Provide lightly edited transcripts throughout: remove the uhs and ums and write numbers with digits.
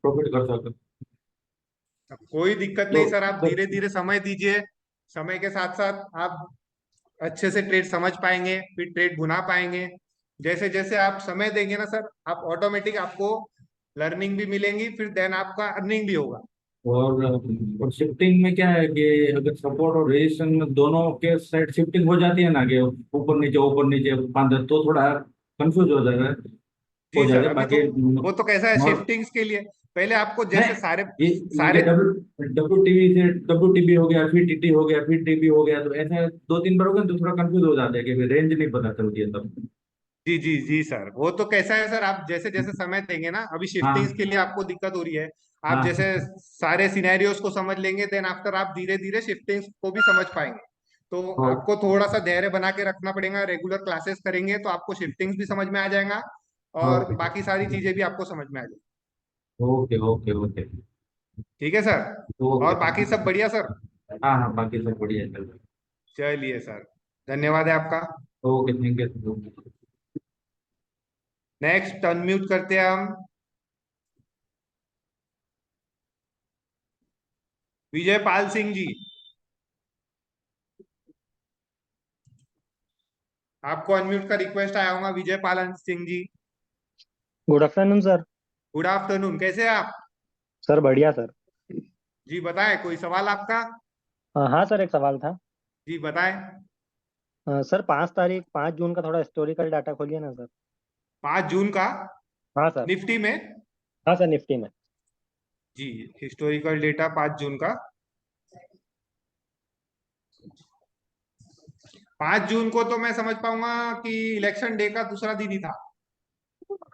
Profit कर सके। अब कोई दिक्कत तो नहीं सर, आप सर धीरे धीरे समय दीजिए। समय के साथ साथ आप अच्छे से ट्रेड समझ पाएंगे, फिर ट्रेड भुना पाएंगे। जैसे जैसे आप समय देंगे ना सर, आप ऑटोमेटिक आपको लर्निंग भी मिलेंगी, फिर देन आपका अर्निंग भी होगा। और शिफ्टिंग में क्या है कि अगर सपोर्ट और रेजिस्टेंस में दोनों के साइड शिफ्टिंग हो जाती है ना, कि ऊपर नीचे 5-10, तो थोड़ा कंफ्यूज हो जाएगा, हो जी सर, जाएगा अभी तो बाकी। वो तो कैसा है नॉर शिफ्टिंग्स के लिए, पहले आपको नहीं, जैसे सारे ये सारे डब्ल्यू डब्ल्यू टीवी से डब्ल्यू टीबी हो गया, फिर टीटी हो गया, फिर टीबी हो गया, तो ऐसे 2-3 बार हो गया तो थोड़ा कंफ्यूज हो जाता है कि रेंज नहीं पता चलती है तब। जी जी जी सर, वो तो कैसा है सर, आप जैसे जैसे समय देंगे ना, अभी शिफ्टिंग्स हाँ के लिए आपको दिक्कत हो रही है। आप हाँ। जैसे सारे सिनेरियोस को समझ लेंगे, देन आफ्टर आप धीरे धीरे शिफ्टिंग्स को भी समझ पाएंगे। तो ओ, आपको थोड़ा सा धैर्य बना के रखना पड़ेगा, रेगुलर क्लासेस करेंगे तो आपको शिफ्टिंग्स भी समझ में आ जाएगा, और ओके बाकी सारी चीजें भी आपको समझ में आ जाएगी। ओके ओके ओके ठीक है सर, ओके। और बाकी सब बढ़िया सर। हाँ हाँ, बाकी सब बढ़िया चल रहा चलिए सर, धन्यवाद है आपका। है। Okay, thank you. Next unmute करते हैं हम विजय पाल सिंह जी। आपको अनम्यूट का रिक्वेस्ट आया होगा, Vijay Pal Singh ji. Good afternoon sir. Good afternoon, कैसे हैं आप? सर बढ़िया सर। जी बताएं, कोई सवाल आपका? हाँ सर, एक सवाल था। जी बताएं। सर 5 तारीख 5 जून का थोड़ा हिस्टोरिकल डाटा खोलिए ना सर। 5 जून का हाँ सर। निफ्टी में? हाँ सर, निफ्टी में। जी, हिस्टोरिकल डेटा 5 जून का। 5 जून को तो मैं समझ पाऊंगा कि इलेक्शन डे का दूसरा दिन ही था।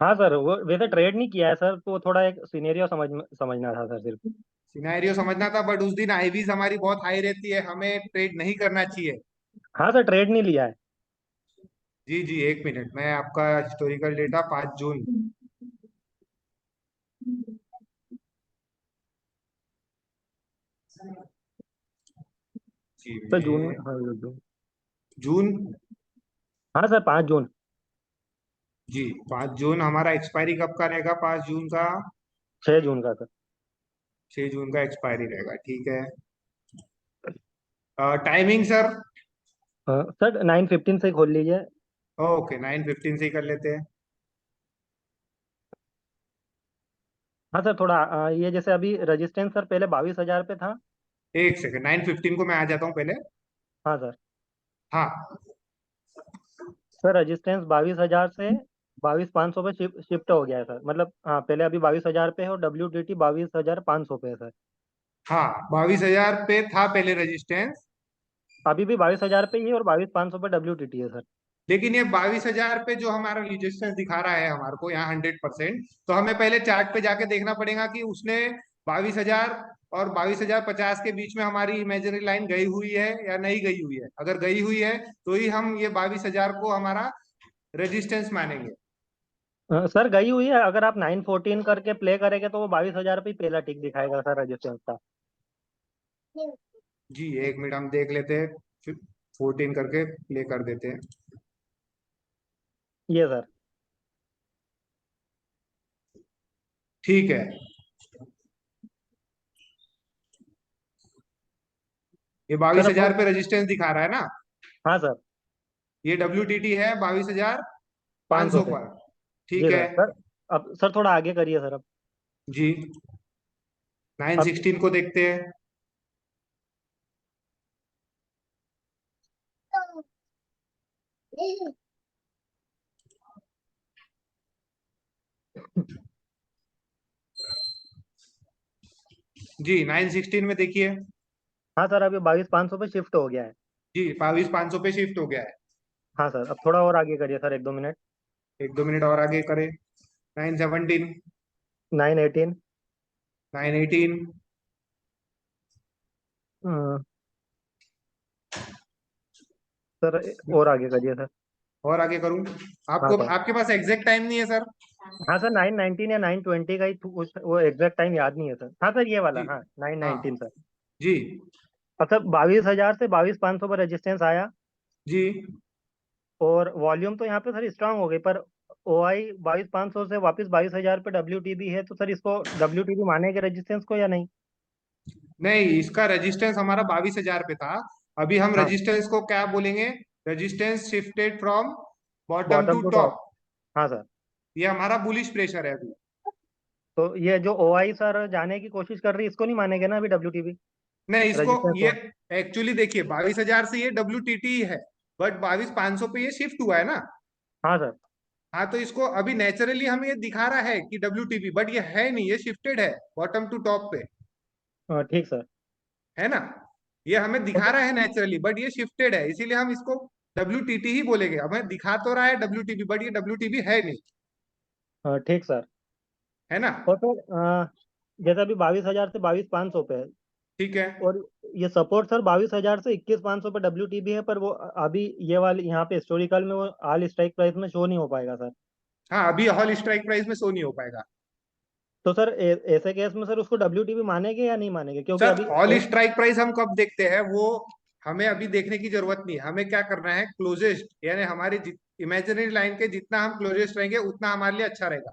हाँ सर, वो वैसे ट्रेड नहीं किया है सर, तो थोड़ा एक सिनेरियो समझना था सर सिर्फ। सिनेरियो समझना था, बट उस दिन आईवीज हमारी बहुत हाई रहती है, हमें ट्रेड नहीं करना चाहिए। हाँ सर, ट्रेड नहीं लिया है। जी जी, एक मिनट, मैं आपका हिस्टोरिकल डेटा 5 जून। जी सर जून मैं, में, हाँ ये जून। जून। हाँ सर, 5 जून। जी 5 जून हमारा एक्सपायरी कब का रहेगा? 5 जून का 6 जून का सर। 6 जून का एक्सपायरी रहेगा, ठीक है। Timing sir? सर 9:15 से खोल लीजिए। ओके, 9:15 से ही कर लेते हैं। हाँ सर, थोड़ा ये जैसे अभी रजिस्टेंस सर पहले 22,000 पे था। एक सेकंड, 9:15 को मैं आ जाता हूँ पहले। हाँ सर। हाँ। सर रजिस्टेंस 22,000 से 22,500 पे शिफ्ट हो गया है सर, मतलब हाँ पहले अभी 22,000 पे है और WTT 22,500 पे है सर। हाँ, 22,000 पे था पहले रजिस्टेंस। अभी भी 22,000 पे ही है और 22,500 पे WTT है सर। लेकिन ये 22,000 पे जो हमारा रजिस्टेंस दिखा रहा है हमारे को यहाँ 100%, तो हमें पहले चार्ट पे जाके देखना पड़ेगा कि उसने 22,000 और 22,050 के बीच में हमारी इमेजिनरी लाइन गई हुई है या नहीं गई हुई है। अगर गई हुई है तो ही हम ये 22,000 को हमारा रेजिस्टेंस मानेंगे। सर गई हुई है, अगर आप 9:14 करके प्ले करेंगे तो वो 22,000 पे ही पहला टिक दिखाएगा सर रजिस्टेंस का। जी एक मिनट, हम देख लेते हैं, फिर 14 करके प्ले कर देते हैं। ये सर। ठीक है, ये सर बाईस अब हजार पे रेजिस्टेंस दिखा रहा है ना? हाँ सर। ये WTT है 500 22,500 पे। पर। जी ठीक है। सर। अब सर थोड़ा आगे करिए सर अब। जी, नाइन अब सिक्सटीन को देखते हैं। जी 9:16 में देखिए। हाँ सर, अभी 22,500 पे शिफ्ट हो गया है। जी 22,500 पे शिफ्ट हो गया है। हाँ सर, अब थोड़ा और आगे करिए सर, 1-2 मिनट। 1-2 मिनट और आगे करें। 9:17। 9:18। 9:18। सर और आगे करिए सर। और आगे करूं? हाँ आपको, सर। आपके पास एग्जैक्ट टाइम नहीं है सर? हाँ सर, 9:19 या 9:20 का ही वो एग्जैक्ट टाइम याद नहीं है सर। हाँ सर, ये वाला, जी। हाँ 9:19 हाँ। सर। जी। अब सर 22,000 से 22,500 पर रेजिस्टेंस आया। जी। और वॉल्यूम तो यहाँ पे सर स्ट्रांग हो गई, पर OI 22,500 से वापस 22,000 पे WTB है, तो सर इसको WTB मानेंगे रेजिस्टेंस को या नहीं? नहीं, इसका रेजिस्टेंस हमारा 22,000 पे था। अभी हम हाँ, रेजिस्टेंस को क्या बोलेंगे? Resistance shifted from bottom bottom to to top. Top. हाँ सर। ये हमारा बुलिश प्रेशर है अभी। तो ये जो OI सर जाने की कोशिश कर रही है, इसको नहीं मानेंगे ना अभी WTB नहीं, इसको रेजिस्टेंस ये को? एक्चुअली देखिए 22,000 से ये WTT है, बट 22,500 पे ये शिफ्ट हुआ है ना। हाँ सर। हाँ, तो इसको अभी नेचुरली हमें ये दिखा रहा है कि WTP, बट ये है नहीं, ये शिफ्टेड है बॉटम टू टॉप पे, ठीक सर। है ना। ये हमें तो दिखा रहा है नेचुरली, बट ये शिफ्टेड है, इसीलिए हम इसको WTT ही बोलेंगे। हमें दिखा तो रहा है WTP, बट ये WTP है नहीं, ठीक सर। है ना। और सर जैसे अभी 22,000 से 22,500 पे है, ठीक है। और ये सपोर्ट सर 22,000 से 21,500 पे WTB है, पर वो अभी ये वाली यहाँ पे हिस्टोरिकल में वो ऑल स्ट्राइक प्राइस में शो नहीं हो पाएगा सर। हाँ, अभी हॉल स्ट्राइक प्राइस में शो नहीं हो पाएगा। तो सर ऐसे केस में सर उसको WTB मानेंगे या नहीं मानेंगे, क्योंकि सर, अभी हॉल स्ट्राइक प्राइस हम कब देखते हैं वो हमें अभी देखने की जरूरत नहीं है। हमें क्या करना है, क्लोजेस्ट, यानी हमारी इमेजिनरी लाइन के जितना हम क्लोजेस्ट रहेंगे उतना हमारे लिए अच्छा रहेगा।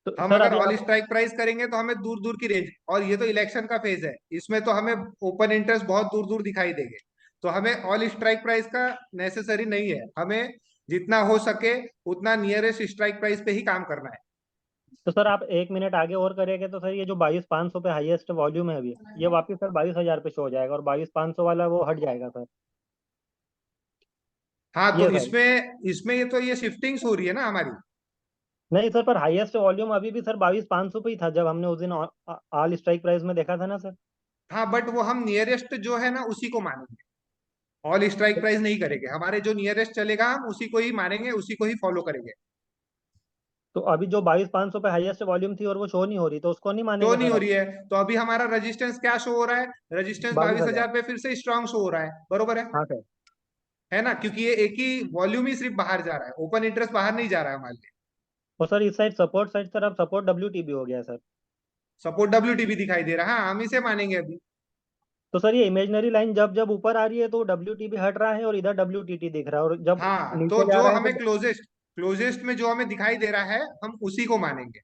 तो हम सर अगर अभी ऑल आप स्ट्राइक प्राइस करेंगे तो हमें दूर दूर की रेंज, और ये तो इलेक्शन का फेज है, इसमें तो हमें ओपन इंटरेस्ट बहुत दूर दूर दिखाई देंगे। तो हमें ऑल स्ट्राइक प्राइस का नेसेसरी नहीं है, हमें जितना हो सके उतना नियरेस्ट स्ट्राइक प्राइस पे ही काम करना है। तो सर आप 1 मिनट आगे और करेंगे तो सर ये जो 22,500 पे हाईएस्ट वॉल्यूम है अभी, ये वापस सर 22,000 पे शो हो जाएगा, और 22,500 वाला वो हट जाएगा सर। हाँ, तो ये सर। इसमें इसमें ये तो ये शिफ्टिंग्स हो रही है ना हमारी। नहीं सर, पर हाईएस्ट वॉल्यूम अभी भी सर 22,500 पे ही था जब हमने उस दिन ऑल स्ट्राइक प्राइस में देखा था ना सर। हाँ, बट वो हम नियरेस्ट जो है ना उसी को मानेंगे, ऑल स्ट्राइक प्राइस नहीं करेंगे। हमारे जो नियरेस्ट चलेगा हम उसी को ही मानेंगे, उसी को ही फॉलो करेंगे। तो अभी जो 22,500 पे हाईएस्ट वॉल्यूम थी और वो शो नहीं हो रही, तो उसको नहीं शो मानेंगे नहीं सर हो अब? रही है, तो अभी हमारा रेजिस्टेंस क्या शो हो रहा है? रेजिस्टेंस बाईस बाईस हजार हजार पे फिर से स्ट्रांग शो हो रहा है, बरोबर हाँ सर। है ना, क्योंकि ये एक ही वॉल्यूम ही सिर्फ बाहर जा रहा है, ओपन इंटरेस्ट बाहर नहीं जा रहा है हमारे लिए। और सर इस साइड सपोर्ट साइड सर अब सपोर्ट WTB हो गया है सर। सपोर्ट WTB दिखाई दे रहा है, हाँ हम इसे मानेंगे अभी। तो सर ये इमेजनरी लाइन जब जब ऊपर आ रही है तो WTB हट रहा है और इधर WTT दिख रहा है, और जब हाँ, तो नीचे जा जो रहा है हमें तो क्लोजेस्ट क्लोजेस्ट में जो हमें दिखाई दे रहा है हम उसी को मानेंगे।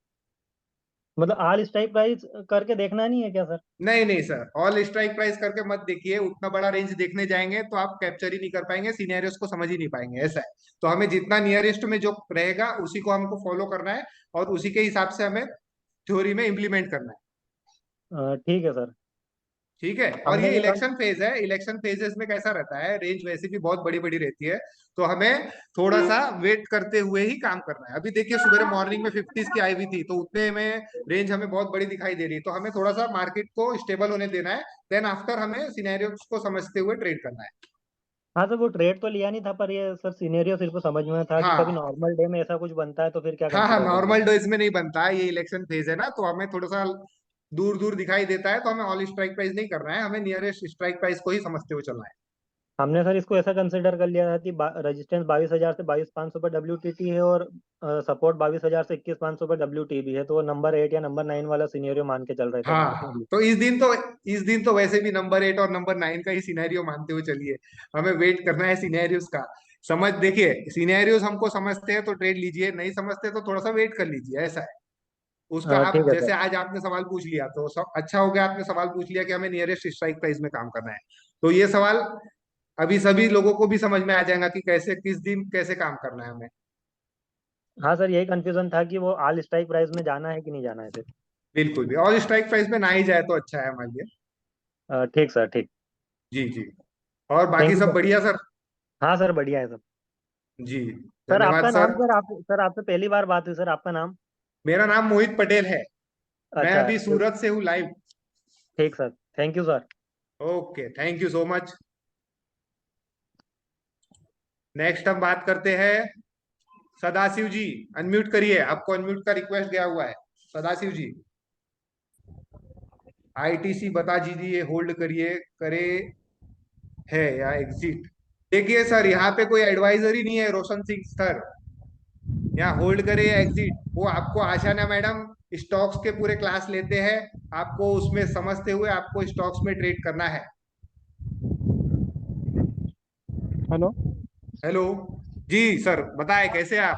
मतलब ऑल स्ट्राइक प्राइस करके देखना नहीं है क्या सर? नहीं नहीं सर, ऑल स्ट्राइक प्राइस करके मत देखिए, उतना बड़ा रेंज देखने जाएंगे तो आप कैप्चर ही नहीं कर पाएंगे, सिनेरियोस को समझ ही नहीं पाएंगे, ऐसा है। तो हमें जितना नियरेस्ट में जो रहेगा उसी को हमको फॉलो करना है, और उसी के हिसाब से हमें थ्योरी में इम्प्लीमेंट करना है। ठीक है सर। ठीक है। और हमने ये ये इलेक्शन फेज है, इलेक्शन फेजेस में कैसा रहता है, रेंज वैसे भी बहुत बड़ी बड़ी रहती है, तो हमें थोड़ा सा वेट करते हुए ही काम करना है। अभी देखिए सुबह मॉर्निंग में 50s की आई हुई थी, तो उतने में रेंज हमें बहुत बड़ी दिखाई दे रही है, तो हमें थोड़ा सा मार्केट को स्टेबल होने देना है, देन आफ्टर हमें सिनेरियोस को समझते हुए ट्रेड करना है। हाँ सर, वो ट्रेड तो लिया नहीं था, पर ये सर सिनेरियो सिर्फ समझ में था कि कभी हाँ नॉर्मल डे में ऐसा कुछ बनता है तो फिर क्या हाँ हाँ, कंसीडर करेंगे। नॉर्मल डेज में नहीं बनता है, ये इलेक्शन फेज है ना, तो हमें थोड़ा सा दूर दूर दिखाई देता है, तो हमें ऑल स्ट्राइक प्राइस नहीं करना है, हमें नियरेस्ट स्ट्राइक प्राइस को ही समझते हुए चलना है। हमने सर इसको ऐसा कंसिडर कर लिया था कि रेजिस्टेंस 22,000 से 22,500 पर WTT है, और सपोर्ट 22,000 से 21,500 पर WTB है, तो वो नंबर 8 या नंबर 9 वाला सिनेरियो मान के चल रहे थे हाँ हाँ, मार्केट। तो इस दिन तो वैसे भी नंबर 8 और नंबर 9 का ही सिनेरियो मानते हुए चलिए। हमें वेट करना है सिनेरियोस का। समझ देखिए, सिनेरियोस हमको समझते हैं तो ट्रेड लीजिए, नहीं समझते तो थोड़ा सा वेट कर लीजिए, ऐसा है। उसका आप ठीक है जैसे सर। आज आपने सवाल पूछ लिया तो सब अच्छा हो गया, आपने सवाल पूछ लिया कि हमें नियरेस्ट स्ट्राइक प्राइस में काम करना है, तो ये सवाल अभी सभी लोगों को भी समझ में आ जाएगा कि कैसे किस दिन कैसे काम करना है हमें। हाँ सर, यही कंफ्यूजन था कि वो ऑल स्ट्राइक प्राइस में जाना है कि नहीं जाना है फिर। बिल्कुल भी, और स्ट्राइक प्राइस में ना ही जाए तो अच्छा है हमारे लिए। ठीक सर, ठीक। जी जी। और बाकी थैंक यू सब सर। बढ़िया सर? हाँ सर, बढ़िया है सब। जी। सर धन्यवाद आपका नाम, सर। सर आपसे पहली बार बात हुई, सर आपका नाम? मेरा नाम मोहित पटेल है। मैं अच्छा अभी ठीक। सूरत से हूँ लाइव। ठीक sir, thank you sir. Okay, thank you so much. Next हम बात करते हैं सदाशिव जी। अनम्यूट करिए, आपको अनम्यूट का रिक्वेस्ट गया हुआ है। सदाशिव जी, आईटीसी बता दीजिए, होल्ड करिए, करे है या एग्जिट। देखिए सर, यहाँ पे कोई एडवाइजर ही नहीं है रोशन सिंह सर, यहाँ होल्ड करे या एग्जिट वो आपको आशाना मैडम स्टॉक्स के पूरे क्लास लेते हैं, आपको उसमें समझते हुए आपको स्टॉक्स में ट्रेड करना है। हेलो। हेलो। जी सर, बताए कैसे आप?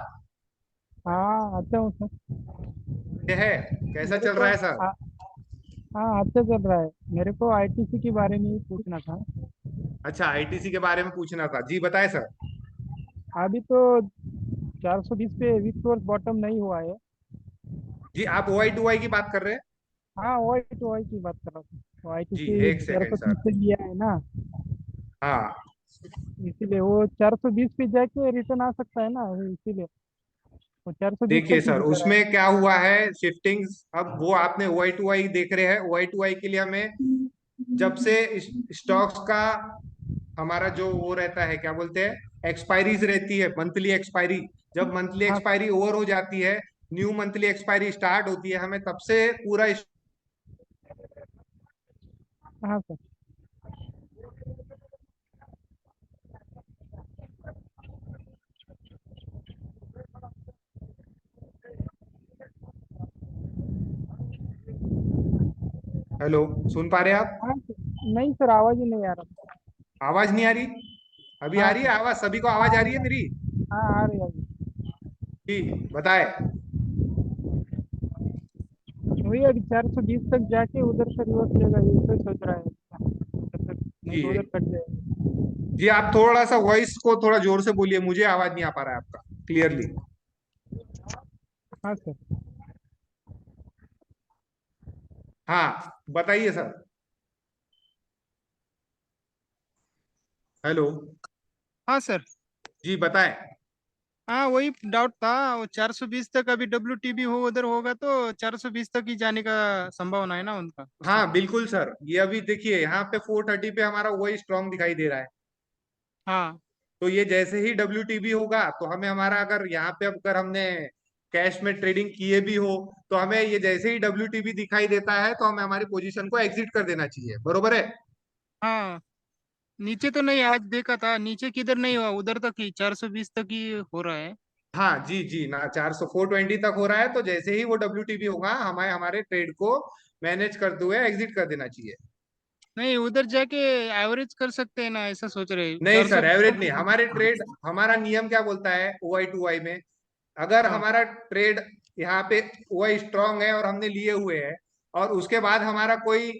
हाँ अच्छा हूँ सर। ये है, कैसा मेरे चल को रहा है सर? हाँ अच्छा चल रहा है। मेरे को आईटीसी के बारे में ही पूछना था। अच्छा, आईटीसी के बारे में पूछना था, जी बताए सर। अभी तो 420 पे वीक फोर्स बॉटम नहीं हुआ है। जी, आप ओआई टू आई की बात कर रहे हैं? हाँ वाई टू वाई की बात कर रहा था। तो जी आईटीसी एक चार सेकेंड सौ सर। तीस से लिया है ना, हाँ इसीलिए वो 420 पे जाके रिटर्न आ सकता है ना, इसीलिए वो 420 देखिए तक ही सर, दिखा रहा है। उसमें क्या हुआ है शिफ्टिंग्स, अब वो आपने ओआई टू आई देख रहे हैं, ओआई टू आई के लिए हमें जब से स्टॉक्स का हमारा जो वो रहता है, क्या बोलते हैं, एक्सपायरीज रहती है, मंथली एक्सपायरी, जब मंथली हाँ एक्सपायरी ओवर हो जाती है, न्यू मंथली एक्सपायरी स्टार्ट होती है, हमें तब से पूरा हाँ सर। हेलो, सुन पा रहे हैं आप? हाँ सर। नहीं सर, आवाज ही नहीं आ रहा। आवाज नहीं आ रही? अभी आ हाँ रही है सर। आवाज? सभी को आवाज आ रही है मेरी? हाँ आ रही है। जी बताए। वही अभी 420 तक जाके उधर से रिवर्स लेगा, ये तो सोच रहा है। तब तक नहीं जी तो उधर कट जाएगा। जी, आप थोड़ा सा वॉइस को थोड़ा जोर से बोलिए, मुझे आवाज नहीं आ पा रहा है आपका क्लियरली। हाँ सर। हाँ बताइए सर। हेलो। हाँ सर। जी बताएं। हाँ वही डाउट था, वो 420 तक अभी WTB हो उधर होगा तो 420 तक ही जाने का संभावना है ना उनका उसमें। हाँ बिल्कुल सर, ये अभी देखिए यहाँ पे 430 पे हमारा वही स्ट्रांग दिखाई दे रहा है। हाँ। तो ये जैसे ही WTB होगा तो हमें हमारा, अगर यहाँ पे अगर हमने कैश में ट्रेडिंग किए भी हो, तो हमें ये जैसे ही WTB दिखाई देता है तो हमें हमारी पोजीशन को एग्जिट कर देना चाहिए, बरोबर है? हाँ नीचे तो नहीं, आज देखा था नीचे किधर नहीं हुआ, उधर तक ही 420 तक ही हो रहा है। हाँ जी जी ना, 400 420 तक हो रहा है, तो जैसे ही वो WTB होगा हमें हमारे ट्रेड को मैनेज करते हुए एग्जिट कर देना चाहिए। नहीं उधर जाके एवरेज कर सकते हैं ना, ऐसा सोच रहे नहीं चार सौ सर, एवरेज नहीं, हमारे ट्रेड, हमारा नियम क्या बोलता है ओआई टू आई में, अगर हाँ हमारा ट्रेड यहाँ पे ओआई स्ट्रांग है और हमने लिए हुए हैं, और उसके बाद हमारा कोई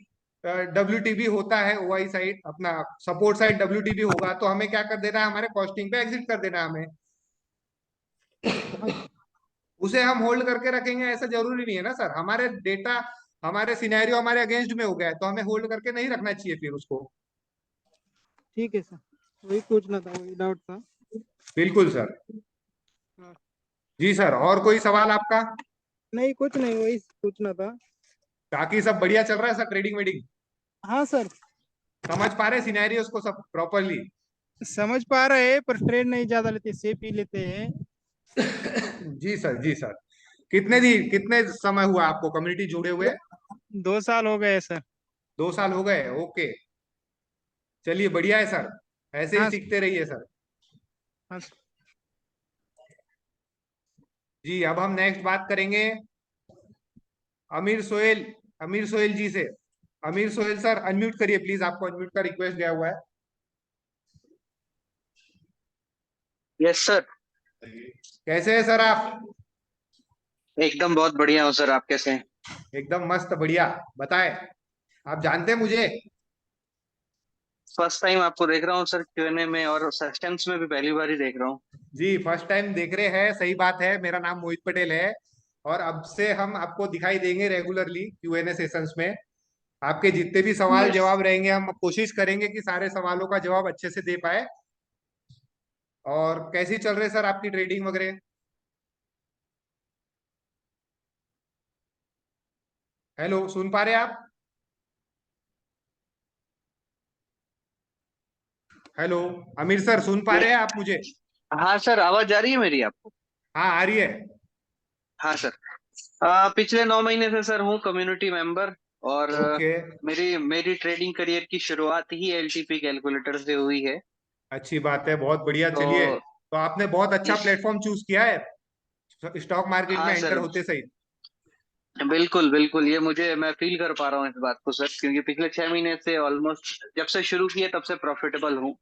WTB होता है, ओआई साइड अपना सपोर्ट साइड WTB होगा, तो हमें क्या कर देना है, हमारे कॉस्टिंग पे एग्जिट कर देना है हमें। हाँ उसे हम होल्ड करके रखेंगे ऐसा जरूरी नहीं है ना सर, हमारे डेटा, हमारे सिनेरियो हमारे अगेंस्ट में हो गया है तो हमें होल्ड करके नहीं रखना चाहिए फिर उसको। ठीक है सर, वही पूछना था, वही डाउट था। बिल्कुल सर। हाँ। जी सर, और कोई सवाल आपका? नहीं कुछ नहीं, वही पूछना था। बाकी सब बढ़िया चल रहा है सर, ट्रेडिंग वेडिंग हाँ सर। समझ पा रहे सिनेरियोस को सब प्रॉपरली? समझ पा रहे हैं पर ट्रेड नहीं ज्यादा लेते, सेफ ही लेते हैं। जी सर, जी सर। कितने समय हुआ आपको कम्युनिटी जुड़े हुए? 2 साल हो गए सर। 2 साल हो गए, ओके। चलिए बढ़िया है सर, ऐसे ही हाँ सीखते रहिए सर। हाँ। जी, अब हम नेक्स्ट बात करेंगे अमीर सोहेल, अमीर सोहेल जी से। अमीर सोहेल सर, अनम्यूट करिए प्लीज, आपको अनम्यूट का रिक्वेस्ट गया हुआ है। Yes sir. कैसे है सर आप? एकदम बहुत बढ़िया हूँ सर, आप कैसे हैं? एकदम मस्त बढ़िया। बताए, आप जानते हैं मुझे? फर्स्ट टाइम आपको देख रहा हूँ सर Q&A में, और सस्टेंस में भी पहली बार ही देख रहा हूँ। जी फर्स्ट टाइम देख रहे हैं, सही बात है, मेरा नाम मोहित पटेल है। और अब से हम आपको दिखाई देंगे रेगुलरली Q&A सेशंस में। आपके जितने भी सवाल यस। जवाब रहेंगे हम कोशिश करेंगे कि सारे सवालों का जवाब अच्छे से दे पाए। और कैसी चल रही है सर आपकी ट्रेडिंग वगैरह? हेलो, सुन पा रहे हैं आप? हेलो, अमीर सर सुन पा ये रहे हैं आप मुझे? हाँ सर, आवाज आ रही है मेरी आपको? हाँ आ रही है। हाँ सर। पिछले 9 महीने से सर हूँ कम्युनिटी मेंबर, और ओके, मेरी मेरी ट्रेडिंग करियर की शुरुआत ही LTP कैलकुलेटर से हुई है। अच्छी बात है, बहुत बढ़िया। चलिए, तो तो आपने बहुत अच्छा इस प्लेटफॉर्म चूज किया है स्टॉक मार्केट में हाँ एंटर सर, होते सही। बिल्कुल बिल्कुल, ये मैं फील कर पा रहा हूँ इस बात को सर, क्योंकि पिछले 6 महीने से ऑलमोस्ट जब से शुरू किए तब से प्रॉफिटेबल हूँ।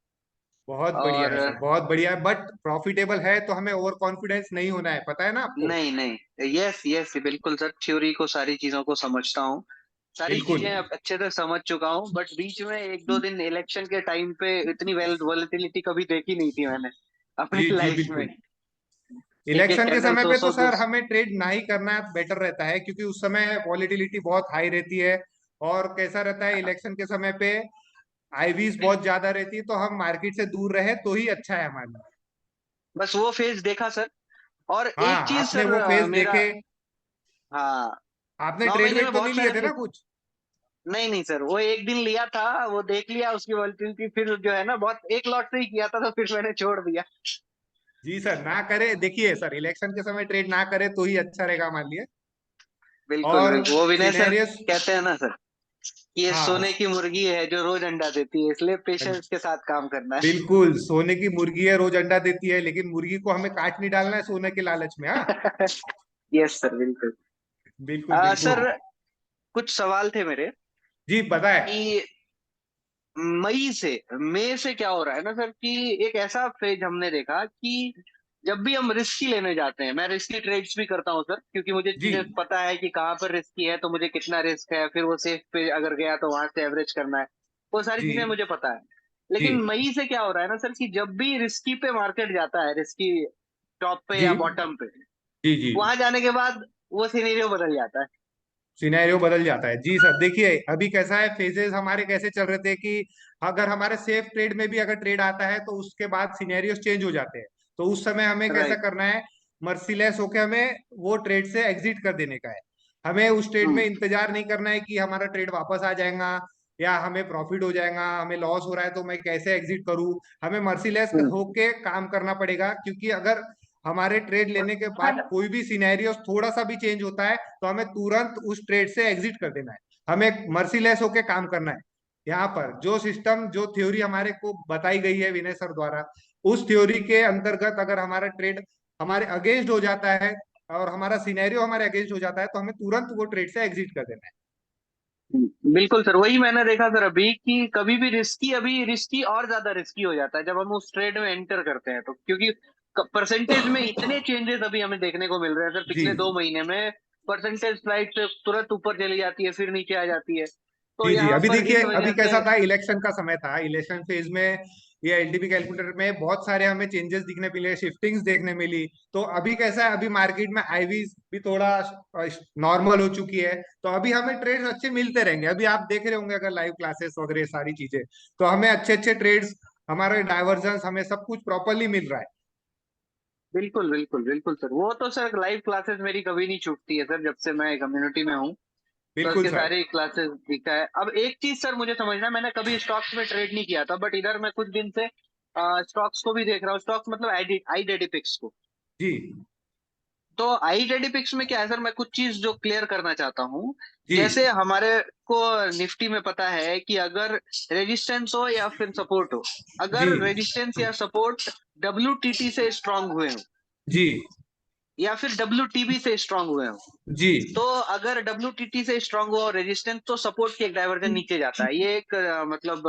बहुत बढ़िया और है सर, बहुत बढ़िया है, बट प्रॉफिटेबल है तो हमें ओवर कॉन्फिडेंस नहीं होना है, पता है ना आपको। नहीं नहीं, यस यस बिल्कुल सर, थ्योरी को सारी चीजों को समझता हूँ, सारी बिल्कुल। चीजें अब अच्छे से समझ चुका हूँ, बट बीच में एक दो दिन इलेक्शन के टाइम पे इतनी वॉलेटिलिटी कभी देखी नहीं थी मैंने अपनी जी जी लाइफ में। बिल्कुल। एक एक इलेक्शन के कैंडल समय सौ पे तो सौ दो। सर हमें ट्रेड ना ही करना बेटर रहता है, क्योंकि उस समय वॉलेटिलिटी बहुत हाई रहती है। और कैसा रहता है इलेक्शन के समय पे, आईवीज बहुत ज्यादा रहती है, तो हम मार्केट से दूर रहे तो ही अच्छा है हमारे लिए। बस वो फेज देखा सर। और एक हाँ, चीज आपने सर वो फेज मेरा, देखे। हाँ, आपने नौ ट्रेड महीने वेड में तो नहीं बहुत लिए सारे थे ना कुछ। नहीं नहीं सर, वो एक दिन लिया था, वो देख लिया उसकी वॉलिटिलिटी, फिर जो है ना बहुत एक लॉट से ही किया था, तो फिर मैंने छोड़ दिया। जी सर, ना करे, देखिए सर, इलेक्शन के समय ट्रेड ना करे तो ही अच्छा रहेगा हमारे लिए। बिल्कुल और बिल्कुल, वो विनय सर सिनेरियस। कहते हैं ना सर कि ये हाँ, सोने की मुर्गी है जो रोज अंडा देती है, इसलिए पेशेंस के साथ काम करना बिल्कुल सोने की मुर्गी है, रोज अंडा देती है, लेकिन मुर्गी को हमें काट नहीं डालना है सोने के लालच में। हाँ, है। यस सर बिल्कुल। बिल्कुल बिल्कुल। सर कुछ सवाल थे मेरे जी बताए। कि मई से मई से क्या हो रहा है ना सर, कि एक ऐसा फेज हमने देखा कि जब भी हम रिस्की लेने जाते हैं, मैं रिस्की ट्रेड्स भी करता हूँ सर, क्योंकि मुझे जी चीजें पता है कि कहाँ पर रिस्की है, तो मुझे कितना रिस्क है, फिर वो सेफ पे अगर गया तो वहां से एवरेज करना है, वो सारी जी चीजें मुझे पता है। जी लेकिन मई से क्या हो रहा है ना सर, कि जब भी रिस्की पे मार्केट जाता है, रिस्की टॉप पे जी या बॉटम पे, जी जी। वहां जाने के बाद वो सिनेरियो बदल जाता है। सिनेरियो बदल जाता है जी सर। देखिए अभी कैसा है, फेजेस हमारे कैसे चल रहे थे कि अगर हमारे सेफ ट्रेड में भी अगर ट्रेड आता है तो उसके बाद सिनेरियोस चेंज हो जाते हैं। तो उस समय हमें कैसा राइट। करना है, मर्सीलेस होके हमें वो ट्रेड से एग्जिट कर देने का है। हमें उस ट्रेड में हम्म इंतजार नहीं करना है कि हमारा ट्रेड वापस आ जाएगा या हमें प्रॉफिट हो जाएगा, हमें लॉस हो रहा है तो मैं कैसे एग्जिट करूं। हमें मर्सीलेस हम्म होके काम करना पड़ेगा, क्योंकि अगर हमारे ट्रेड लेने के बाद कोई भी सिनेरियो थोड़ा सा भी चेंज होता है तो हमें तुरंत उस ट्रेड से एग्जिट कर देना है। हमें मर्सीलेस होके काम करना है। यहाँ पर जो सिस्टम, जो थ्योरी हमारे को बताई गई है विनय सर द्वारा, उस थ्योरी के अंतर्गत अगर हमारा ट्रेड हमारे अगेंस्ट हो जाता है और हमारा सिनेरियो हमारे अगेंस्ट हो जाता है तो हमें तुरंत वो ट्रेड से एग्जिट कर देना है। बिल्कुल सर, वही मैंने देखा सर अभी कि कभी भी रिस्की, अभी रिस्की और ज्यादा रिस्की हो जाता है जब हम उस ट्रेड में एंटर करते हैं, तो क्योंकि परसेंटेज में इतने चेंजेस अभी हमें देखने को मिल रहे हैं सर, जी पिछले 2 महीने में परसेंटेज स्लाइड से तुरंत ऊपर चली जाती है, फिर नीचे आ जाती है, तो जी जी। यहाँ अभी पर देखिए, इस अभी वजह से। कैसा था, इलेक्शन का समय था, इलेक्शन फेज में ये एलटीपी कैलकुलेटर में बहुत सारे हमें चेंजेस दिखने मिले, शिफ्टिंग्स देखने मिली। तो अभी कैसा है, अभी मार्केट में आईवीज भी थोड़ा नॉर्मल हो चुकी है, तो अभी हमें ट्रेड्स अच्छे मिलते रहेंगे। अभी आप देख रहे होंगे अगर लाइव क्लासेस वगैरह सारी चीजें, तो हमें अच्छे अच्छे ट्रेड्स, हमारे डाइवर्जेंस, हमें सब कुछ प्रॉपरली मिल रहा है। बिल्कुल बिल्कुल बिल्कुल सर, वो तो सर लाइव क्लासेस मेरी कभी नहीं छूटती है सर, जब से मैं कम्युनिटी में हूँ, तो बिल्कुल उसके सर। सारे क्लासेस दिखता है। अब एक चीज सर मुझे समझना है, मैंने कभी स्टॉक्स में ट्रेड नहीं किया था, बट इधर मैं कुछ दिन से स्टॉक्स को भी देख रहा हूँ, स्टॉक्स मतलब आईडेडिपिक्स को। जी तो आईडेडिपिक्स में क्या है सर, मैं कुछ चीज जो क्लियर करना चाहता हूँ। जी जैसे हमारे को निफ्टी में पता है कि अगर रेजिस्टेंस हो या फिर सपोर्ट हो, जी अगर रेजिस्टेंस या सपोर्ट डब्ल्यूटीटी से स्ट्रांग हुए हो जी या फिर डब्ल्यूटीबी से स्ट्रांग हुए हो, जी तो अगर डब्ल्यूटीटी से स्ट्रांग हुआ और रेजिस्टेंस, तो सपोर्ट की एक डाइवर्जन नीचे जाता है, ये एक मतलब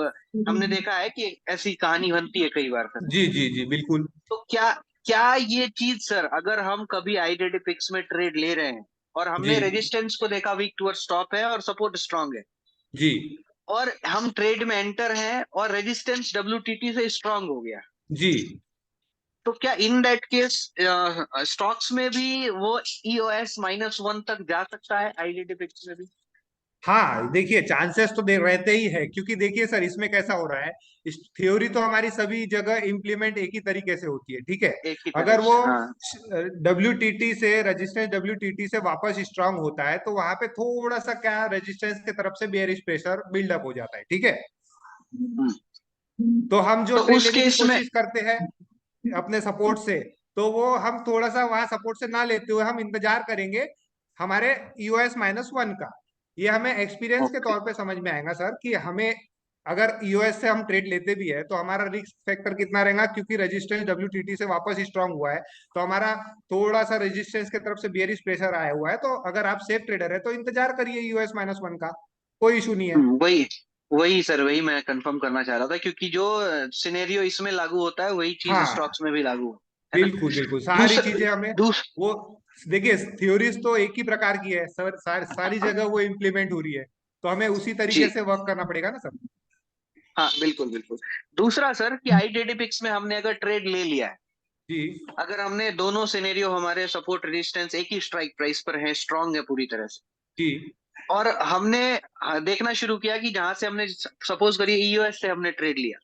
हमने देखा है कि ऐसी कहानी बनती है कई बार सर। जी जी जी बिल्कुल। तो क्या क्या ये चीज सर, अगर हम कभी आईडेडिपिक्स में ट्रेड ले रहे हैं और जी हमने रेजिस्टेंस को देखा वीक टुवर्ड स्टॉप है और सपोर्ट स्ट्रांग है, जी और हम ट्रेड में एंटर हैं और रेजिस्टेंस डब्ल्यूटीटी से स्ट्रांग हो गया, जी। तो क्या इन दैट केस स्टॉक्स में भी वो ईओएस -1 तक जा सकता है आईडेडिपिक्स में भी? हाँ देखिए, चांसेस तो रहते ही है, क्योंकि देखिए सर, इसमें कैसा हो रहा है, इस थ्योरी तो हमारी सभी जगह इम्प्लीमेंट एक ही तरीके से होती है, ठीक है। एक ही तरह अगर वो से, हाँ। डब्ल्यूटीटी से, रेजिस्टेंस डब्ल्यूटीटी से वापस स्ट्रांग होता है तो वहां पे थोड़ा सा क्या, रेजिस्टेंस की तरफ से बेयरिश प्रेशर बिल्डअप हो जाता है, ठीक है। हम्म। तो हम जो तो ट्रेड उस लेने की केस में, कोशिश करते हैं अपने सपोर्ट से, तो वो हम थोड़ा सा वहां सपोर्ट से ना लेते हुए हम इंतजार करेंगे हमारे यूएस -1 का। ये हमें एक्सपीरियंस के ओके। तौर पे समझ में आएगा सर, कि हमें अगर यूएस से हम ट्रेड लेते भी है तो हमारा रिस्क फैक्टर कितना रहेगा, क्योंकि रेजिस्टेंस डब्ल्यूटीटी से वापस स्ट्रांग हुआ है, तो हमारा थोड़ा सा रेजिस्टेंस की तरफ से बियरिश प्रेशर आया हुआ है। तो अगर आप सेफ ट्रेडर है तो इंतजार करिए यूएस -1 का, कोई इशू नहीं है। वही वही सर, वही मैं कंफर्म करना चाह रहा था, क्योंकि जो सिनेरियो इसमें लागू होता है वही चीज हाँ स्टॉक्स में भी लागू है ना। बिल्कुल बिल्कुल, सारी दूसरा चीजें हमें दूस वो देखिए, थ्योरीज तो एक ही प्रकार की है सर, सारी जगह वो इम्प्लीमेंट हो रही है, तो हमें उसी तरीके जी से वर्क करना पड़ेगा ना सर। हाँ, बिल्कुल बिल्कुल। दूसरा सर कि आईटीडी पिक्स में हमने अगर ट्रेड ले लिया है, जी अगर हमने दोनों सिनेरियो, हमारे सपोर्ट रेजिस्टेंस एक ही स्ट्राइक प्राइस पर है, स्ट्रांग है पूरी तरह से, जी और हमने देखना शुरू किया कि जहां से हमने, सपोज करिए ईओएस से हमने ट्रेड लिया,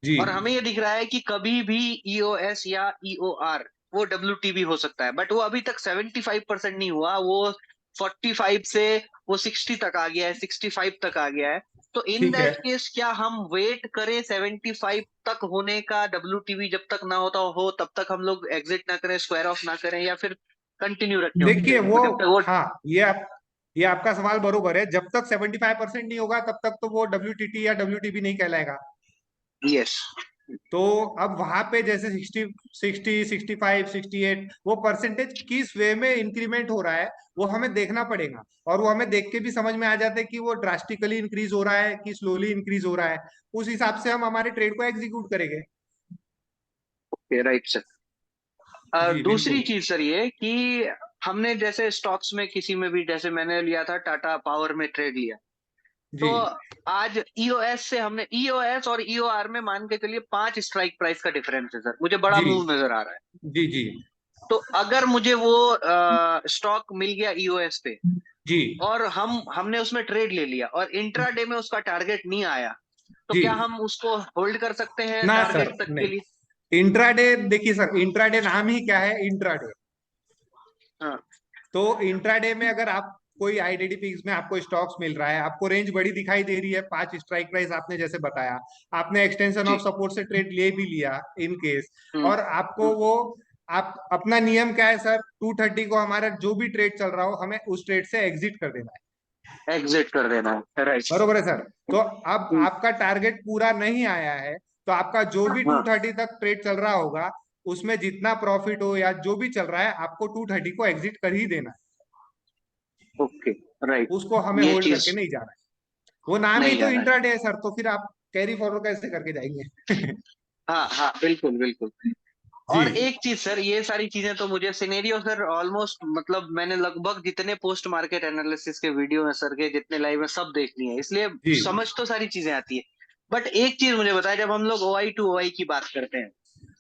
जी और हमें ये दिख रहा है कि कभी भी ईओएस या ईओआर वो डब्ल्यूटीबी हो सकता है, बट वो अभी तक 75% नहीं हुआ, वो 45 से वो 60 तक आ गया है, 65 तक आ गया है। तो इन ठीक है। दैट केस क्या हम वेट करें 75 तक होने का, डब्ल्यूटीबी जब तक ना होता हो तब तक हम लोग एग्जिट ना करें, स्क्वायर ऑफ ना करें, या फिर कंटिन्यू रखें उस देखिए ट्रेड वो, को जब तक वो। हाँ ये आपका सवाल बरोबर है, जब तक 75% नहीं होगा तब तक तो वो WTT या WTB नहीं कहलाएगा। यस। तो अब वहां पे जैसे 60 65 68 वो परसेंटेज किस वे में इंक्रीमेंट हो रहा है वो हमें देखना पड़ेगा, और वो हमें देख के भी समझ में आ जाता है कि वो ड्रास्टिकली इंक्रीज हो रहा है कि स्लोली इंक्रीज हो रहा है। उस हिसाब से हम हमारे ट्रेड को एग्जीक्यूट करेंगे। Right sir. जी दूसरी बिल्कुल। चीज सर ये कि हमने जैसे स्टॉक्स में किसी में भी, जैसे मैंने लिया था टाटा पावर में ट्रेड लिया, जी तो आज ईओएस से हमने, ईओएस और ईओआर में मान के चलिए 5 स्ट्राइक प्राइस का डिफरेंस है सर, मुझे बड़ा जी मूव नजर आ रहा है। जी जी तो अगर मुझे वो स्टॉक मिल गया ईओएस पे, जी और हमने उसमें ट्रेड ले लिया, और इंट्राडे में उसका टारगेट नहीं आया, तो जी क्या हम उसको होल्ड कर सकते हैं ना सर, टारगेट तक के लिए? नहीं। इंट्राडे देखिए सर, इंट्राडे नाम ही क्या है, इंट्राडे। हाँ तो इंट्राडे में अगर आप कोई आईटीडीपीक्स में आपको स्टॉक्स मिल रहा है, आपको रेंज बड़ी दिखाई दे रही है, 5 स्ट्राइक प्राइस आपने जैसे बताया, आपने एक्सटेंशन ऑफ जी। सपोर्ट से ट्रेड ले भी लिया इन केस, हम्म और आपको वो, आप अपना नियम क्या है सर, 230 को हमारा जो भी ट्रेड चल रहा हो हमें उस ट्रेड से एग्जिट कर देना है। एग्जिट कर देना है, राइट। बरोबर है सर। तो अब आपका टारगेट पूरा नहीं आया है, तो आपका जो भी हाँ 230 तक ट्रेड चल रहा होगा उसमें जितना प्रॉफिट हो या जो भी चल रहा है आपको 230 को एग्जिट कर ही देना ओके, राइट। है, उसको हमें ये होल्ड करके चीज नहीं जाना है। वो नाम ही नहीं तो जाना है। इंट्राडे है सर, तो फिर आप कैरी फॉरवर्ड कैसे करके जाएंगे? हाँ हाँ, बिल्कुल बिल्कुल। जी और एक चीज सर, ये सारी चीजें तो मुझे सिनेरियो सर ऑलमोस्ट, मतलब मैंने लगभग जितने पोस्ट मार्केट एनालिसिस के वीडियो हैं सर के, जितने लाइव में, सब देख लिए हैं, इसलिए जी समझ तो सारी चीजें आती है। बट एक चीज मुझे बताया, जब हम लोग ओआई टू ओआई की बात करते हैं,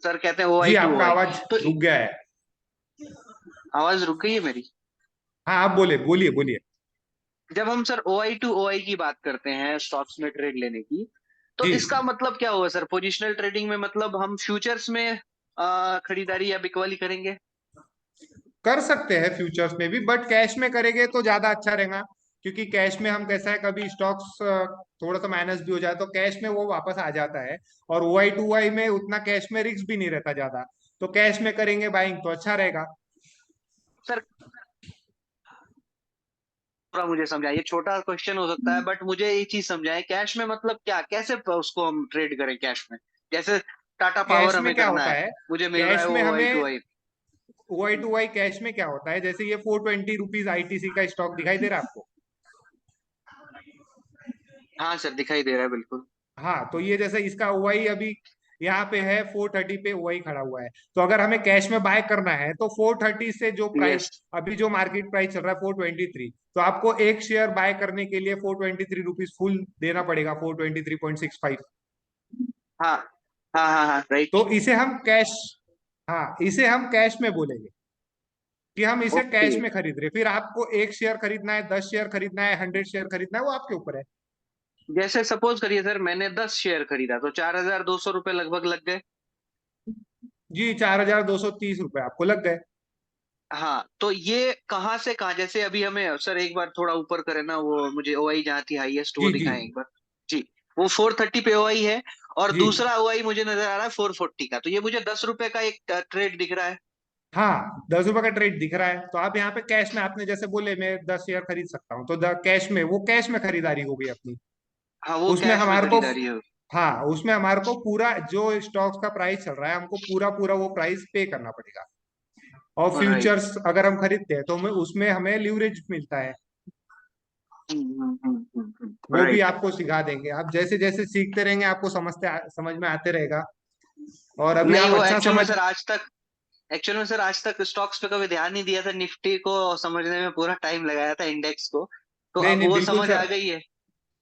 सर कहते हैं जी, ओआई टू आपका ओआई, आवाज तो रुक गया है। आवाज रुक गई है मेरी। हाँ आप बोले, बोलिए बोलिए। जब हम सर ओआई टू ओआई की बात करते हैं स्टॉक्स में ट्रेड लेने की, तो जी इसका मतलब क्या हुआ सर? पोजिशनल ट्रेडिंग में मतलब हम फ्यूचर्स में खरीदारी या बिकवाली करेंगे? कर सकते हैं फ्यूचर्स में भी, बट कैश में करेंगे तो ज्यादा अच्छा रहेगा, क्योंकि कैश में हम कैसा है, कभी स्टॉक्स थोड़ा सा माइनस भी हो जाए तो कैश में वो वापस आ जाता है, और ओआई टू वाई में उतना कैश में रिस्क भी नहीं रहता ज्यादा, तो कैश में करेंगे बाइंग तो अच्छा रहेगा। सर थोड़ा मुझे समझाइए, छोटा क्वेश्चन हो सकता है, बट मुझे ये चीज समझाएं, कैश में मतलब क्या, कैसे उसको हम ट्रेड करें कैश में? जैसे टाटा पावर कैश में हमें क्या करना होता है, है, मुझे मिल रहा है कैश में वो ओआई टू हमें OI. OI to Y cash में क्या होता है, जैसे ये 420 रुपीज आईटीसी का स्टॉक दिखाई दे रहा है आपको। हाँ सर, दिखाई दे रहा है बिल्कुल। हाँ, तो ये जैसे इसका ओआई अभी यहाँ पे है 430 पे ओआई खड़ा हुआ है, तो अगर हमें कैश में बाय करना है तो 430 से जो प्राइस, यस अभी जो मार्केट प्राइस चल रहा है 423, तो आपको एक शेयर बाय करने के लिए 423 रुपीज फुल देना पड़ेगा, 423.65। हाँ हाँ हाँ हाँ, राइट। तो इसे हम कैश, हाँ इसे हम कैश में बोलेंगे कि हम इसे ओके, कैश में खरीद रहे, फिर आपको एक शेयर खरीदना है, 10 शेयर खरीदना है, 100 शेयर खरीदना है, वो आपके ऊपर है। जैसे सपोज करिए सर मैंने 10 शेयर खरीदा, तो 4200 रुपये लगभग लग गए। जी, 4230 रुपए आपको लग गए। हाँ, तो ये कहाँ से कहाँ, जैसे अभी हमें सर एक बार थोड़ा ऊपर करें ना, वो मुझे ओआई जहाँ थी हाईएस्ट वो जी जी दिखाएं एक बार। जी, वो 430 पे ओआई है, और जी दूसरा ओआई मुझे नजर आ रहा है 440 का, तो ये मुझे 10 रुपए का एक ट्रेड दिख रहा है। हाँ, 10 रुपए का ट्रेड दिख रहा है, तो आप यहाँ पे कैश में, आपने जैसे बोले मैं 10 शेयर खरीद सकता हूँ, तो कैश में, वो कैश में खरीदारी हो गई अपनी। हाँ, वो उसमें कैश में हमारे को, खरीदारी है। हाँ उसमें हमारे को पूरा जो स्टॉक्स का प्राइस चल रहा है हमको पूरा पूरा वो प्राइस पे करना पड़ेगा। और राइट। फ्यूचर्स अगर हम खरीदते हैं तो हमें उसमें हमें लीवरेज मिलता है। वो भी राइट। आपको सिखा देंगे। आप जैसे जैसे सीखते रहेंगे आपको समझ में आते रहेगा। और अभी नहीं आप वो अच्छा एक्चुअल में समझ, सर आज तक स्टॉक्स पे कभी ध्यान नहीं दिया था, निफ्टी को समझने में पूरा टाइम लगाया था, इंडेक्स को, तो नहीं अब नहीं वो बिल्कुल समझ आ सर, गई है।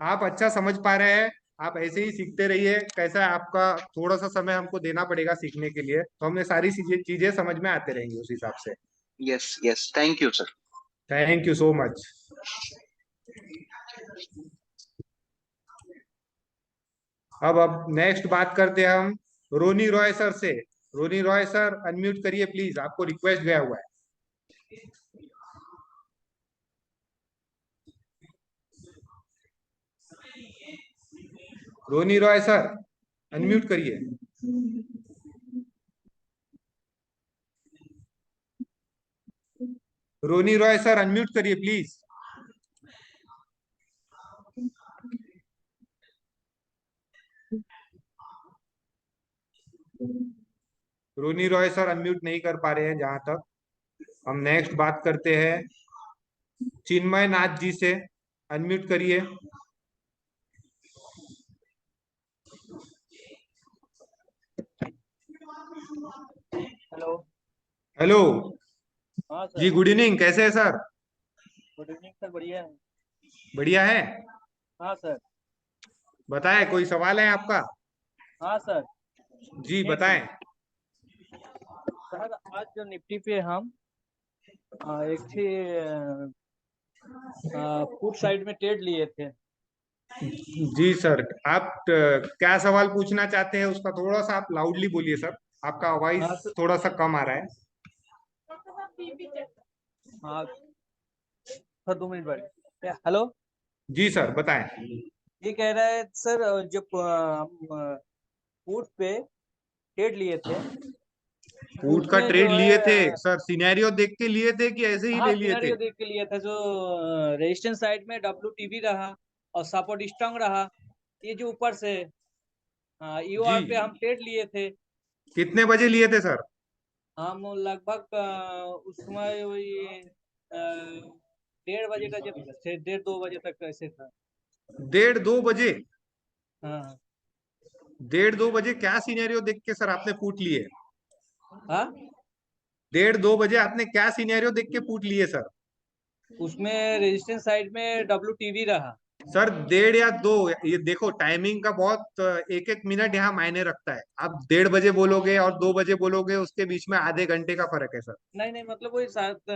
आप अच्छा समझ पा रहे हैं। आप ऐसे ही सीखते रहिए। कैसा है आपका, थोड़ा सा समय हमको देना पड़ेगा सीखने के लिए, तो हमें सारी चीजें चीजें समझ में आते रहेंगी उस हिसाब से। Yes yes, thank you sir. Thank you so much. अब नेक्स्ट बात करते हैं हम रोनी रॉय सर से। रोनी रॉय सर अनम्यूट करिए प्लीज, आपको रिक्वेस्ट गया हुआ है। रोनी रॉय सर अनम्यूट करिए। रोनी रॉय सर अनम्यूट करिए please. Roni Roy sir unmute नहीं कर पा रहे हैं जहां तक। हम नेक्स्ट बात करते हैं चिन्मय नाथ जी से। अनम्यूट करिए। हेलो। हेलो हाँ जी, सर। गुड इवनिंग, कैसे हैं सर? गुड इवनिंग सर, बढ़िया है। बढ़िया है। हाँ सर। बताएं, कोई सवाल है आपका? हाँ सर। जी एक बताएं। मिनट सर, आज जो निफ्टी पे हम एक थी फूड साइड में ट्रेड लिए थे। जी सर, आप क्या सवाल पूछना चाहते हैं उसका थोड़ा सा आप लाउडली बोलिए सर। आपका हाँ वॉइस सर। थोड़ा सा कम आ रहा है। हाँ सर, 2 मिनट बैठ। हेलो। जी सर बताएं। ये कह रहा है सर, जब हम फूड पे ट्रेड लिए थे तो फूड का उसमें ट्रेड जो लिए है थे सर, सिनेरियो देख के लिए थे कि ऐसे ही हाँ ले लिए थे? सिनेरियो देख के लिए था। जो रेजिस्टेंस साइड में WTB रहा और सपोर्ट स्ट्रांग रहा, ये जो ऊपर से जी, EOR पे हम ट्रेड लिए थे। कितने बजे लिए थे सर? हम लगभग उस समय वही 1:30 बजे का जब थे, 1:30-2 बजे तक ऐसे था। 1:30-2 बजे? हाँ 1:30-2 बजे क्या सिनेरियो देख के सर आपने फूट लिए? हाँ। 1:30-2 बजे आपने क्या सिनेरियो देख के फूट लिए सर? उसमें रेजिस्टेंस साइड में WTB रहा। सर 1:30 या 2, ये देखो टाइमिंग का बहुत एक एक मिनट यहाँ मायने रखता है। आप 1:30 बजे बोलोगे और 2 बजे बोलोगे, उसके बीच में आधे घंटे का फर्क है सर। नहीं नहीं, मतलब वही साथ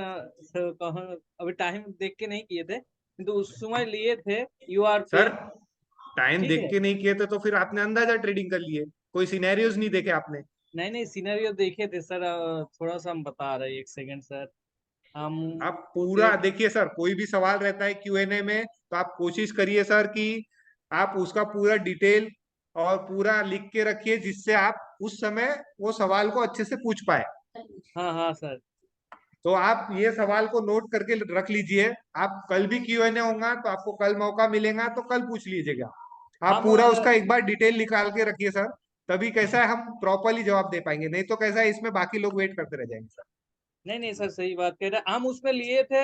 अभी टाइम देख के नहीं किए थे, किंतु उस समय लिए थे EOR पे। सर टाइम ठीक देख है। के नहीं किए थे तो फिर आपने अंदाजा ट्रेडिंग कर लिए, कोई सिनेरियोज नहीं देखे आपने? नहीं नहीं, सिनेरियो देखे थे सर। थोड़ा सा हम बता रहे हैं, एक सेकंड सर। हम आप वो पूरा ट्रेड। देखिए सर, कोई भी सवाल रहता है Q&A में तो आप कोशिश करिए सर कि आप उसका पूरा डिटेल और पूरा लिख के रखिए, जिससे आप उस समय वो सवाल को अच्छे से पूछ पाए। हाँ हाँ सर। तो आप ये सवाल को नोट करके रख लीजिए। आप कल भी Q&A होगा तो आपको कल मौका मिलेगा तो कल पूछ लीजिएगा। आप हम पूरा उसका एक बार डिटेल निकाल के रखिए सर, तभी कैसा है हम प्रॉपरली जवाब दे पाएंगे, नहीं तो कैसा है इसमें बाकी लोग वेट करते रह जाएंगे सर। नहीं नहीं सर, सही बात कह रहे हैं। हम उसमें लिए थे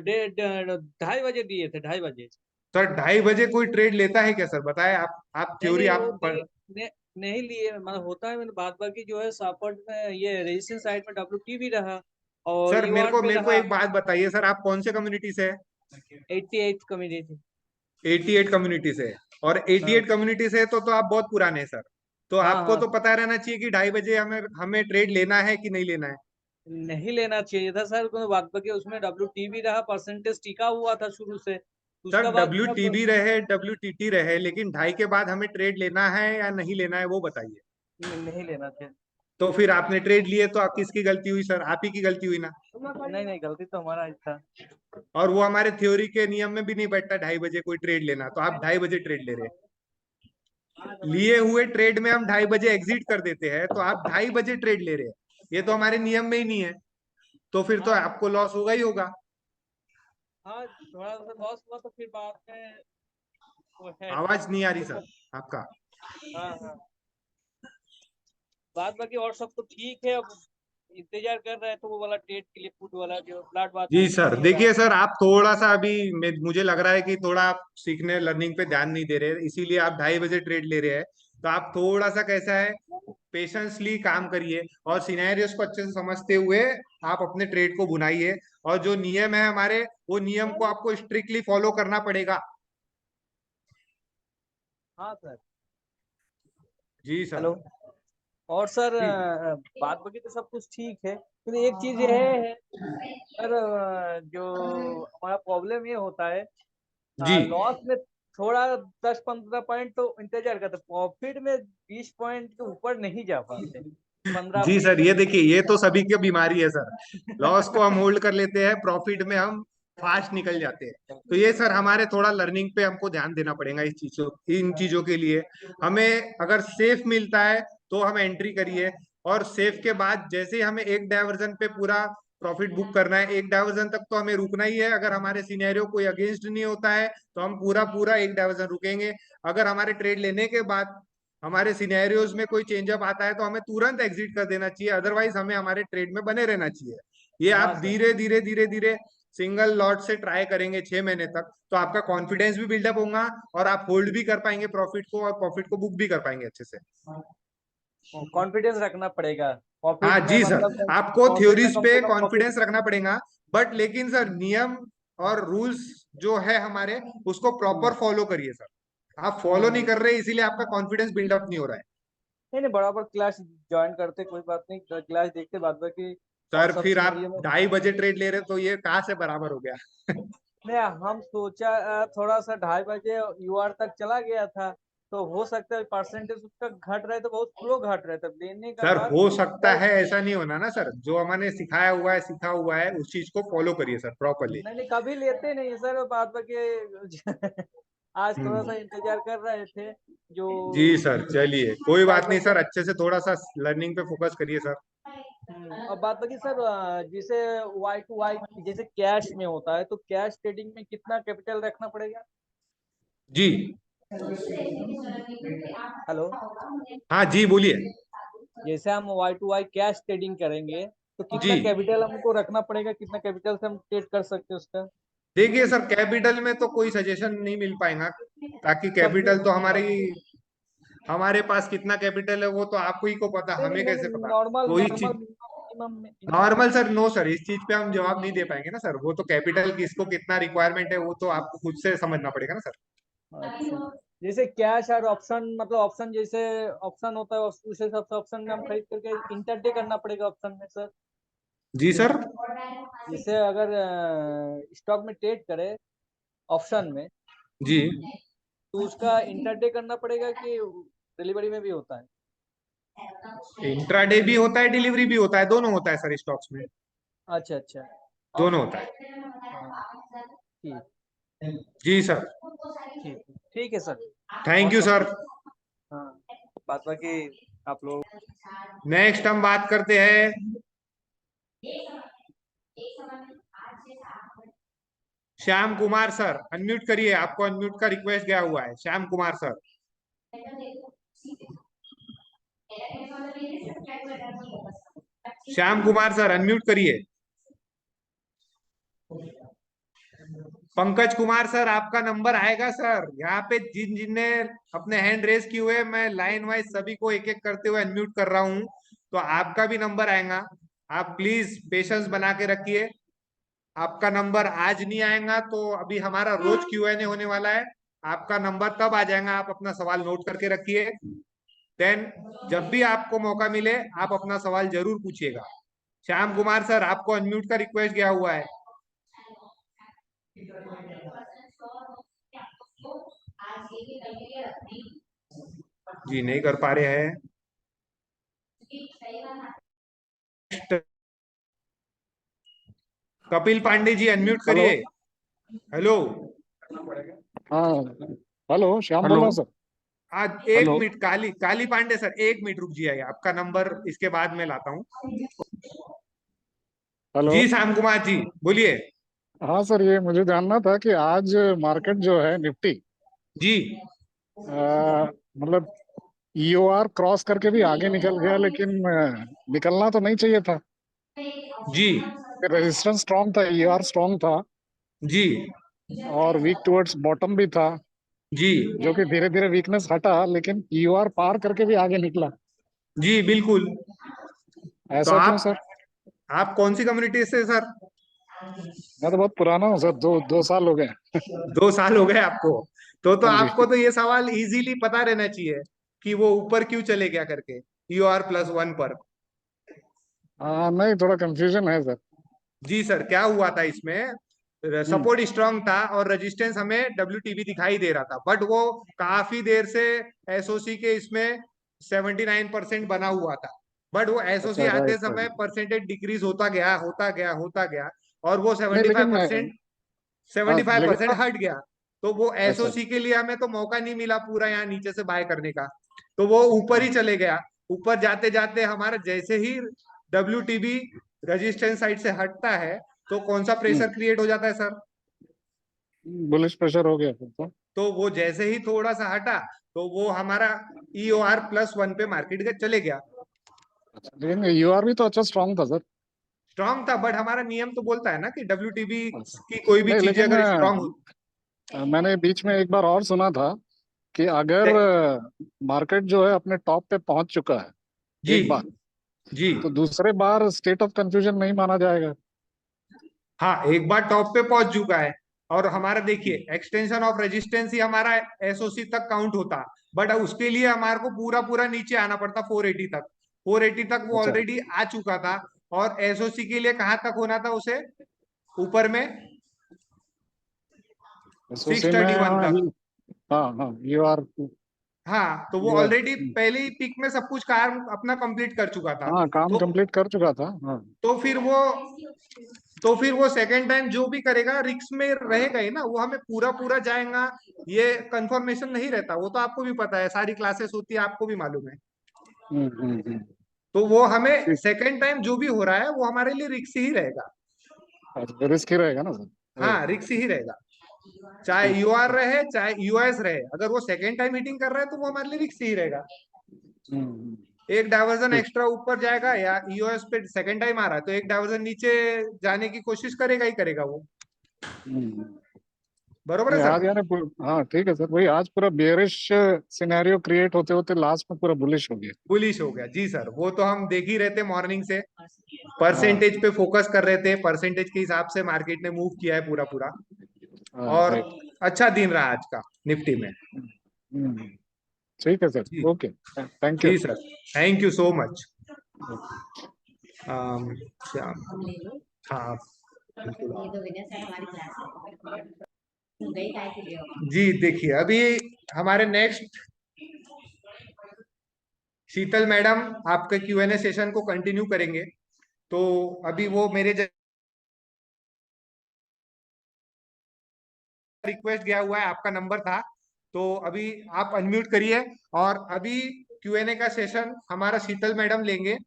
2:30 बजे दिए थे, 2:30 बजे। सर 2:30 बजे कोई ट्रेड लेता है क्या सर? बताए आप नहीं थ्योरी नहीं, आप वो नहीं लिए, मतलब होता है। मैंने बात बाकी जो है सपोर्ट में ये रेजिस्टेंस साइड में WTB रहा और सर EOR पे मेरे को रहा एक बात बताइए सर, आप कौन से कम्युनिटी से है? 88 कम्युनिटी। 88 कम्युनिटी से है। और हाँ 88 कम्युनिटी से है तो आप बहुत पुराने हैं सर। तो हाँ आपको हाँ। तो पता रहना चाहिए कि 2:30 बजे हमें हमें ट्रेड लेना है कि नहीं लेना है। नहीं लेना चाहिए था सर, कोई बात बाकी उसमें WTB रहा, परसेंटेज टिका हुआ था शुरू से। सर उसका बाद जब WTB रहे WTT रहे, लेकिन 2:30 के बाद हमें ट्रेड लेना है या नहीं लेना है वो बताइए। नहीं लेना चाहिए। तो फिर आपने ट्रेड लिए तो आप किसकी गलती हुई सर? आप ही की गलती हुई ना। नहीं नहीं, गलती तो हमारा ही था। और वो हमारे थ्योरी के नियम में भी नहीं बैठता 2:30 बजे कोई ट्रेड लेना, तो आप 2:30 बजे ट्रेड ले रहे हैं। लिए हुए ट्रेड में हम 2:30 बजे एग्जिट कर देते हैं, तो आप 2:30 बजे ट्रेड ले रहे हैं, ये तो हमारे नियम में ही नहीं है। तो फिर तो हाँ आपको लॉस होगा ही होगा। हाँ, थोड़ा सा लॉस हुआ तो फिर बाद में वो है। आवाज नहीं आ रही सर आपका। हाँ हाँ, बाद बाकी और सब तो ठीक है। अब इंतजार कर रहा है तो वो वाला ट्रेड के लिए पुट वाला जो प्लाट बात जी सर, देखिए सर, आप थोड़ा सा अभी मुझे लग रहा है कि थोड़ा आप सीखने लर्निंग पे ध्यान नहीं दे रहे, इसीलिए आप 2:30 बजे ट्रेड ले रहे हैं। तो आप थोड़ा सा कैसा है, पेशेंसली काम करिए और सिनेरियोस को अच्छे से समझते हुए आप अपने ट्रेड को बुनाइए। और जो नियम है हमारे, वो नियम को आपको स्ट्रिक्टली फॉलो करना पड़ेगा। हाँ सर। जी सर। हेलो। और सर जी बात बाकी तो सब कुछ ठीक है, लेकिन एक चीज है सर, जो हमारा प्रॉब्लम ये होता है, जी लॉस में थोड़ा 10-15 पॉइंट तो इंतजार करते, प्रॉफिट में 20 पॉइंट के ऊपर नहीं जा पाते, 15 जी 20 सर, ये देखिए, ये तो सभी की बीमारी है सर। लॉस को हम होल्ड कर लेते हैं, प्रॉफिट में हम फास्ट निकल जाते हैं। तो ये सर हमारे थोड़ा लर्निंग पे हमको ध्यान देना पड़ेगा इन चीजों के लिए। हमें अगर सेफ मिलता है तो हम एंट्री करिए, और सेफ के बाद जैसे ही हमें एक डायवर्जन पे पूरा प्रॉफिट बुक करना है, एक डायवर्जन तक तो हमें रुकना ही है। अगर हमारे सिनेरियो कोई अगेंस्ट नहीं होता है तो हम पूरा पूरा एक डायवर्जन रुकेंगे। अगर हमारे ट्रेड लेने के बाद हमारे सिनेरियोज में कोई चेंजअप आता है तो हमें तुरंत एग्जिट कर देना चाहिए, अदरवाइज हमें हमारे ट्रेड में बने रहना चाहिए। ये हाँ आप सर। धीरे धीरे धीरे धीरे सिंगल लॉट से ट्राई करेंगे 6 महीने तक, तो आपका कॉन्फिडेंस भी बिल्डअप होगा और आप होल्ड भी कर पाएंगे प्रॉफिट को, और प्रॉफिट को बुक भी कर पाएंगे अच्छे से। कॉन्फिडेंस रखना पड़ेगा हाँ प्रॉफिट में, जी सर, मतलब आपको प्रॉफिट में थ्योरीज कम पे से कम प्रॉफिट। कॉन्फिडेंस रखना पड़ेगा, बट लेकिन सर नियम और रूल्स जो है हमारे, उसको प्रॉपर फॉलो करिए सर। आप फॉलो नहीं कर रहे, इसीलिए आपका कॉन्फिडेंस बिल्डअप नहीं हो रहा है। नहीं नहीं, बराबर क्लास ज्वाइन करते, कोई बात नहीं, क्लास देखते, बाद बाकी और सर सब फिर आप सिनेरियो में। 2:30 बजे ट्रेड ले रहे तो ये कहाँ से बराबर हो गया? नहीं, हम सोचा थोड़ा सा 2:30 बजे यूआर तक चला गया था, तो हो सकता है परसेंटेज उसका घट रहा है, तो बहुत स्लो घट रहा है, तब लेने का सर बाद हो सकता बस। है, ऐसा नहीं होना ना सर। जो हमने सिखाया हुआ है, सीखा हुआ है, उस चीज को फॉलो करिए सर प्रॉपरली। नहीं नहीं, कभी लेते नहीं सर, बाद बाकी आज थोड़ा सा इंतजार कर रहे थे जो। जी सर, चलिए कोई बात नहीं डाइवर्जन। सर, अच्छे से थोड़ा सा लर्निंग पे फोकस करिए सर। और बात बाकी सर, जैसे वाई टू वाई जैसे कैश में होता है, तो कैश ट्रेडिंग में कितना कैपिटल रखना पड़ेगा? जी हेलो। हाँ जी, बोलिए। जैसे हम Y to Y cash trading करेंगे, तो जी कितना कैपिटल हमको रखना पड़ेगा, कितना कैपिटल से हम ट्रेड कर सकते हैं उसका? देखिए सर, कैपिटल में तो कोई सजेशन नहीं मिल पाएगा, ताकि तब भी कैपिटल तो हमारे पास कितना कैपिटल है वो तो आपको ही को पता, नहीं हमें नहीं कैसे नहीं, पता। नॉर्मल कोई नॉर्मल चीज minimum minimum. Normal sir, no sir, इस चीज पे हम जवाब नहीं दे पाएंगे ना सर। वो तो कैपिटल किसको कितना रिक्वायरमेंट है वो तो आपको खुद से समझना पड़ेगा ना सर। अच्छा, जैसे कैश और ऑप्शन, मतलब ऑप्शन जैसे ऑप्शन होता है, उस हिसाब से ऑप्शन में हम खरीद करके इंटरडे करना पड़ेगा ऑप्शन में सर। जी सर। जैसे अगर स्टॉक में ट्रेड करे ऑप्शन में, जी तो उसका इंटरडे करना पड़ेगा कि डिलीवरी में भी होता है? इंट्राडे भी होता है, डिलीवरी भी होता है, दोनों होता है सर स्टॉक्स में। अच्छा अच्छा। दोनों होता है। हाँ, ठीक जी सर। ठीक ठीक है सर। और थैंक यू सब सर। कुछ। हाँ, बात बाकी आप लोग। नेक्स्ट हम बात करते हैं श्याम कुमार सर। अनम्यूट करिए, आपको अनम्यूट का रिक्वेस्ट गया हुआ है, Shyam Kumar sir. Shyam Kumar sir unmute करिए। पंकज कुमार सर, आपका नंबर आएगा सर। यहाँ पे जिन जिनने अपने हैंड रेस किए हुए, मैं लाइन वाइज सभी को एक एक करते हुए अनम्यूट कर रहा हूँ, तो आपका भी नंबर आएगा। आप प्लीज पेशेंस बना के रखिए। आपका नंबर आज नहीं आएगा तो अभी हमारा रोज Q&A होने वाला है, आपका नंबर तब आ जाएगा। आप अपना सवाल नोट करके रखिए, देन जब भी आपको मौका मिले आप अपना सवाल जरूर पूछिएगा। श्याम कुमार सर, आपको अनम्यूट का रिक्वेस्ट गया हुआ है। जी नहीं कर पा रहे हैं। Kapil Pandey ji unmute hello. करिए। हेलो। हाँ, हेलो, श्याम बोल हेलो। रहा हूँ सर। आज एक hello. Minute, Kali Kali Pandey sir, एक मिनट रुक जाइए, आपका नंबर इसके बाद में लाता हूँ। हेलो। जी श्याम कुमार जी, बोलिए। हाँ सर, ये मुझे जानना था कि आज मार्केट जो है निफ्टी, जी मतलब ईओआर क्रॉस करके भी आगे निकल गया, लेकिन निकलना तो नहीं चाहिए था। जी रेजिस्टेंस स्ट्रांग था, ईआर स्ट्रांग था जी और वीक टुवर्ड्स बॉटम भी था, जी जो कि धीरे धीरे वीकनेस हटा, लेकिन ईआर पार करके भी आगे निकला। जी बिल्कुल। तो ऐसा क्यों सर? आप कौन सी कम्युनिटी से सर? मैं तो बहुत पुराना हूँ सर, दो साल हो गए। 2 साल हो गए आपको? तो हाँ जी। आपको तो ये सवाल इजीली पता रहना चाहिए कि वो ऊपर क्यों चले गया करके, UR+1 पर। हाँ नहीं, थोड़ा कंफ्यूजन है सर। जी सर, क्या हुआ था इसमें? हम्म। सपोर्ट स्ट्रांग था और रेजिस्टेंस हमें WTB दिखाई दे रहा था, बट वो काफी देर से एसओसी के इसमें 79% बना हुआ था। बट वो एसओसी अच्छा, आते राइट समय राइट। परसेंटेज डिक्रीज होता गया होता गया होता गया, और वो नहीं सेवेंटी फाइव लेकिन परसेंट सेवेंटी हाँ, फाइव लेकिन परसेंट हट गया। तो वो अच्छा एसओसी के लिए हमें तो मौका नहीं मिला पूरा यहाँ नीचे से बाय करने का, तो वो ऊपर ही चले गया। ऊपर जाते जाते हमारा जैसे ही WTB रेजिस्टेंस साइड से हटता है, तो कौन सा प्रेशर क्रिएट हो जाता है सर? बुलिश प्रेशर हो गया फिर तो वो जैसे ही थोड़ा सा हटा, तो वो हमारा EOR+1 पे मार्केट चले गया। लेकिन यूआर भी तो अच्छा स्ट्रांग था सर। स्ट्रांग था, बट हमारा नियम तो बोलता है ना कि WTB अच्छा। की कोई भी नहीं चीजें लेकिन अगर स्ट्रांग हो। मैंने बीच में एक बार और सुना था कि अगर मार्केट जो है अपने टॉप पे पहुंच चुका है जी एक बार, जी तो दूसरे बार स्टेट ऑफ कंफ्यूजन नहीं माना जाएगा। हाँ, एक बार टॉप पे पहुंच चुका है, और हमारा देखिए एक्सटेंशन ऑफ रेजिस्टेंस ही हमारा एसओसी तक काउंट होता, बट उसके लिए हमारे को पूरा पूरा नीचे आना पड़ता 480 तक। 480 तक वो अच्छा। ऑलरेडी आ चुका था, और एसओसी के लिए कहाँ तक होना था उसे? ऊपर में एसओसी में 631 हाँ तक। हाँ हाँ, यूआर। हाँ, तो वो यूआर ऑलरेडी पहले ही पिक में सब कुछ काम अपना कंप्लीट कर चुका था। हाँ, काम तो कंप्लीट कर चुका था हाँ। तो फिर वो तो फिर वो सेकेंड टाइम जो भी करेगा रिक्स में रहेगा ही ना, वो हमें पूरा पूरा जाएगा ये कंफर्मेशन नहीं रहता। वो तो आपको भी पता है, सारी क्लासेस होती है, आपको भी मालूम है। हम्म। तो वो हमें ठीक। सेकेंड टाइम जो भी हो रहा है वो हमारे लिए रिक्स ही रहेगा। रिस्क ही रहेगा ना सर, हाँ, राइट। रिक्स ही रहेगा, चाहे ठीक UR ठीक। रहे चाहे US रहे। अगर वो सेकेंड टाइम हीटिंग कर रहा है तो वो हमारे लिए रिक्स ही रहेगा। हम्म। एक डायवर्जन ठीक। एक्स्ट्रा ऊपर जाएगा, या EOS पे सेकेंड टाइम आ रहा है तो एक डायवर्जन नीचे जाने की कोशिश करेगा ही करेगा वो। हम्म। बरोबर है नहीं सर? आज यानी हाँ ठीक है सर, वही आज पूरा बियरिश सिनेरियो क्रिएट होते होते लास्ट में पूरा बुलिश हो गया। बुलिश हो गया जी सर, वो तो हम देख ही रहे थे मॉर्निंग से। हाँ परसेंटेज पे फोकस कर रहे थे, परसेंटेज के हिसाब से मार्केट ने मूव किया है पूरा पूरा। हाँ, और राइट। अच्छा दिन रहा आज का निफ्टी में। हम्म। ठीक है सर, जी ओके, थैंक यू। जी sir, thank you so much. Shyam, हाँ जी, देखिए अभी हमारे नेक्स्ट शीतल मैडम आपके Q&A सेशन को कंटिन्यू करेंगे। तो अभी वो मेरे रिक्वेस्ट गया हुआ है, आपका नंबर था, तो अभी आप अनम्यूट करिए। और अभी Q&A का सेशन हमारा शीतल मैडम लेंगे,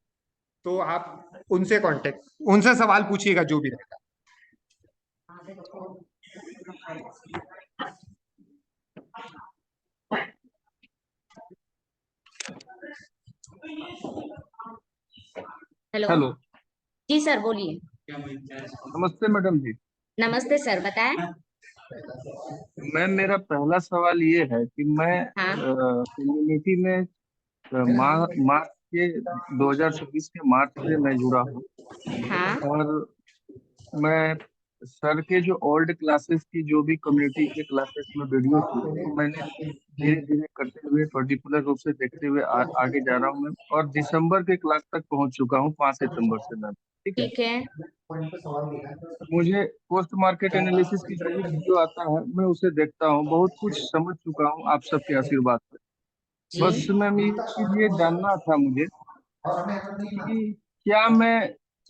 तो आप उनसे सवाल पूछिएगा जो भी रहेगा। हेलो। हेलो। जी सर बोलिए। नमस्ते मैडम जी। नमस्ते सर, बताएं। मैम मेरा पहला सवाल ये है कि मैं हाँ कम्युनिटी में मार्च के 2026 के मार्च से मैं जुड़ा हूँ। हाँ और मैं सर के जो ओल्ड क्लासेस की जो भी कम्युनिटी के क्लासेस में वीडियो थी तो मैंने धीरे धीरे करते हुए पर्टिकुलर रूप से देखते हुए आगे जा रहा हूँ मैं, और दिसंबर के क्लास तक पहुंच चुका हूँ 5 सितंबर से मैम। ठीक है। ठीक है। मुझे पोस्ट मार्केट एनालिसिस की जो भी वीडियो आता है मैं उसे देखता हूँ, बहुत कुछ समझ चुका हूँ आप सबके आशीर्वाद से। बस जी मैम ये चीज ये जानना था मुझे कि क्या मैं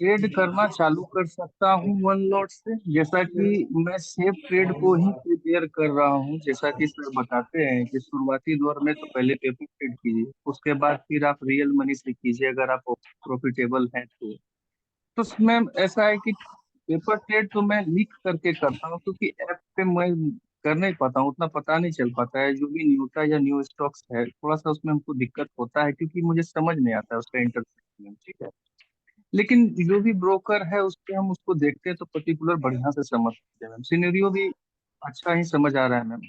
ट्रेड करना चालू कर सकता हूँ वन लॉट से, जैसा कि मैं सेफ ट्रेड को ही प्रिपेयर कर रहा हूँ। जैसा कि सर बताते हैं कि शुरुआती दौर में तो पहले पेपर ट्रेड कीजिए, उसके बाद फिर आप रियल मनी से कीजिए अगर आप प्रॉफिटेबल हैं तो मैम ऐसा है कि पेपर ट्रेड तो मैं लिख करके करता हूँ, क्योंकि ऐप पे मैं कर नहीं पाता हूँ, उतना पता नहीं चल पाता है। जो भी न्यूटा या न्यू स्टॉक्स है थोड़ा सा उसमें हमको दिक्कत होता है, क्योंकि मुझे समझ नहीं आता है उसका इंटरप्रिटेशन। ठीक है। लेकिन जो भी ब्रोकर है उस पे हम उसको देखते हैं तो पर्टिकुलर बढ़िया से समझ सकते हैं मैम, सिनेरियो भी अच्छा ही समझ आ रहा है मैम।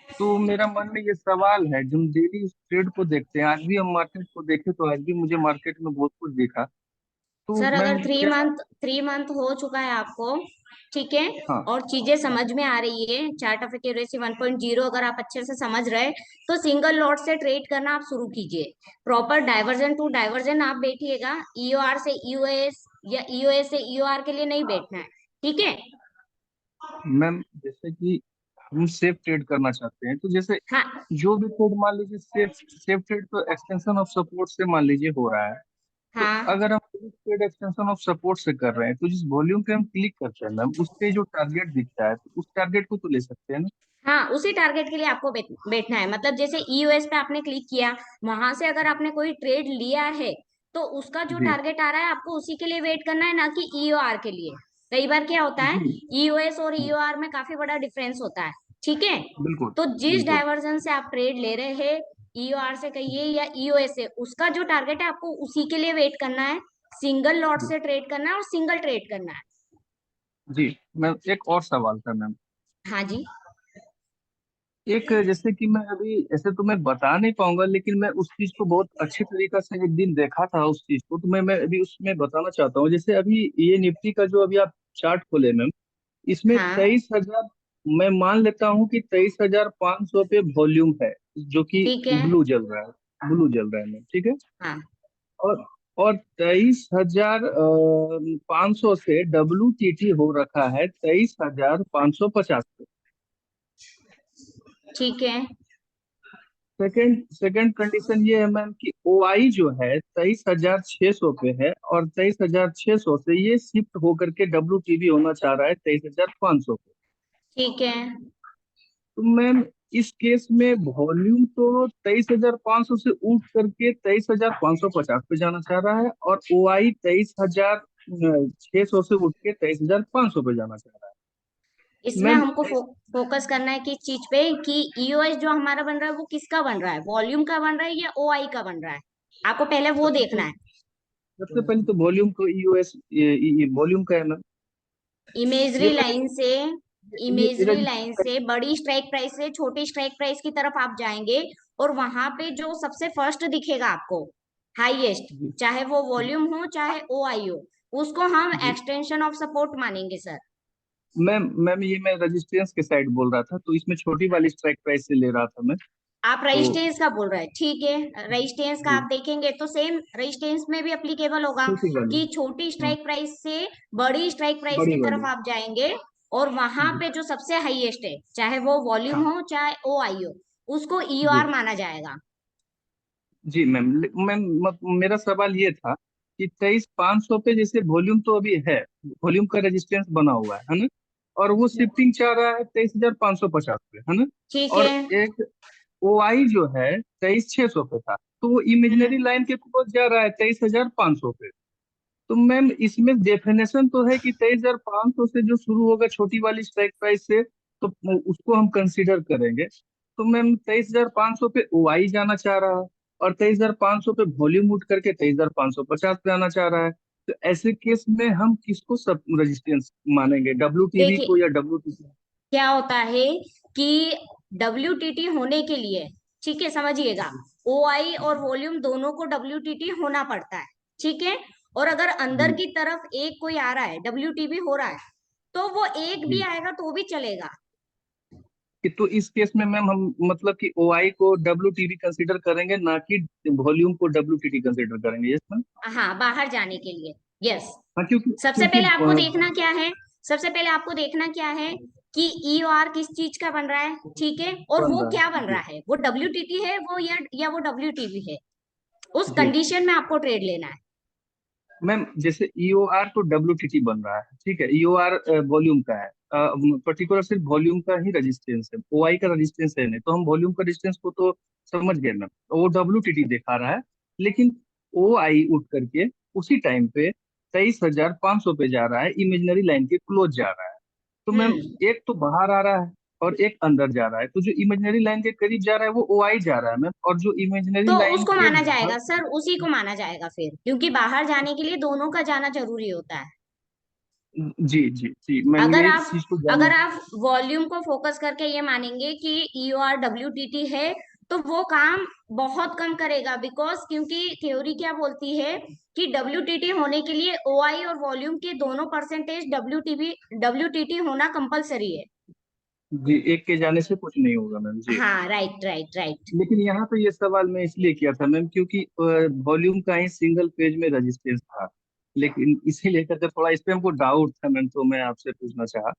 तो मेरा मन में ये सवाल है, जो हम डेली उस ट्रेड को देखते हैं, आज भी हम मार्केट को देखें तो आज भी मुझे मार्केट में बहुत कुछ दिखा। तो सर अगर मैम क्या, 3 मंथ हो चुका है आपको, ठीक है, हाँ और चीजें हाँ समझ में आ रही है, चार्ट ऑफ एक्यूरेसी 1.0 अगर आप अच्छे से समझ रहे, तो सिंगल लॉट से ट्रेड करना आप शुरू कीजिए। प्रॉपर डाइवर्जन टू डाइवर्जन आप बैठिएगा, ईओआर से ईओएस या ईओएस से ईओआर के लिए नहीं बैठना है, ठीक है। मैम, जैसे कि हम सेफ ट्रेड करना चाहते हैं, तो जैसे हाँ जो भी ट्रेड मान लीजिए सेफ सेफ ट्रेड तो एक्सटेंशन ऑफ सपोर्ट से मान लीजिए हो रहा है। तो हाँ अगर हम ट्रेड एक्सटेंशन ऑफ सपोर्ट से कर रहे हैं तो जिस वॉल्यूम पे हम क्लिक करते हैं मैम, उस पे जो टारगेट दिखता है तो उस टारगेट को तो ले सकते हैं ना। हाँ, उसी टारगेट के लिए आपको बैठना है। मतलब जैसे ईओएस पे आपने क्लिक किया, वहां से अगर आपने कोई ट्रेड लिया है, तो उसका जो जी टारगेट आ रहा है आपको उसी के लिए वेट करना है, ना कि ईओआर के लिए। कई बार क्या होता है, जी ईओएस और जी, ईओआर में काफी बड़ा डिफरेंस होता है, ठीक है। बिल्कुल तो जिस बिल्कुल। डाइवर्जन से आप ट्रेड ले रहे हैं, ईओआर से कहिए या ईओएस से, उसका जो टारगेट है आपको उसी के लिए वेट करना है। सिंगल लॉट जी से ट्रेड करना है और सिंगल ट्रेड करना है। जी मैम, एक और सवाल था मैम। हाँ जी। एक जैसे कि मैं अभी ऐसे तो मैं बता नहीं पाऊंगा, लेकिन मैं उस चीज को बहुत अच्छी तरीके से एक दिन देखा था उस चीज को, तो मैं अभी उसमें बताना चाहता हूँ। जैसे अभी ये निफ्टी का जो अभी आप चार्ट खोले मैम, इसमें हाँ 23,000, मैं मान लेता हूँ कि 23,500 पे वॉल्यूम है, जो कि ठीक है। ब्लू जल रहा है मैम, ठीक है। हाँ और 23,500 से WTT हो रखा है 23,550 पे। ठीक है। सेकंड सेकंड कंडीशन ये है मैम कि OI जो है 23,600 पे है, और 23,600 से ये शिफ्ट होकर के WTB होना चाह रहा है 23,500 पे। ठीक है। तो मैम इस केस में वॉल्यूम तो 23,500 से उठ करके 23,550 पे जाना चाह रहा है, और OI 23,600 से उठ के 23,500 पे जाना चाह रहा है इसमें मैम। हमको फोकस करना है किस चीज पे, कि ईओएस जो हमारा बन रहा है वो किसका बन रहा है, वॉल्यूम का बन रहा है या ओआई का बन रहा है। आपको पहले वो सबसे देखना पहले है। सबसे पहले तो वॉल्यूम को EOS वॉल्यूम का है मैम। ये इमेजरी पहले लाइन से, ये इमेजरी लाइन रजिस्टर। से बड़ी स्ट्राइक प्राइस से छोटी स्ट्राइक प्राइस की तरफ आप जाएंगे, और वहां पे जो सबसे फर्स्ट दिखेगा आपको, हाईएस्ट, जी चाहे वो जी वॉल्यूम हो चाहे ओआई हो, उसको हम जी एक्सटेंशन ऑफ सपोर्ट मानेंगे सर। मैम मैम, ये मैं रजिस्टेंस के साइड बोल रहा था, तो इसमें छोटी वाली स्ट्राइक प्राइस से ले रहा था मैं। आप तो रजिस्टेंस का बोल रहे हैं, ठीक है, रजिस्टेंस का आप जी, देखेंगे तो सेम रजिस्टेंस में भी अप्लीकेबल होगा, छोटी वाली, कि छोटी हाँ, स्ट्राइक प्राइस से बड़ी स्ट्राइक प्राइस बड़ी की तरफ वाली। आप जाएंगे, और वहां जी पे जो सबसे हाईएस्ट है, चाहे वो वॉल्यूम हाँ हो चाहे ओआई हो, उसको जी ईओआर माना जाएगा। जी मैम, मैम मेरा सवाल ये था कि 23,500 पे जैसे वॉल्यूम तो अभी है, वॉल्यूम का रेजिस्टेंस बना हुआ है ना, और वो शिफ्टिंग चाह रहा है 23,550 पे, है ना। ठीक है। और एक OI जो है 23,600 पे था, तो वो हम्म। इमेजिनरी लाइन के क्रॉस जा रहा है 23,500 पे। तो मैम इसमें डेफिनेशन तो है कि 23,500 से जो शुरू होगा छोटी वाली स्ट्राइक प्राइस से, तो उसको हम कंसीडर करेंगे। तो मैम 23,500 पे OI जाना चाह रहा है, और 23,500 पे वॉल्यूम उठ करके 23,550 पे आना चाह रहा है। तो ऐसे केस में हम किसको सब रेजिस्टेंस मानेंगे, WTB देखिए को या WTC? क्या होता है कि डब्ल्यूटीटी होने के लिए, ठीक है, समझिएगा, ओआई और वॉल्यूम दोनों को डब्ल्यूटीटी होना पड़ता है, ठीक है। और अगर अंदर जी की तरफ एक कोई आ रहा है, डब्ल्यूटीबी हो रहा है, तो वो एक भी जी, आएगा तो भी चलेगा। कि तो इस केस में मैम हम मतलब कि OI को WTB कंसीडर करेंगे, ना कि वॉल्यूम को WTT कंसीडर करेंगे, यस मैम। हाँ, बाहर जाने के लिए, यस। हाँ, क्योंकि सबसे क्योंकि पहले आपको देखना क्या है, सबसे पहले आपको देखना क्या है, कि ईओआर किस चीज का बन रहा है, ठीक है, और बन वो रहा क्या है बन रहा जी है, वो डब्ल्यूटीटी है वो, या वो डब्ल्यूटीबी है, उस जी कंडीशन में आपको ट्रेड लेना है। मैम, जैसे EOR तो WTT बन रहा है, ठीक है, EOR वॉल्यूम का है, पर्टिकुलर सिर्फ वॉल्यूम का ही रेजिस्टेंस है, OI का रेजिस्टेंस है नहीं, तो हम वॉल्यूम का रेजिस्टेंस को तो समझ गए मैम, तो वो WTT दिखा रहा है। लेकिन OI उठ करके उसी टाइम पे 23,500 पे जा रहा है, इमेजिनरी लाइन के क्लोज जा रहा है। तो मैम हम्म। एक तो बाहर आ रहा है और एक अंदर जा रहा है, तो जो इमेजिनरी लाइन के करीब जा रहा है वो OI जा रहा है मैम, और जो इमेजिनरी तो लाइन उसको के माना बाहर। जाएगा सर, उसी को माना जाएगा फिर, क्योंकि बाहर जाने के लिए दोनों का जाना जरूरी होता है। जी जी जी मैम, अगर यही आप चीज को जाने। अगर आप वॉल्यूम को फोकस करके ये मानेंगे कि EOR WTT है, तो वो काम बहुत कम करेगा, बिकॉज क्योंकि थ्योरी क्या बोलती है कि WTT होने के लिए OI और वॉल्यूम के दोनों परसेंटेज WTT होना कंपलसरी है। जी, एक के जाने से कुछ नहीं होगा मैम जी। हाँ, राइट राइट राइट। लेकिन यहाँ पे ये सवाल मैं इसलिए किया था मैम, क्योंकि वॉल्यूम का ही सिंगल पेज में रजिस्टेंस था, लेकिन इसे लेकर के थोड़ा इस पे हमको डाउट था मैम, तो मैं आपसे पूछना चाहा।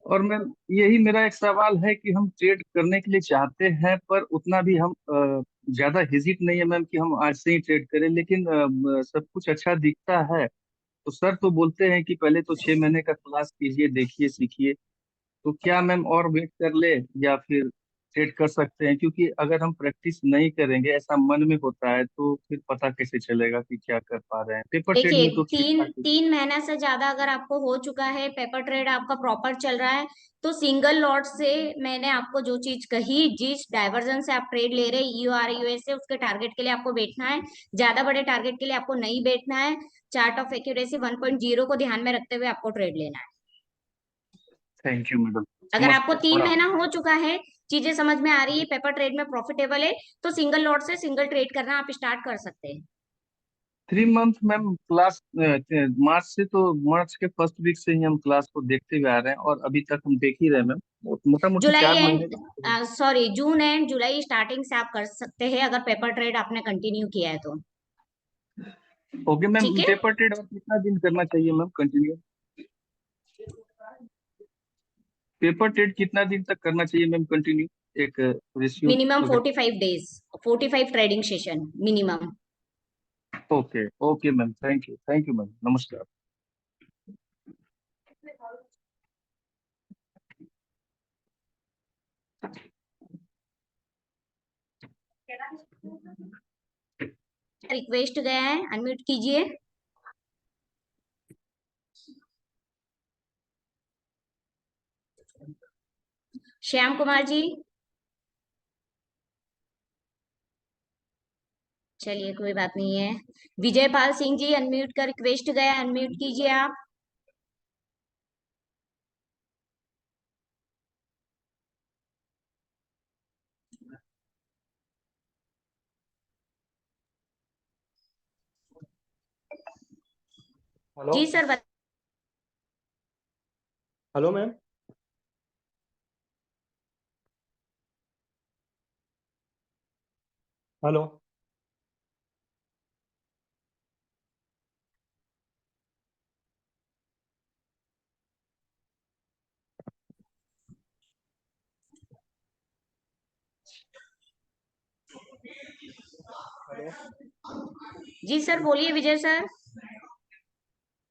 और मैम यही मेरा एक सवाल है कि हम ट्रेड करने के लिए चाहते हैं, पर उतना भी हम ज्यादा हेजिट नहीं है मैम कि हम आज से ही ट्रेड करें, लेकिन सब कुछ अच्छा दिखता है। तो सर तो बोलते हैं कि पहले तो 6 महीने का क्लास कीजिए, देखिए सीखिए। तो क्या मैम और वेट कर ले, या फिर ट्रेड कर सकते हैं? क्योंकि अगर हम प्रैक्टिस नहीं करेंगे, ऐसा मन में होता है, तो फिर पता कैसे चलेगा कि क्या कर पा रहे हैं? पेपर ट्रेड देखिए, में तो ठीक तीन ठाक। तीन महीना से ज्यादा अगर आपको हो चुका है, पेपर ट्रेड आपका प्रॉपर चल रहा है, तो सिंगल लॉट से मैंने आपको जो चीज कही, जिस डाइवर्जन से आप ट्रेड ले रहे हैं EOR US से, उसके टारगेट के लिए आपको बैठना है। ज्यादा बड़े टारगेट के लिए आपको नहीं बैठना है। चार्ट ऑफ एक्यूरेसी 1.0 को ध्यान में रखते हुए आपको ट्रेड लेना है। Thank you madam. अगर आपको नमस्ते। 3 महीना हो चुका है, चीजें समझ में आ रही है, पेपर ट्रेड में प्रॉफिटेबल है, तो सिंगल लॉट से सिंगल ट्रेड करना आप स्टार्ट कर सकते हैं। 3 मंथ मैम क्लास, मार्च से, तो मार्च के फर्स्ट वीक से ही हम क्लास को देखते हुए आ रहे हैं, और अभी तक हम देख ही रहे हैं मैम, मोटा मोटी जुलाई 4 महीने एंड का। Sorry, June and July starting से आप कर सकते हैं, अगर पेपर ट्रेड आपने कंटिन्यू किया है तो। ओके मैम, ठीक है। पेपर ट्रेड और कितना दिन करना चाहिए मैम कंटिन्यू? पेपर ट्रेड कितना दिन तक करना चाहिए मैम कंटिन्यू, एक रेशियो मिनिमम वगैरह? 45 days, 45 trading session minimum. Okay okay ma'am, thank you ma'am, नमस्कार। रिक्वेस्ट गया है, अनम्यूट कीजिए। श्याम कुमार जी, चलिए कोई बात नहीं है। विजय पाल सिंह जी, अनम्यूट का रिक्वेस्ट गया, अनम्यूट कीजिए आप। हेलो। जी सर, हेलो मैम। हेलो। जी सर बोलिए विजय सर।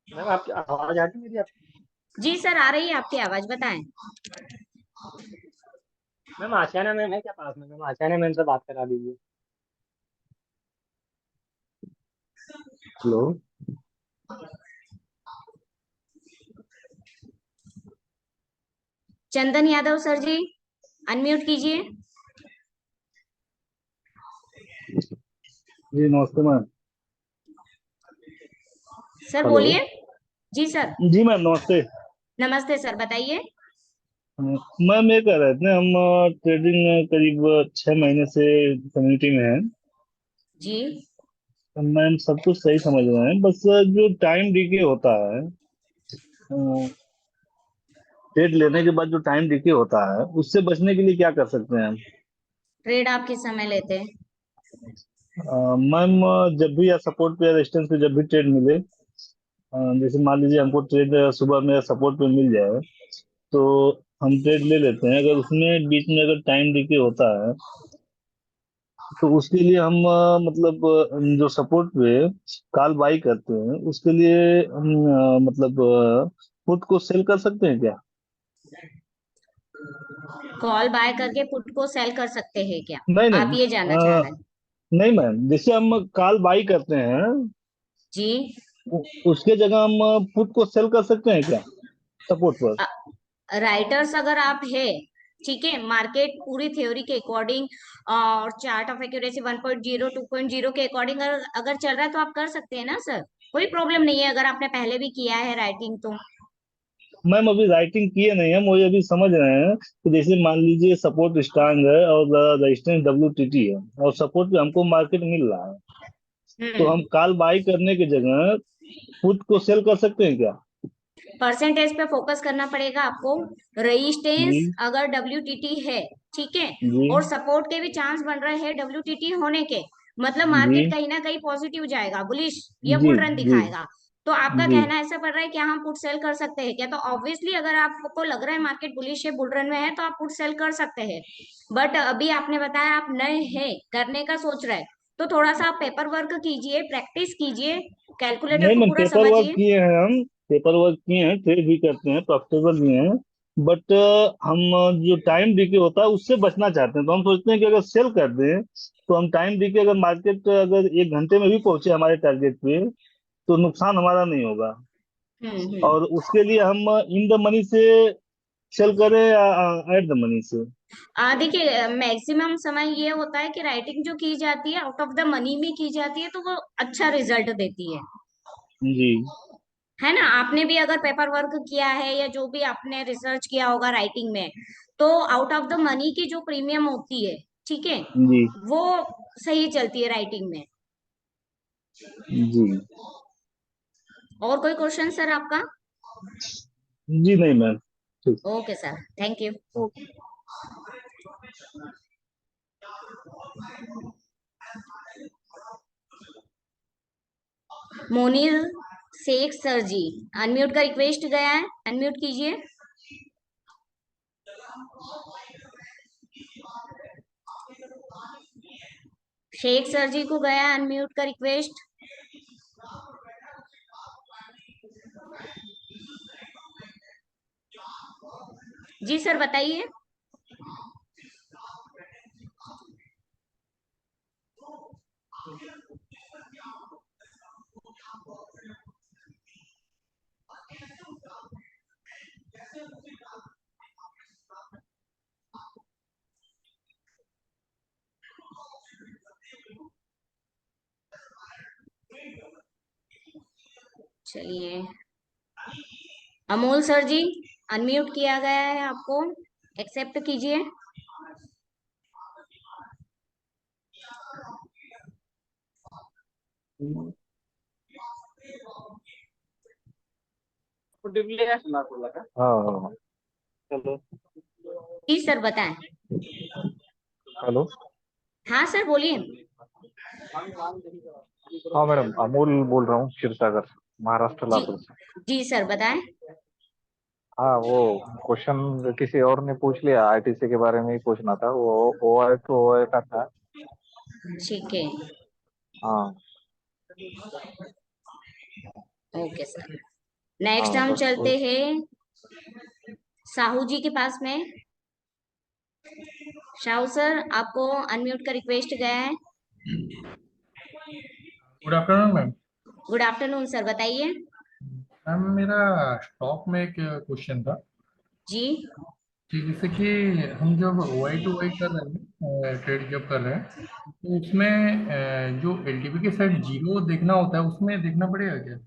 मैम आपकी आवाज आ रही है मेरी आपको? जी सर आ रही है आपकी आवाज, बताएं। मैम आशियाना मैम है क्या पास में? मैम आशियाना मैम से बात करा दीजिए। Hello. Chandan Yadav sir ji, unmute कीजिए। जी नमस्ते मैम। Sir hello. बोलिए। जी सर। जी मैम नमस्ते। नमस्ते सर, बताइए। मैम ये कह रहे थे, हम ट्रेडिंग करीब 6 महीने से कम्युनिटी में हैं। जी। मैम सब कुछ सही समझ रहे हैं, बस जो टाइम डिके होता है, ट्रेड लेने के बाद जो टाइम डिके होता है, उससे बचने के लिए क्या कर सकते हैं हम? ट्रेड आप किस समय लेते हैं? मैम जब भी या सपोर्ट पे या रेजिस्टेंस पे जब भी ट्रेड मिले, जैसे मान लीजिए हमको ट्रेड सुबह में सपोर्ट पे मिल जाए, तो हम ट्रेड ले लेते हैं। अगर उसमें बीच में अगर टाइम डिके होता है, तो उसके लिए हम मतलब जो सपोर्ट पे कॉल बाई करते हैं, उसके लिए हम मतलब पुट को सेल कर सकते हैं क्या? कॉल बाय करके पुट को सेल कर सकते हैं क्या? नहीं आप नहीं, ये जानना चाह रहे हैं? नहीं मैम, जैसे हम कॉल बाई करते हैं, जी। उसके जगह हम पुट को सेल कर सकते हैं क्या सपोर्ट पर? राइटर्स अगर आप है, ठीक है, मार्केट पूरी थ्योरी के अकॉर्डिंग और चार्ट ऑफ एक्यूरेसी 1.0 2.0 के अकॉर्डिंग अगर चल रहा है तो आप कर सकते हैं ना सर, कोई प्रॉब्लम नहीं है अगर आपने पहले भी किया है राइटिंग तो। मैम अभी राइटिंग किए नहीं है, मुझे अभी समझ रहे हैं कि जैसे मान लीजिए सपोर्ट स्ट्रांग है और रेजिस्टेंस WTT है और सपोर्ट पे हमको मार्केट मिल रहा है, तो हम कॉल बाई करने की जगह पुट को सेल कर सकते हैं क्या? परसेंटेज पे फोकस करना पड़ेगा आपको। रेजिस्टेंस जी अगर WTT है, ठीक है, जी और सपोर्ट के भी चांस बन रहे हैं WTT होने के, मतलब जी मार्केट कहीं ना कहीं पॉजिटिव जाएगा, बुलिश या जी बुल रन जी दिखाएगा। तो आपका जी कहना ऐसा पड़ रहा है कि हम पुट सेल कर सकते हैं क्या? तो ऑब्वियसली अगर आपको लग रहा है मार्केट बुलिश है, बुल रन में है, तो आप पुट सेल कर सकते हैं। बट अभी आपने बताया आप नए हैं, करने का सोच रहे हैं, तो थोड़ा सा आप पेपर वर्क कीजिए, प्रैक्टिस कीजिए, कैलकुलेटर नहीं को मैम, पूरा पेपर वर्क समझिए। किए हैं, हम पेपर वर्क किए हैं, ट्रेड भी करते हैं, प्रॉफिटेबल भी हैं, बट हम जो टाइम डीके होता है उससे बचना चाहते हैं। तो हम सोचते हैं कि अगर सेल कर दें तो हम टाइम डीके, अगर मार्केट अगर 1 घंटे में भी पहुंचे हमारे टारगेट पे तो नुकसान हमारा नहीं होगा। हम्म। और उसके लिए हम इन द मनी से सेल करें या एट द मनी से? देखिए मैक्सिमम समय ये होता है कि राइटिंग जो की जाती है आउट ऑफ द मनी में की जाती है, तो वो अच्छा रिजल्ट देती जी है ना। आपने भी अगर पेपर वर्क किया है या जो भी आपने रिसर्च किया होगा राइटिंग में, तो आउट ऑफ द मनी की जो प्रीमियम होती है, ठीक है, जी वो सही चलती है राइटिंग में। जी और कोई क्वेश्चन सर आपका? जी नहीं मैम, ठीक। Okay sir, thank you. Okay. Monil Shaikh sir ji, unmute का रिक्वेस्ट गया है, अनम्यूट कीजिए। शेख सर जी को गया अनम्यूट का रिक्वेस्ट। जी सर बताइए। चलिए, अमोल सर जी, अनम्यूट किया गया है आपको, एक्सेप्ट कीजिए। हाँ हेलो जी सर बताएं। हेलो। हाँ सर बोलिए। हाँ मैडम, अमूल बोल रहा हूँ क्षीरसागर, महाराष्ट्र, जी लातूर से। जी सर बताएं। हाँ वो क्वेश्चन किसी और ने पूछ लिया, आईटीसी के बारे में ही पूछना था, वो ओआई टू ओआई का था। ठीक है, हाँ ओके सर। नेक्स्ट हाँ हम बस चलते हैं साहू जी के पास में। साहू सर, आपको अनम्यूट का रिक्वेस्ट गया है। Good afternoon ma'am. Good afternoon sir, बताइए। मैम मेरा स्टॉक में एक क्वेश्चन था जी कि जैसे कि हम जब वाई टू वाई कर रहे हैं, ट्रेड जब कर रहे हैं, तो उसमें जो एलटीवी के साइड जीरो देखना होता है, उसमें देखना पड़ेगा क्या?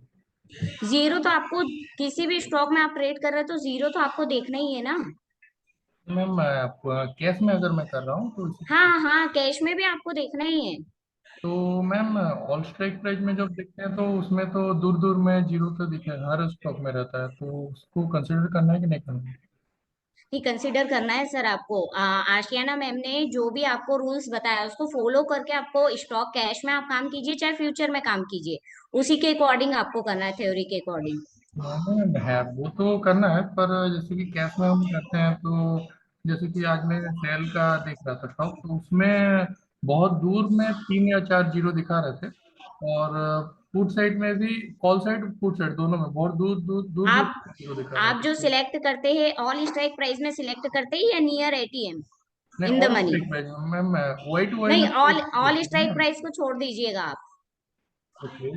जीरो तो आपको, किसी भी स्टॉक में आप ट्रेड कर रहे हो तो जीरो तो आपको देखना ही है ना। मैम कैश में अगर मैं कर रहा हूँ तो हाँ हाँ, कैश में भी आपको देखना ही है। तो मैम ऑल स्ट्राइक प्राइस में जब देखते हैं तो उसमें तो दूर दूर में जीरो तो दिखे, हर स्टॉक में रहता है, तो उसको कंसिडर करना है कि नहीं करना है? ही कंसिडर करना है सर आपको। आशियाना मैम ने जो भी आपको रूल्स बताया उसको फॉलो करके आपको स्टॉक कैश में आप काम कीजिए चाहे फ्यूचर में काम कीजिए, उसी के अकॉर्डिंग आपको करना है, थ्योरी के अकॉर्डिंग। नहीं है, वो तो करना है, पर जैसे कि कैश में हम करते हैं तो जैसे कि आज मैं सेल का देख रहा था स्टॉक, तो उसमें बहुत दूर में 3 या 4 जीरो दिखा रहे थे, और पुट साइड में भी, कॉल साइड पुट साइड दोनों में बहुत दूर दूर दूर दूर आप जीरो दिखा रहे आप थे, जो तो सिलेक्ट करते हैं ऑल स्ट्राइक प्राइस में सिलेक्ट करते हैं या नियर एटीएम नहीं, in the all money? Strike price में मैम, वाई टू वाई नहीं, में तो ऑल देखते हैं स्ट्राइक ना। प्राइस को छोड़ दीजिएगा आप। ओके।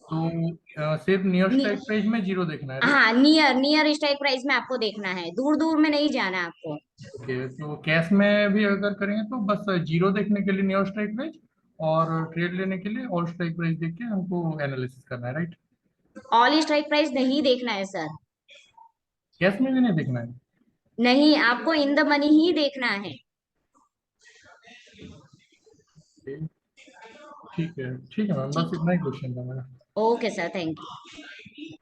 तो सिर्फ नियर स्ट्राइक प्राइस में जीरो देखना है, राइट? हाँ, नियर स्ट्राइक प्राइस में आपको देखना है, दूर दूर में नहीं जाना है आपको। ओके, तो कैश में भी अगर करेंगे तो बस जीरो देखने के लिए नियर स्ट्राइक प्राइस और ट्रेड लेने के लिए ऑल स्ट्राइक प्राइस देख के हमको एनालिसिस करना है, राइट? ऑल स्ट्राइक प्राइस नहीं देखना है सर, कैश में भी नहीं देखना है? नहीं, आपको इन द मनी ही देखना है। ठीक है मैम, बस इतना ही क्वेश्चन था मेरा। Okay sir, thank you.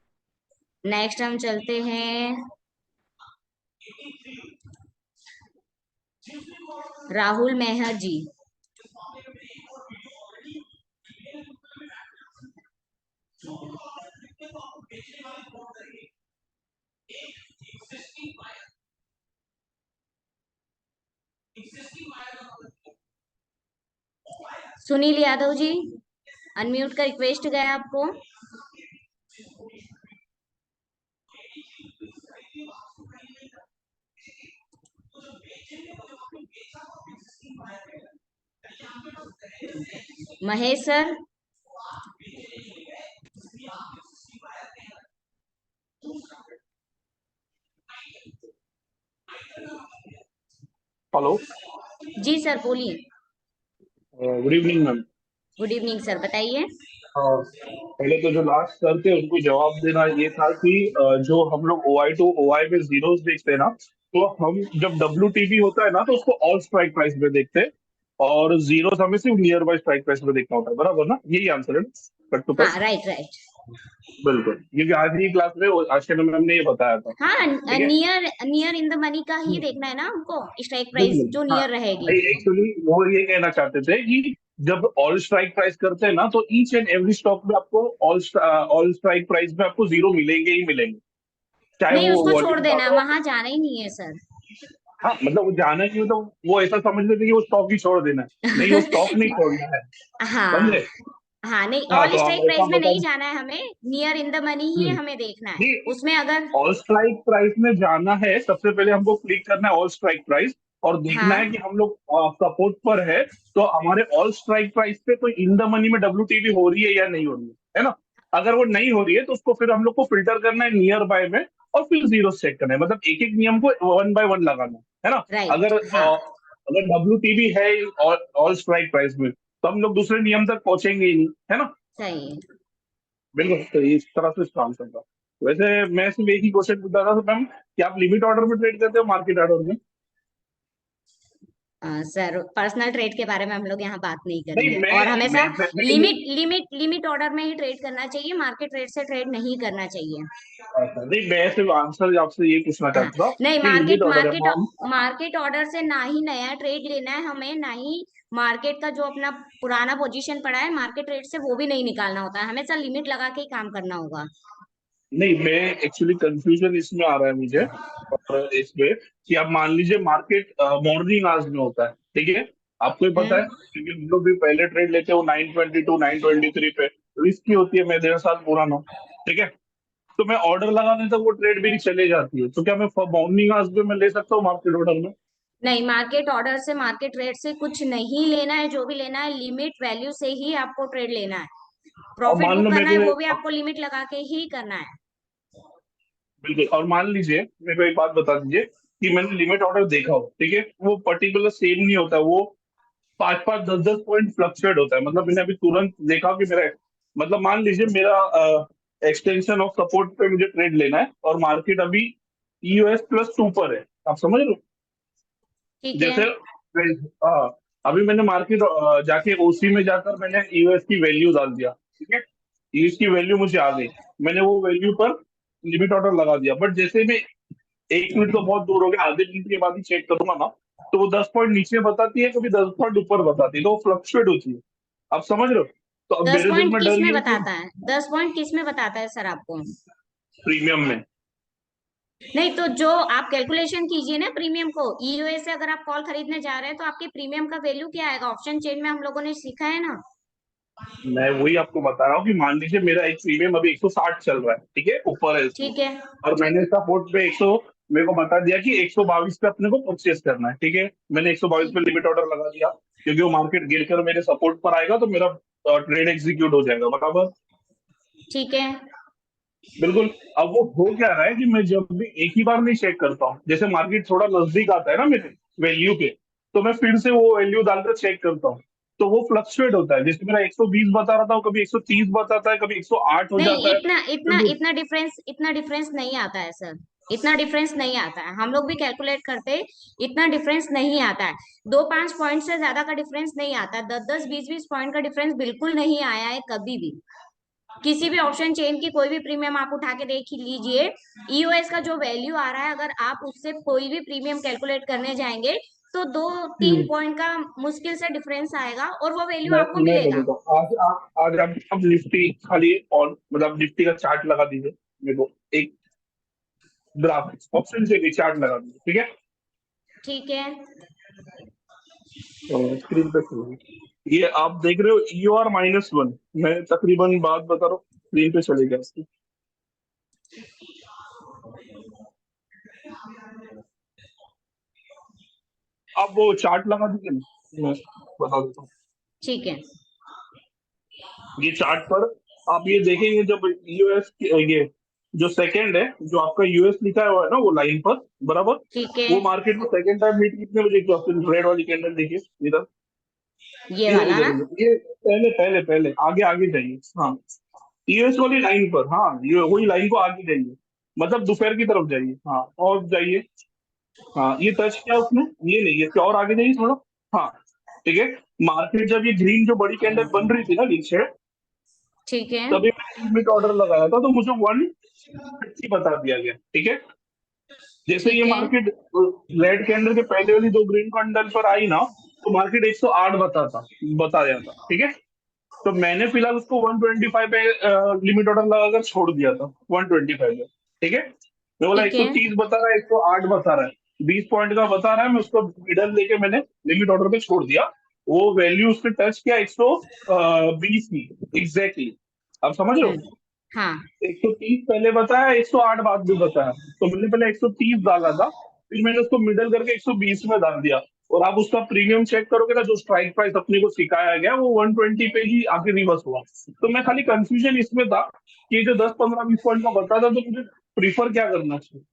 Next हम चलते हैं राहुल मेहर जी। सुनील यादव जी, अनम्यूट का रिक्वेस्ट गया आपको। महेश सर, हेलो जी सर बोलिए। Good evening ma'am. Good evening sir, बताइए। पहले तो जो लास्ट सर थे उनको जवाब देना ये था कि जो हम लोग OI टू OI में जीरोस देखते हैं ना, तो हम जब WTB होता है ना तो उसको ऑल स्ट्राइक प्राइस में देखते हैं और जीरोस हमें सिर्फ नियर बाय स्ट्राइक प्राइस में देखना होता है, बराबर ना? यही आंसर है कट टू कट। हाँ, राइट। बिल्कुल, क्योंकि आज ही क्लास में आशा मैम ने ये बताया था। हाँ, ठीक है, नियर इन द मनी का ही देखना है ना हमको, स्ट्राइक प्राइस जो हाँ। नियर रहेगी। एक्चुअली वो ये कहना चाहते थे कि जब ऑल स्ट्राइक प्राइस करते हैं ना तो ईच एंड एवरी स्टॉक में आपको ऑल स्ट्राइक प्राइस में आपको जीरो मिलेंगे ही मिलेंगे, चाहे नहीं, वो उसको छोड़ वॉल्यूम देना, ज्यादा हो। वहां जाना ही नहीं है सर। हाँ, मतलब वो जाना चाहिए तो वो ऐसा समझ लेते कि वो स्टॉक ही छोड़ देना है, नहीं वो स्टॉक नहीं छोड़ना है, हाँ समझे? हाँ, नहीं, हाँ, ऑल तो स्ट्राइक आप प्राइस ऐसा में बता। नहीं जाना है हमें, नियर इन द मनी ही हमें देखना है। नहीं, उसमें अगर ऑल स्ट्राइक प्राइस में जाना है, सबसे पहले हमको क्लिक करना है ऑल स्ट्राइक प्राइस और देखना हाँ है कि हम लोग सपोर्ट पर है तो हमारे ऑल स्ट्राइक प्राइस पे कोई इन द मनी में WTB हो रही है या नहीं हो रही है ना? अगर वो नहीं हो रही है तो उसको फिर हम लोग को फिल्टर करना है नियर बाय में और फिर जीरो चेक करना है, मतलब एक एक नियम को 1 बाय 1 लगाना है ना? राइट, अगर हाँ अगर WTB है ऑल स्ट्राइक प्राइस में तो हम लोग दूसरे नियम तक पहुंचेंगे ही नहीं, है ना? सही है। बिल्कुल, तो इस तरह से काम करता। वैसे मैं सिर्फ एक ही क्वेश्चन पूछता था मैम कि आप लिमिट ऑर्डर में ट्रेड करते हो मार्केट ऑर्डर में? सर, पर्सनल ट्रेड के बारे में हम लोग यहाँ बात नहीं नहीं, करेंगे, मैं और हमेशा मैं लिमिट ऑर्डर में ही ट्रेड करना चाहिए, मार्केट रेट से ट्रेड नहीं करना चाहिए। नहीं, मैं सिर्फ आंसर आपसे ये पूछना हाँ, चाहता था नहीं, कि लिमिट ऑर्डर है मैम। मार्केट ऑर्डर से ना ही नया ट्रेड लेना है हमें, ना ही मार्केट का जो अपना पुराना पोजीशन पड़ा है मार्केट रेट से वो भी नहीं निकालना होता है, हमेशा लिमिट लगा के ही काम करना होगा। नहीं, मैं एक्चुअली कंफ्यूजन इसमें आ रहा है मुझे और इसमें कि आप मान लीजिए मार्केट मॉर्निंग आवर्स में होता है, ठीक है? आपको ही पता है क्योंकि हम लोग भी पहले ट्रेड लेते हैं वो 922 923 पे, रिस्की होती है, मैं 1.5 साल पुराना हूँ, ठीक है? तो मैं ऑर्डर लगाने तक वो ट्रेड मेरी चले जाती है, तो क्या मैं मॉर्निंग आवर्स में मैं ले सकता हूँ मार्केट ऑर्डर में? नहीं, मार्केट ऑर्डर से मार्केट रेट से कुछ नहीं लेना है, जो भी लेना है लिमिट वैल्यू से ही आपको ट्रेड लेना है, और प्रॉफिट मान बुक लो करना है मेरे वो भी आपको लिमिट लगा के ही करना है। बिल्कुल, और मान लीजिए मेरे को एक बात बता दीजिए कि मैंने लिमिट ऑर्डर देखा हो, ठीक है? वो पर्टिकुलर सेम नहीं होता, वो 5 5 10 10 पॉइंट फ्लक्चुएट होता है, मतलब मैंने अभी तुरंत देखा कि मेरा मतलब मान लीजिए मेरा एक्सटेंशन ऑफ सपोर्ट पे मुझे ट्रेड लेना है और मार्केट अभी EOS+2 पर है, आप समझ रहे हो? ठीक है, जैसे हाँ, अभी मैंने मार्केट जाके OC में जाकर मैंने EOS की वैल्यू डाल दिया, ठीक है? EOS की वैल्यू मुझे आ गई, मैंने वो वैल्यू पर लिमिट ऑर्डर लगा दिया, बट जैसे मैं 1 मिनट तो बहुत दूर हो गया, आधे मिनट के बाद ही चेक करूंगा ना तो वो 10 पॉइंट नीचे बताती है, कभी 10 पॉइंट ऊपर बताती है, तो वो फ्लक्चुएट होती है, आप समझ रहे हो? तो अब 10 मेरे दिल पॉइंट में किस डर में ये है कि बताता है, 10 पॉइंट किस में बताता है सर आपको? प्रीमियम में। नहीं, तो जो आप कैलकुलेशन कीजिए ना प्रीमियम को, ईओएस से अगर आप कॉल खरीदने जा रहे हैं तो आपके प्रीमियम का वैल्यू क्या आएगा, ऑप्शन चेन में हम लोगों ने सीखा है ना। मैं वही आपको बता रहा हूँ कि मान लीजिए मेरा एक प्रीमियम अभी 160 चल रहा है, ठीक है, ऊपर है इसमें, ठीक है, और मैंने सपोर्ट पे 100 मेरे को बता दिया कि 122 पे अपने को परचेस करना है, ठीक है? मैंने 122 पे लिमिट ऑर्डर लगा दिया क्योंकि वो मार्केट गिर कर मेरे सपोर्ट पर आएगा तो मेरा ट्रेड एग्जीक्यूट हो जाएगा, बराबर? ठीक है। बिल्कुल। अब वो हो क्या रहा है कि मैं जब भी एक ही बार नहीं चेक करता हूँ, जैसे मार्केट थोड़ा नजदीक आता है ना मेरे वैल्यू के, तो मैं फिर से वो वैल्यू डालकर चेक करता हूँ, तो वो फ्लक्चुएट होता है। जैसे मेरा 120 बता रहा था, कभी 130 बताता है, कभी 108 हो नहीं, जाता है, इतना इतना कभी इतना डिफरेंस नहीं आता है सर। इतना डिफरेंस नहीं आता है, हम लोग भी कैलकुलेट करते, इतना डिफरेंस नहीं आता है। 2-5 पॉइंट से ज्यादा का डिफरेंस नहीं आता, 10-10, 20-20 पॉइंट का डिफरेंस बिल्कुल नहीं आया है कभी भी। किसी भी ऑप्शन चेन की कोई भी प्रीमियम आप उठा के देख लीजिए, ईओएस का जो वैल्यू आ रहा है, अगर आप उससे कोई भी प्रीमियम कैलकुलेट करने जाएंगे तो 2-3 पॉइंट का मुश्किल से डिफरेंस आएगा और वो वैल्यू आपको मैं मिलेगा। बोलता हूँ, आज आप अब निफ्टी खाली ऑन, मतलब निफ्टी का चार्ट लगा दीजिए मेरे को, एक ग्राफ ऑप्शन से चार्ट लगा दीजिए, ठीक है? ठीक है। स्क्रीन पे खोलिए। ये आप देख रहे हो EOR -1, मैं तकरीबन बात बता रहा हूँ, स्क्रीन पे चलेगा इसकी। आप वो चार्ट लगा दीजिए ना, मैं बता देता हूँ। ठीक है। ये चार्ट पर आप ये देखेंगे, जब यूएस ये जो सेकंड है, जो आपका यूएस लिखा हुआ है ना वो लाइन पर बराबर, ठीक है। वो मार्केट में सेकंड टाइम हिट कितने बजे किया? रेड वाली कैंडल देखिए इधर, ये इधर वाला इधर ना? इधर। ये पहले पहले पहले आगे आगे जाइए, हाँ यूएस वाली लाइन पर, हाँ ये वही लाइन को आगे जाइए, मतलब दोपहर की तरफ जाइए, हाँ और जाइए, हाँ ये टच किया उसने, ये नहीं, ये और आगे जाइए थोड़ा, हाँ ठीक है। मार्केट जब ये ग्रीन जो बड़ी कैंडल बन रही थी ना नीचे, ठीक है। तभी मैंने लिमिट ऑर्डर लगाया था, तो मुझे 150 बता दिया गया, ठीक है। जैसे ये ठीक है। मार्केट रेड कैंडल के पहले वाली दो ग्रीन कैंडल पर आई ना, तो मार्केट 108 बता दिया था, ठीक है। तो मैंने फिलहाल उसको 125 पे लिमिट ऑर्डर लगाकर छोड़ दिया था, 125 पे, ठीक है। मैं बोला ठीक है। 130 बता रहा है, 108 बता रहा है, 20 पॉइंट का बता रहा है, मैं उसको मिडल लेके मैंने लिमिट ऑर्डर पे छोड़ दिया। वो वैल्यू उसने टच किया 120 की एग्जैक्टली। आप समझ रहे हो? हाँ। 130 पहले बताया, 108 बाद भी बताया, तो मैंने पहले 130 डाला था, फिर मैंने उसको मिडल करके 120 में डाल दिया। और आप उसका प्रीमियम चेक करोगे ना, जो स्ट्राइक प्राइस अपने को सिखाया गया वो 120 पे ही आके रिवर्स हुआ। तो मैं खाली कंफ्यूजन इसमें था कि जो 10-15-20 पॉइंट का बता था, तो मुझे प्रीफर क्या करना चाहिए?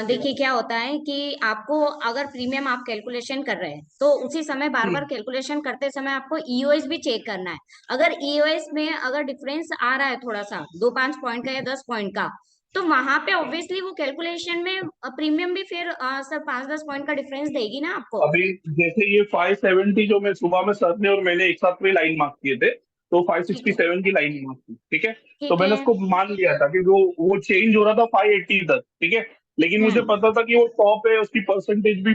देखिए क्या होता है कि आपको अगर प्रीमियम आप कैलकुलेशन कर रहे हैं तो उसी समय बार बार कैलकुलेशन करते समय आपको ईओएस भी चेक करना है। अगर ईओएस में अगर डिफरेंस आ रहा है थोड़ा सा 2-5 पॉइंट का या 10 पॉइंट का, तो वहां पे ऑब्वियसली वो कैलकुलेशन में प्रीमियम भी फिर सर 5-10 पॉइंट का डिफरेंस देगी ना आपको। अभी जैसे ये 570 जो मैं सुबह में सर ने और मैंने एक साथ में लाइन मार्क किए थे, तो 567 की लाइन मार्क की, ठीक है। तो ठीक मैंने है। उसको मान लिया था कि वो चेंज हो रहा था 580 तक, ठीक है। लेकिन मुझे पता था कि वो टॉप है, उसकी परसेंटेज भी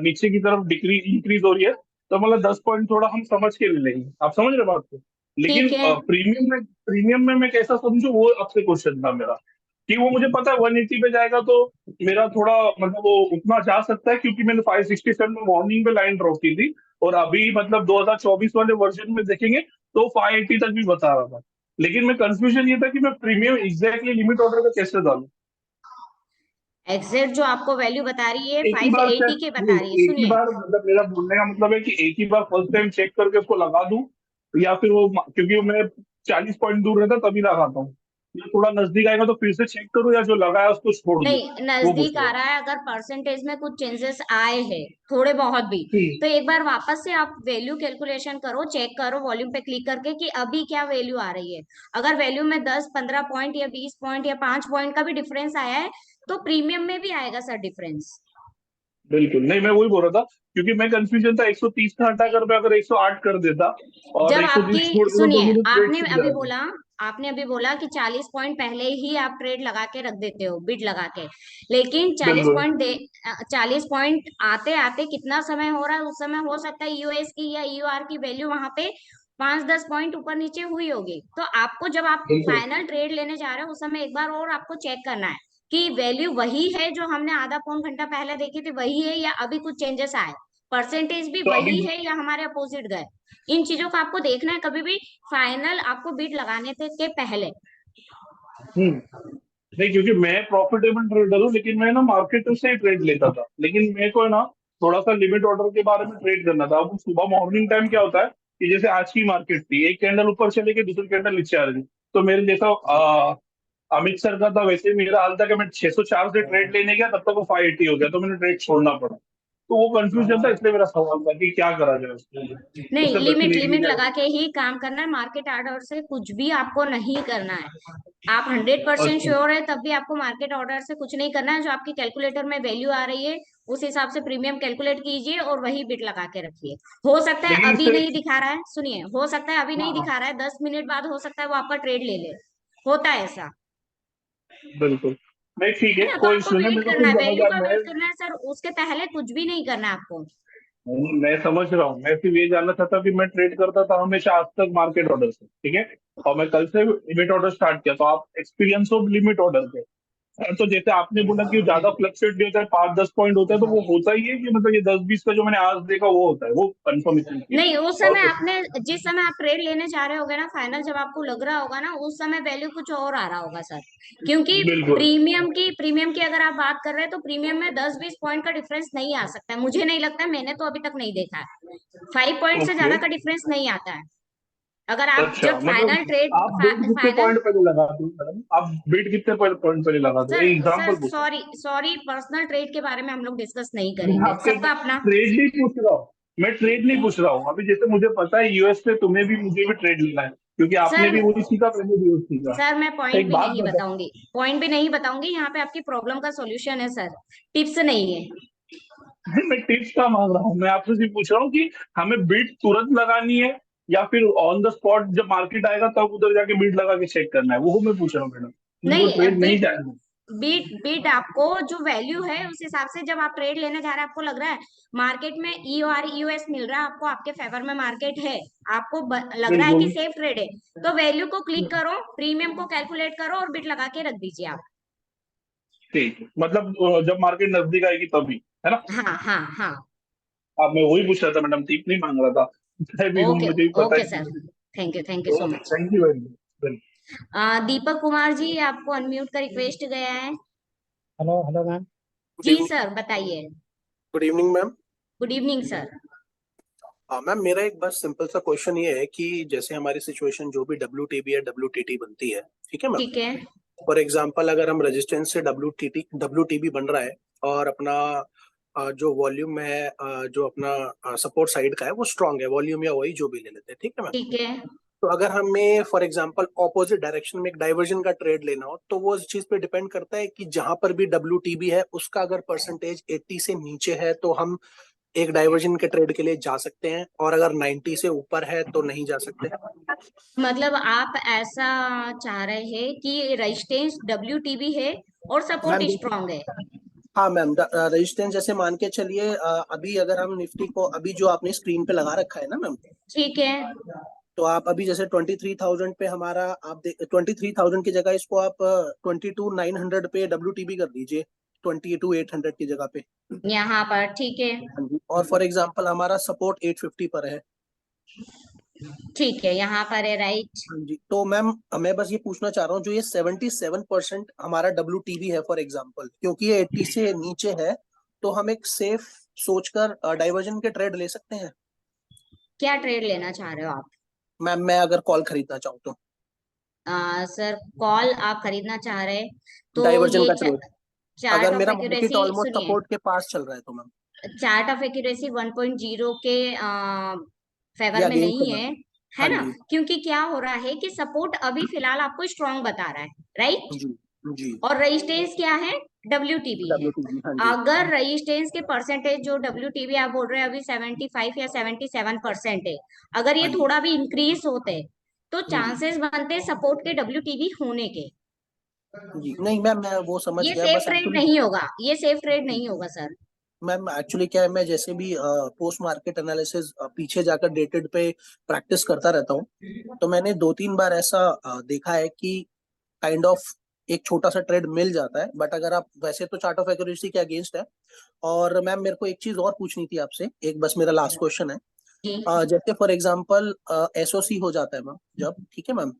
नीचे की तरफ इंक्रीज हो रही है, तो मतलब 10 पॉइंट थोड़ा हम समझ के ले लेंगे। आप समझ रहे बात को? लेकिन ठीक है। प्रीमियम में मैं कैसा समझू, वो आपसे क्वेश्चन था मेरा, कि वो मुझे पता है 180 पे जाएगा, तो मेरा थोड़ा मतलब वो उतना जा सकता है, क्योंकि मैंने 567 में मॉर्निंग पे लाइन ड्रॉ की थी, और अभी मतलब 2024 वाले वर्जन में देखेंगे तो 580 तक भी बता रहा था। लेकिन मैं कंफ्यूजन ये था कि मैं प्रीमियम एग्जैक्टली लिमिट ऑर्डर का कैसे डालूं। एग्जैक्ट जो आपको वैल्यू बता रही है एक ही बार 580 के बता रही है, एक ही सुनिए। बार, मतलब मेरा बोलने का मतलब है कि एक ही बार फर्स्ट टाइम चेक करके उसको लगा दूं, या फिर वो, क्योंकि वो मैं 40 पॉइंट दूर रहता तभी लगाता हूँ, या थोड़ा नजदीक आएगा तो फिर से चेक करूँ, या जो लगाया उसको छोड़ दूं, नहीं, वो पूछ नजदीक रहा आ हूँ। रहा है, अगर परसेंटेज में कुछ चेंजेस आए हैं थोड़े बहुत भी, तो एक बार वापस से आप वैल्यू कैलकुलेशन करो, चेक करो वॉल्यूम पे क्लिक करके कि अभी क्या वैल्यू आ रही है। अगर वैल्यू में 10-15 पॉइंट या 20 पॉइंट या 5 पॉइंट का भी डिफरेंस आया है तो प्रीमियम में भी आएगा सर डिफरेंस। बिल्कुल नहीं, मैं वही बोल रहा था, क्योंकि मैं कंफ्यूजन था 130 का हटाकर मैं अगर 108 कर देता और जब 130 आपकी छोड़ देता, तो सुनिए, मेरे ट्रेड छूट जाते। आपने अभी बोला कि 40 पॉइंट पहले ही आप ट्रेड लगा के रख देते हो, बिड लगा के, लेकिन 40 बिल्कुल पॉइंट 40 पॉइंट आते आते कितना समय हो रहा है, उस समय हो सकता है यूएस की या ईयूआर की वैल्यू वहां पे 5-10 पॉइंट ऊपर नीचे हुई होगी। तो आपको जब आप बिल्कुल फाइनल ट्रेड लेने जा रहे हो उस समय एक बार और आपको चेक करना है कि वैल्यू वही है जो हमने आधा पौन घंटा पहले देखी थी, वही है या अभी कुछ चेंजेस आए, परसेंटेज भी तो अभी वही है या हमारे अपोजिट गए। इन चीजों को आपको देखना है कभी भी फाइनल आपको बिड लगाने के पहले। नहीं, क्योंकि मैं प्रॉफिटेबल ट्रेडर हूँ, लेकिन मैं ना मार्केट से ही ट्रेड लेता था, लेकिन मेरे को है ना थोड़ा सा लिमिट ऑर्डर के बारे में ट्रेड करना था। अब सुबह मॉर्निंग टाइम क्या होता है कि जैसे आज की मार्केट थी, एक कैंडल ऊपर चले गई, दूसरी कैंडल नीचे आ रही थी, तो मेरे जैसा अमित सर का था वैसे ही मेरा हाल था कि मैं 604 से ट्रेड लेने गया, तब तक वो 580 हो गया, तो मैंने ट्रेड छोड़ना पड़ा। तो वो कंफ्यूजन था, इसलिए मेरा सवाल था कि क्या करा जाए उसके लिए। नहीं, उससे लिमिट बचने के लिए लगा के ही काम करना है। मार्केट ऑर्डर से कुछ भी आपको नहीं करना है। आप 100% अच्छा, श्योर है तब भी आपको मार्केट ऑर्डर से कुछ नहीं करना है। जो आपकी कैलकुलेटर में वैल्यू आ रही है उस हिसाब से प्रीमियम कैलकुलेट कीजिए और वही बिट लगा के रखिए। हो सकता है लेकिन अभी इससे नहीं दिखा रहा है, सुनिए, हो सकता है अभी नहीं हाँ, दिखा रहा है, 10 मिनट बाद हो सकता है वो आपका ट्रेड ले ले। होता है ऐसा, बिल्कुल नहीं, ठीक है है, ना? तो कोई आपको इशू नहीं, वेट मेरे को करना फिर है, वैल्यू समझ का आया। वेट करना है सर। उसके पहले कुछ भी नहीं करना है आपको। मैं समझ रहा हूँ, मैं सिर्फ ये जानना चाहता हूँ कि मैं ट्रेड करता था हमेशा आज तक मार्केट ऑर्डर से, ठीक है, और मैं कल से लिमिट ऑर्डर स्टार्ट किया, तो आप एक्सपीरियंस ऑफ लिमिट ऑर्डर पे, तो जैसे आपने बोला कि ज्यादा फ्लक्चुएट नहीं होता है, 5-10 पॉइंट होता है, तो वो होता ही है कि मतलब ये 10-20 का जो मैंने आज देखा वो होता है, वो कंफर्मेशन की। नहीं, उस और समय आपने जिस समय आप ट्रेड लेने जा रहे होगे ना, फाइनल जब आपको लग रहा होगा ना, उस समय वैल्यू कुछ और आ रहा होगा सर। क्योंकि बिल्कुल, प्रीमियम की अगर आप बात कर रहे हैं तो प्रीमियम में 10-20 पॉइंट का डिफरेंस नहीं आ सकता है। मुझे नहीं लगता, मैंने तो अभी तक नहीं देखा है। 5 पॉइंट से ओके, ज्यादा का डिफरेंस नहीं आता है। अगर आप अच्छा, जब मतलब फाइनल ट्रेड आप बिड कितने फाइनल पॉइंट पहले लगाते हो मैडम, आप बिड कितने पॉइंट पहले लगाते हो, सर एक सर एग्जांपल पूछो। सॉरी सॉरी, पर्सनल ट्रेड के बारे में हम लोग डिस्कस नहीं मैं करेंगे, आपसे सबका अपना। ट्रेड नहीं पूछ रहा हूँ, मैं ट्रेड नहीं पूछ रहा हूँ अभी, जैसे मुझे पता है यूएस से तुम्हें भी मुझे भी ट्रेड लेना है, क्योंकि आपने सर भी वही सीखा, मैंने भी वही सीखा। सर मैं पॉइंट एक भी बात नहीं बता, बताऊंगी, पॉइंट भी नहीं बताऊंगी। यहाँ पे आपकी प्रॉब्लम का सॉल्यूशन है सर, टिप्स नहीं है। मैं टिप्स का मांग रहा हूँ, मैं आपसे सिर्फ पूछ रहा हूँ कि हमें बिड तुरंत लगानी है या फिर ऑन द स्पॉट जब मार्केट आएगा तब उधर जाके बिड लगा के चेक करना है, वो मैं पूछ रहा हूँ मैडम, मुझे नहीं, ट्रेड नहीं चाहिए। बीट बीट आपको जो वैल्यू है उस हिसाब से जब आप ट्रेड लेने जा रहे हैं, आपको लग रहा है मार्केट में ईओआर ईओएस मिल रहा है, आपको आपके फेवर में मार्केट है, आपको लग रहा है कि बिल्कुल, सेफ ट्रेड है, तो वैल्यू को क्लिक करो, प्रीमियम को कैलकुलेट करो और बिट लगा के रख दीजिए आप। ठीक है, मतलब जब मार्केट नजदीक आएगी तभी, है ना? हाँ हाँ हाँ। अब मैं वही पूछ रहा था मैडम, टिप नहीं मांग रहा था, मैं भी हूँ, ओके मुझे भी पता ओके है सर, कि। Thank you so okay, much. Thank you very much. Deepak Kumar ji, आपको अनम्यूट का रिक्वेस्ट गया है। Hello hello ma'am. गुड जी इवनिंग। सर, बताइए। Good evening ma'am. Good evening sir. Ma'am, मेरा एक बस सिंपल सा क्वेश्चन ये है कि जैसे हमारी सिचुएशन जो भी WTB या WTT बनती है, ठीक है मैम, ठीक है। फॉर एग्जांपल अगर हम रेजिस्टेंस से WTB बन रहा है और अपना जो वॉल्यूम है, जो अपना सपोर्ट साइड का है वो स्ट्रांग है, वॉल्यूम या वही जो भी ले लेते हैं, ठीक है मैम। ठीक है। तो अगर हमें फॉर एग्जांपल ऑपोजिट डायरेक्शन में एक डाइवर्जन का ट्रेड लेना हो, तो वो इस चीज पे डिपेंड करता है कि जहां पर भी WTB है उसका अगर परसेंटेज 80 से नीचे है तो हम एक डाइवर्जन के ट्रेड के लिए जा सकते हैं, और अगर 90 से ऊपर है तो नहीं जा सकते। मतलब आप ऐसा चाह रहे हैं कि रेजिस्टेंस WTB है और सपोर्ट मैम देखिए, स्ट्रांग है। हाँ मैम, रेजिस्टेंस जैसे मान के चलिए, अभी अगर हम निफ्टी को अभी जो आपने स्क्रीन पे लगा रखा है ना मैम, ठीक है। तो आप अभी जैसे 23,000 पे हमारा, आप 23,000 की जगह इसको आप 22,900 पे WTB कर दीजिए, 22,800 की जगह पे। यहाँ पर ठीक है। हाँ जी, और फॉर एग्जांपल हमारा सपोर्ट 850 पर है। ठीक है, यहाँ पर है, राइट। हाँ जी, तो मैम मैं बस ये पूछना चाह रहा हूँ, जो ये 77% हमारा WTB है फॉर एग्जांपल, क्योंकि ये 80 से नीचे है, तो हम एक सेफ सोचकर डाइवर्जन के ट्रेड ले सकते हैं। क्या ट्रेड लेना चाह रहे हो आप? मैम मैं अगर कॉल खरीदना चाहूँ तो सर, कॉल आप खरीदना चाह रहे हैं तो डाइवर्जन ये का ट्रेड, चार्ट अगर ऑफ मेरा मार्केट एक्यूरेसी, ऑलमोस्ट सुनिए, सपोर्ट के पास चल रहा है तो मैम, चार्ट ऑफ एक्यूरेसी 1.0 के फेवर या में अगेंस्ट नहीं मैम। है हाँ ना? जी, क्योंकि क्या हो रहा है कि सपोर्ट अभी फिलहाल आपको स्ट्रांग बता रहा है, राइट? जी जी, और रेजिस्टेंस क्या है? WTB है। WTB, हाँ जी, अगर रेजिस्टेंस के परसेंटेज जो WTB आप बोल रहे हैं अभी 75 या 77% है, अगर ये हाँ जी, थोड़ा भी इंक्रीज होते तो जी चांसेस बनते सपोर्ट के WTB होने के। जी, नहीं मैम मैं वो समझ ये गया, सेफ बस ट्रेड एक्चुअली नहीं होगा, ये सेफ ट्रेड नहीं होगा सर। मैम एक्चुअली क्या है, मैं जैसे भी पोस्ट मार्केट एनालिसिस पीछे जाकर डेटेड पे प्रैक्टिस करता रहता हूँ, तो मैंने 2-3 बार ऐसा देखा है कि काइंड ऑफ एक छोटा सा ट्रेड मिल जाता है, बट अगर आप वैसे तो चार्ट ऑफ एक्यूरेसी के अगेंस्ट है। और मैम मेरे को एक चीज और पूछनी थी आपसे, एक बस मेरा लास्ट क्वेश्चन है। जी। जैसे फॉर एग्जांपल SOC हो जाता है मैम, जब ठीक है मैम,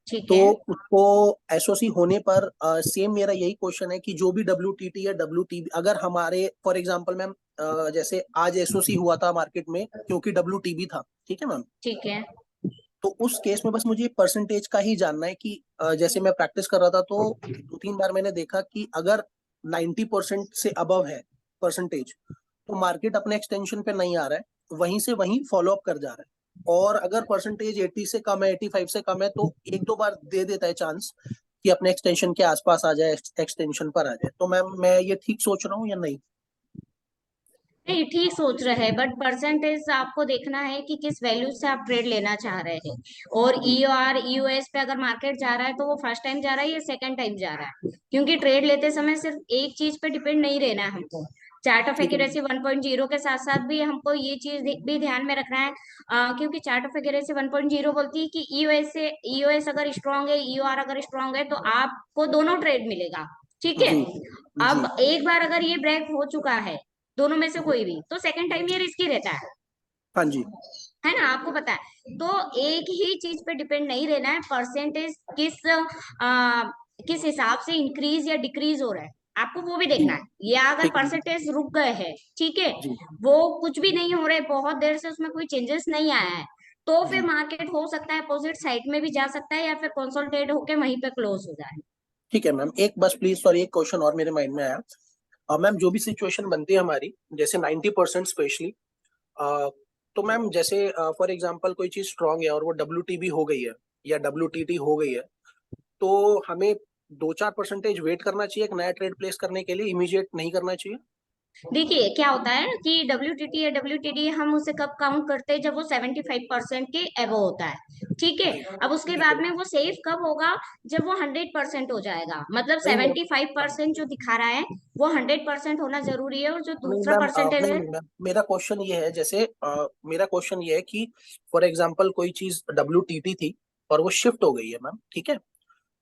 ठीक तो है। उसको एसओसी होने पर सेम मेरा यही क्वेश्चन है कि जो भी WTT या WTB अगर हमारे फॉर एग्जांपल मैम जैसे आज एसओसी हुआ था मार्केट में क्योंकि WTB था, ठीक है मैम, ठीक है। तो उस केस में बस मुझे परसेंटेज का ही जानना है कि जैसे मैं प्रैक्टिस कर रहा था तो 2-3 बार मैंने देखा कि अगर 90% से अबव है परसेंटेज तो मार्केट अपने एक्सटेंशन पे नहीं आ रहा है, वहीं से वहीं फॉलो अप कर जा रहा है। और अगर परसेंटेज 80 से कम है, 85 से कम है, तो 1-2 बार दे देता है चांस कि अपने एक्सटेंशन के आसपास आ जाए, एक्सटेंशन पर आ जाए। तो मैम मैं ये ठीक सोच रहा हूँ या नहीं? नहीं, ठीक सोच रहे हैं, बट परसेंटेज आपको देखना है कि किस वैल्यू से आप ट्रेड लेना चाह रहे हैं। और EOR EOS पे अगर मार्केट जा रहा है तो वो फर्स्ट टाइम जा रहा है या सेकंड टाइम जा रहा है, क्योंकि ट्रेड लेते समय सिर्फ एक चीज पे डिपेंड नहीं रहना है हमको। चार्ट ऑफ ठीक है एक्यूरेसी 1.0 के साथ साथ भी हमको ये चीज भी ध्यान में रखना है, क्योंकि चार्ट ऑफ एक्यूरेसी 1.0 बोलती है कि EOS अगर स्ट्रांग है, EOR अगर स्ट्रांग है तो आपको दोनों ट्रेड मिलेगा। ठीक है। जी जी। अब एक बार अगर ये ब्रेक हो चुका है दोनों में से कोई भी, तो सेकंड टाइम ये रिस्की रहता हाँ जी। है ना, आपको पता है। तो एक ही चीज पे डिपेंड नहीं रहना है, परसेंटेज किस हिसाब से इंक्रीज या डिक्रीज हो रहा है आपको वो भी देखना है। या अगर ठीक है परसेंटेज रुक गए हैं, ठीक है, जी वो कुछ भी नहीं हो रहे, बहुत देर से उसमें कोई चेंजेस नहीं आया है, तो फिर जी। मार्केट हो सकता है अपोजिट साइड में भी जा सकता है या फिर कंसोलिडेट होके वहीं पे क्लोज हो जाए। ठीक है मैम, एक बस प्लीज सॉरी एक क्वेश्चन और मेरे माइंड में आया। मैम जो भी सिचुएशन बनती है हमारी जैसे 90% स्पेशली, तो मैम जैसे फॉर एग्जांपल कोई चीज स्ट्रांग है और वो WTB हो गई है या WTT हो गई है, तो हमें 2-4% वेट करना चाहिए एक नया ट्रेड प्लेस करने के लिए, इमीडिएट नहीं करना चाहिए? देखिए क्या होता है कि WTT या WTD हम उसे कब काउंट करते हैं, जब वो 75% के एबो होता है। ठीक है। जी अब उसके ठीक है। बाद में वो सेफ कब होगा, जब वो 100% हो जाएगा। मतलब नहीं मेरा 75% जो दिखा रहा है वो 100% होना जरूरी है, और जो नहीं दूसरा मैम परसेंटेज नहीं है। नहीं मैम, मेरा क्वेश्चन ये है जैसे मेरा क्वेश्चन ये है कि फॉर एग्जांपल कोई चीज WTT थी और वो शिफ्ट हो गई है मैम, ठीक है,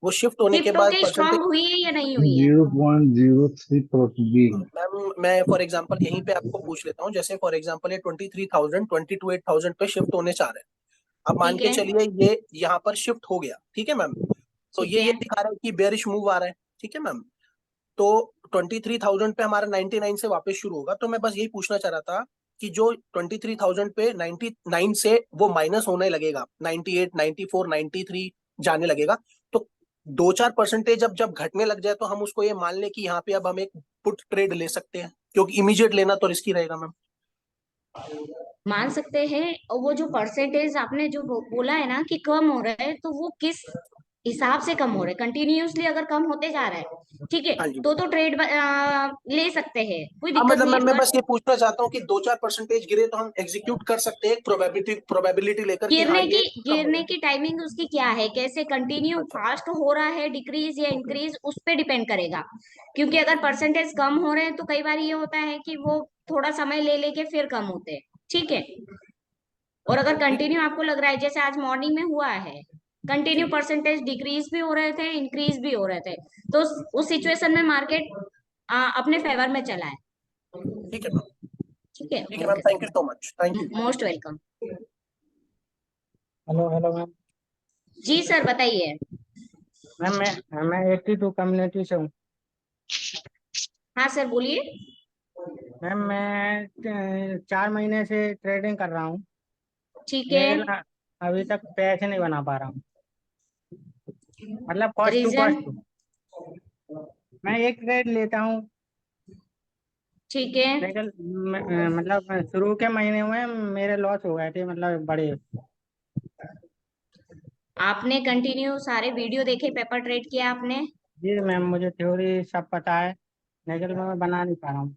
वो शिफ्ट होने के शिफ्ट बाद होके परसेंटेज, स्ट्रांग हुई है या नहीं हुई है। 0.03 मैम मैं फॉर एग्जांपल यहीं पे आपको पूछ लेता हूँ, जैसे फॉर एग्जांपल ये 23,000 28,000 पे शिफ्ट होने चाह रहे हैं। अब मान ठीक के है। चलिए ये यहाँ पर शिफ्ट हो गया, ठीक है मैम, तो ठीक है। ये दिखा रहा है कि बेरिश मूव आ रहा है, ठीक है मैम, तो 23,000 पे हमारा 99 से वापस शुरू होगा। तो मैं बस यही पूछना चाह रहा था कि जो 23,000 पे 99 से वो माइनस होने लगेगा, 98 94 93 जाने लगेगा, तो 2-4% अब जब घटने लग जाए तो हम उसको ये मान ले कि यहाँ पे अब हम एक पुट ट्रेड ले सकते हैं, क्योंकि इमीडिएट लेना तो रिस्की रहेगा मैम। मान सकते हैं। और वो जो परसेंटेज आपने जो बोला है ना कि कम हो रहा है, तो वो किस हिसाब से कम हो रहा है, कंटिन्यूअसली अगर कम होते जा रहा है, ठीक है, हाँ जी। तो ट्रेड ले सकते हैं, कोई हाँ दिक्कत मतलब नहीं है। मैं बट बस ये पूछना चाहता हूँ कि 2-4% गिरे तो हम एग्जीक्यूट कर सकते हैं प्रोबेबिलिटी लेकर कि हाँ गिरने की ये कम हो गिरने गया। की टाइमिंग उसकी क्या है, कैसे कंटिन्यू अच्छा। फास्ट हो रहा है, डिक्रीज या ओके। इंक्रीज, उस पे डिपेंड करेगा। क्योंकि अगर परसेंटेज कम हो रहे हैं तो कई बार ये होता है कि वो थोड़ा समय ले लेके फिर कम होते हैं। ठीक है। और अगर ठीक है कंटिन्यू आपको लग रहा है जैसे आज मॉर्निंग में हुआ है, कंटिन्यू जी। परसेंटेज डिक्रीज भी हो रहे थे, इंक्रीज भी हो रहे थे, तो उस सिचुएशन में मार्केट अपने फेवर में चला है। ठीक है मैम। ठीक है। ठीक है ma'am, okay thank you so much, thank you. Sir, most welcome. Hello hello ma'am. जी सर बताइए। मैम मैं 82 कम्युनिटी से हूँ। हाँ सर बोलिए। मैम मैं 4 महीने से ट्रेडिंग कर रहा हूँ। ठीक है। मेरा अभी तक पैसे नहीं बना पा रहा हूँ, मतलब कॉस्ट टू रीजन। कॉस्ट। मैं एक ट्रेड लेता हूँ, ठीक है। लेकिन मतलब शुरू के महीने में मेरे लॉस हो गए थे, मतलब बड़े। आपने कंटिन्यू सारे वीडियो देखे, पेपर ट्रेड किया आपने। जी मैम, मुझे थ्योरी सब पता है, लेकिन मैं बना नहीं पा रहा हूँ।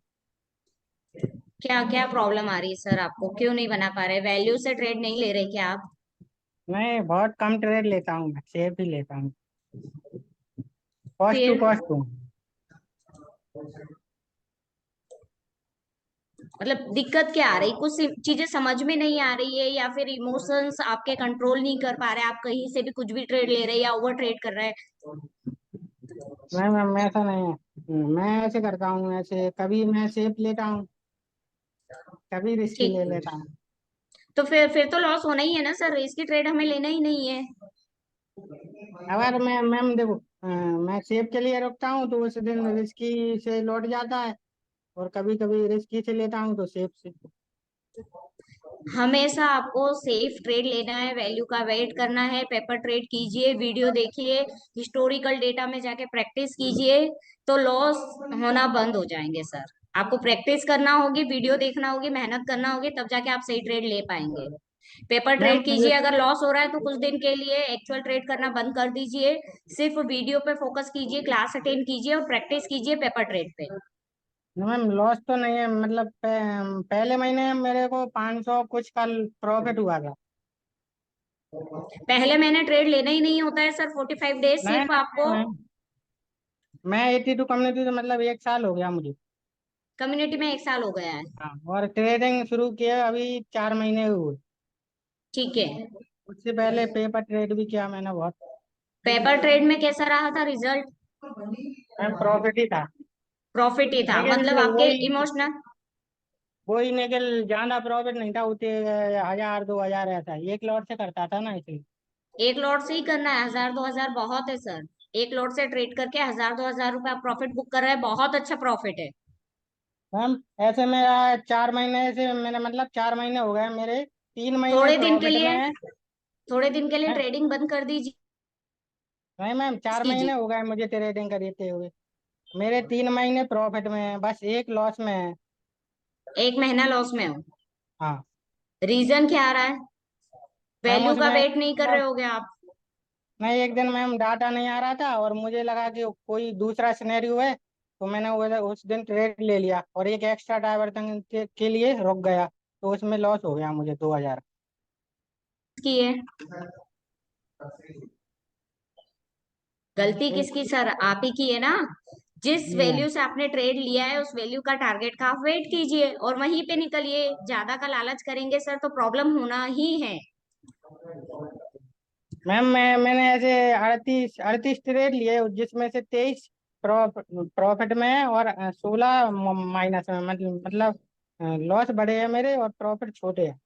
क्या क्या प्रॉब्लम आ रही है सर आपको, क्यों नहीं बना पा रहे, वैल्यू से ट्रेड नहीं ले रहे क्या आप। मैं बहुत कम ट्रेड लेता हूँ, मैं सेफ ही लेता हूँ, कॉस्ट टू फिर कॉस्ट हूँ। मतलब दिक्कत क्या आ रही, कुछ चीजें समझ में नहीं आ रही है, या फिर इमोशंस आपके कंट्रोल नहीं कर पा रहे, आप कहीं से भी कुछ भी ट्रेड ले रहे हैं या ओवर ट्रेड कर रहे हैं। नहीं मैम ऐसा नहीं है, मैं ऐसे करता हूँ, ऐसे कभी मैं सेफ लेता हूँ, कभी रिस्की ले ठीक। लेता हूँ। तो फिर तो लॉस होना ही है ना सर, इसकी ट्रेड हमें लेना ही नहीं है। अगर मैं मैम देखो मैं सेफ के लिए रखता हूँ तो उस दिन रिस्की से लौट जाता है, और कभी कभी रिस्की से लेता हूँ तो सेफ से। हमेशा आपको सेफ ट्रेड लेना है, वैल्यू का वेट करना है, पेपर ट्रेड कीजिए, वीडियो देखिए, हिस्टोरिकल डेटा में जाके प्रैक्टिस कीजिए, तो लॉस होना बंद हो जाएंगे सर। आपको प्रैक्टिस करना होगी, वीडियो देखना होगी, मेहनत करना होगी, तब जाके आप सही ट्रेड ले पाएंगे। पेपर मैम ट्रेड कीजिए, अगर लॉस हो रहा है तो कुछ दिन के लिए एक्चुअल ट्रेड करना बंद कर दीजिए, सिर्फ वीडियो पे फोकस कीजिए, क्लास अटेंड कीजिए और प्रैक्टिस कीजिए पेपर ट्रेड पे। मैम लॉस तो नहीं है, मतलब पहले महीने मेरे को 500 कुछ का प्रॉफिट हुआ था। पहले महीने ट्रेड लेना ही नहीं होता है सर, 45 डेज नहीं सिर्फ नहीं आपको। नहीं, मैं 82 कम्युनिटी से मतलब 1 साल हो गया मुझे। कम्युनिटी में 1 साल हो गया है। हाँ, और ट्रेडिंग शुरू किया अभी 4 महीने हुए। ठीक है। उससे पहले पेपर ट्रेड भी किया मैंने बहुत। पेपर ट्रेड में कैसा रहा था रिजल्ट? मैम प्रॉफिट ही था, प्रॉफिट ही था, लेकिन मतलब आपके वही इमोशनल। वही लेकिन ज्यादा प्रॉफिट नहीं था, उतने 1000 2000 ऐसा 1 लॉट से करता था ना, इसलिए। एक लॉट से ही करना है, 1000 2000 बहुत है सर। एक लॉट से ट्रेड करके 1000 2000 रुपए आप प्रॉफिट बुक कर रहे हैं, बहुत अच्छा प्रॉफिट है। मैम ऐसे मेरा 4 महीने से मेरे मतलब 4 महीने हो गए मेरे, 3 महीने थोड़े दिन के प्रॉफिट में लिए है। थोड़े दिन के लिए मैं- ट्रेडिंग बंद कर दीजिए। नहीं मैम, 4 महीने कीजिए, हो गए मुझे ट्रेडिंग करते हुए, मेरे 3 महीने प्रॉफिट में है, बस एक लॉस में है। 1 महीना लॉस में हो। हाँ रीजन क्या आ रहा है? मैम, वैल्यू का उसमें वेट नहीं कर रहे मतलब होगे आप। नहीं, एक दिन मैम डाटा नहीं आ रहा था और मुझे लगा कि कोई दूसरा सिनेरियो है, तो मैंने उस दिन ट्रेड ले लिया और एक एक्स्ट्रा डाइवर्जन के लिए रुक गया, तो उसमें लॉस हो गया मुझे 2000। की है गलती एक किसकी सर? आप ही की है ना। जिस जी मैम। वैल्यू से आपने ट्रेड लिया है उस वैल्यू का टारगेट का आप वेट कीजिए और वहीं पे निकलिए। ज्यादा का लालच करेंगे सर तो प्रॉब्लम होना ही है। मैम मैंने ऐसे 38 ट्रेड लिए, जिसमें से 23 प्रॉफिट में है और 16 माइनस में, मतलब लॉस बड़े हैं मेरे और प्रॉफिट छोटे हैं।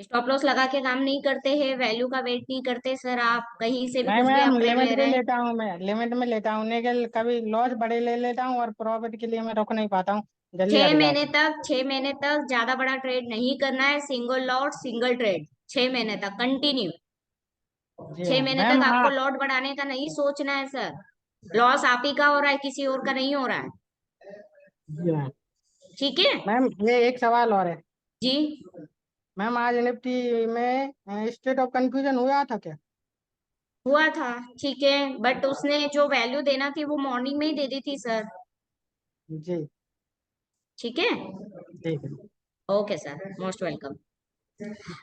स्टॉप लॉस लगा के काम नहीं करते हैं, वैल्यू का वेट नहीं करते सर, आप कहीं से भी नहीं कुछ भी मैम, आप ट्रेड लिमिट ले पे रहे हैं। लेता हूँ, मैं लिमिट में लेता हूँ, लेकिन कभी लॉस बड़े ले लेता हूँ और प्रॉफिट के लिए मैं रुक नहीं पाता हूँ, जल्दी हट जाता 6 महीने तक ज्यादा बड़ा ट्रेड नहीं करना है, सिंगल लॉट सिंगल ट्रेड 6 महीने तक कंटिन्यू। हूँ। जी छह मैम। महीने मैम तक हाँ। आपको लॉट बढ़ाने का नहीं सोचना है सर। लॉस आप ही का हो रहा है, किसी और का नहीं हो रहा है। जी मैम। ठीक है मैम ये एक सवाल और है। जी। मैम आज निफ्टी में स्टेट ऑफ कंफ्यूजन हुआ था क्या? हुआ था, ठीक है, बट उसने जो वैल्यू देना थी वो मॉर्निंग में ही दे दी थी सर। जी ठीक है। ठीक है। Okay sir, most welcome.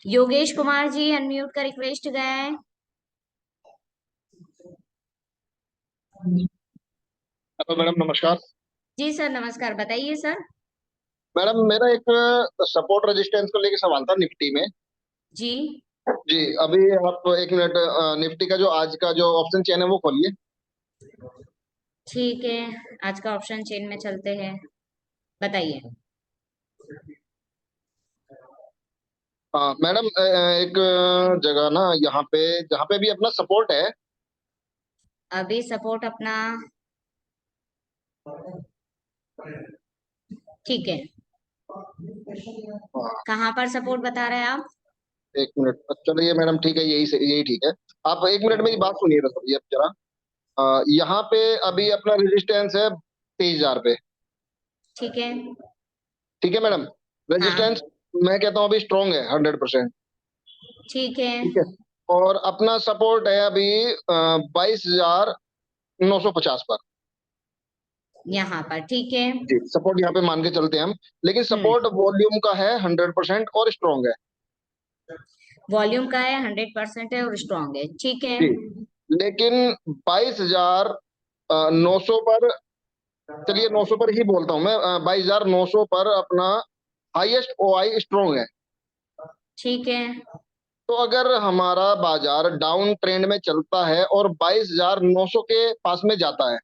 Yogesh Kumar ji, unmute का रिक्वेस्ट गया है। हेलो मैडम, नमस्कार। जी सर नमस्कार, बताइए सर। मैडम मेरा एक सपोर्ट रेजिस्टेंस को लेके सवाल था निफ्टी में। जी जी, अभी आप 1 मिनट, निफ्टी का जो आज का जो ऑप्शन चेन है वो खोलिए। ठीक है, आज का ऑप्शन चेन में चलते हैं, बताइए। हाँ मैडम, एक जगह ना यहाँ पे जहाँ पे भी अपना सपोर्ट है। अभी सपोर्ट अपना, ठीक है, हाँ, कहाँ पर सपोर्ट बता रहे हैं आप? 1 मिनट, चलिए मैडम ठीक है, यही ठीक है। आप 1 मिनट मेरी बात सुनिए बस अभी, अब जरा यहाँ पे अभी अपना रेजिस्टेंस है 23,000 पे। ठीक है। ठीक है मैडम, हाँ रेजिस्टेंस मैं कहता हूँ अभी स्ट्रॉन्ग है 100%। ठीक है। ठीक है, और अपना सपोर्ट है अभी 22,950 पर। यहाँ पर ठीक है। जी, सपोर्ट यहाँ पे मान के चलते हैं हम, लेकिन हम्म, सपोर्ट वॉल्यूम का है 100% और स्ट्रॉन्ग है। वॉल्यूम का है, 100% है और स्ट्रॉन्ग है, ठीक है। जी, लेकिन 22,900 पर, चलिए 900 पर ही बोलता हूँ मैं, 22,900 पर अपना हाईएस्ट ओआई स्ट्रॉन्ग है। ठीक है। तो अगर हमारा बाजार डाउन ट्रेंड में चलता है और 22,900 के पास में जाता है,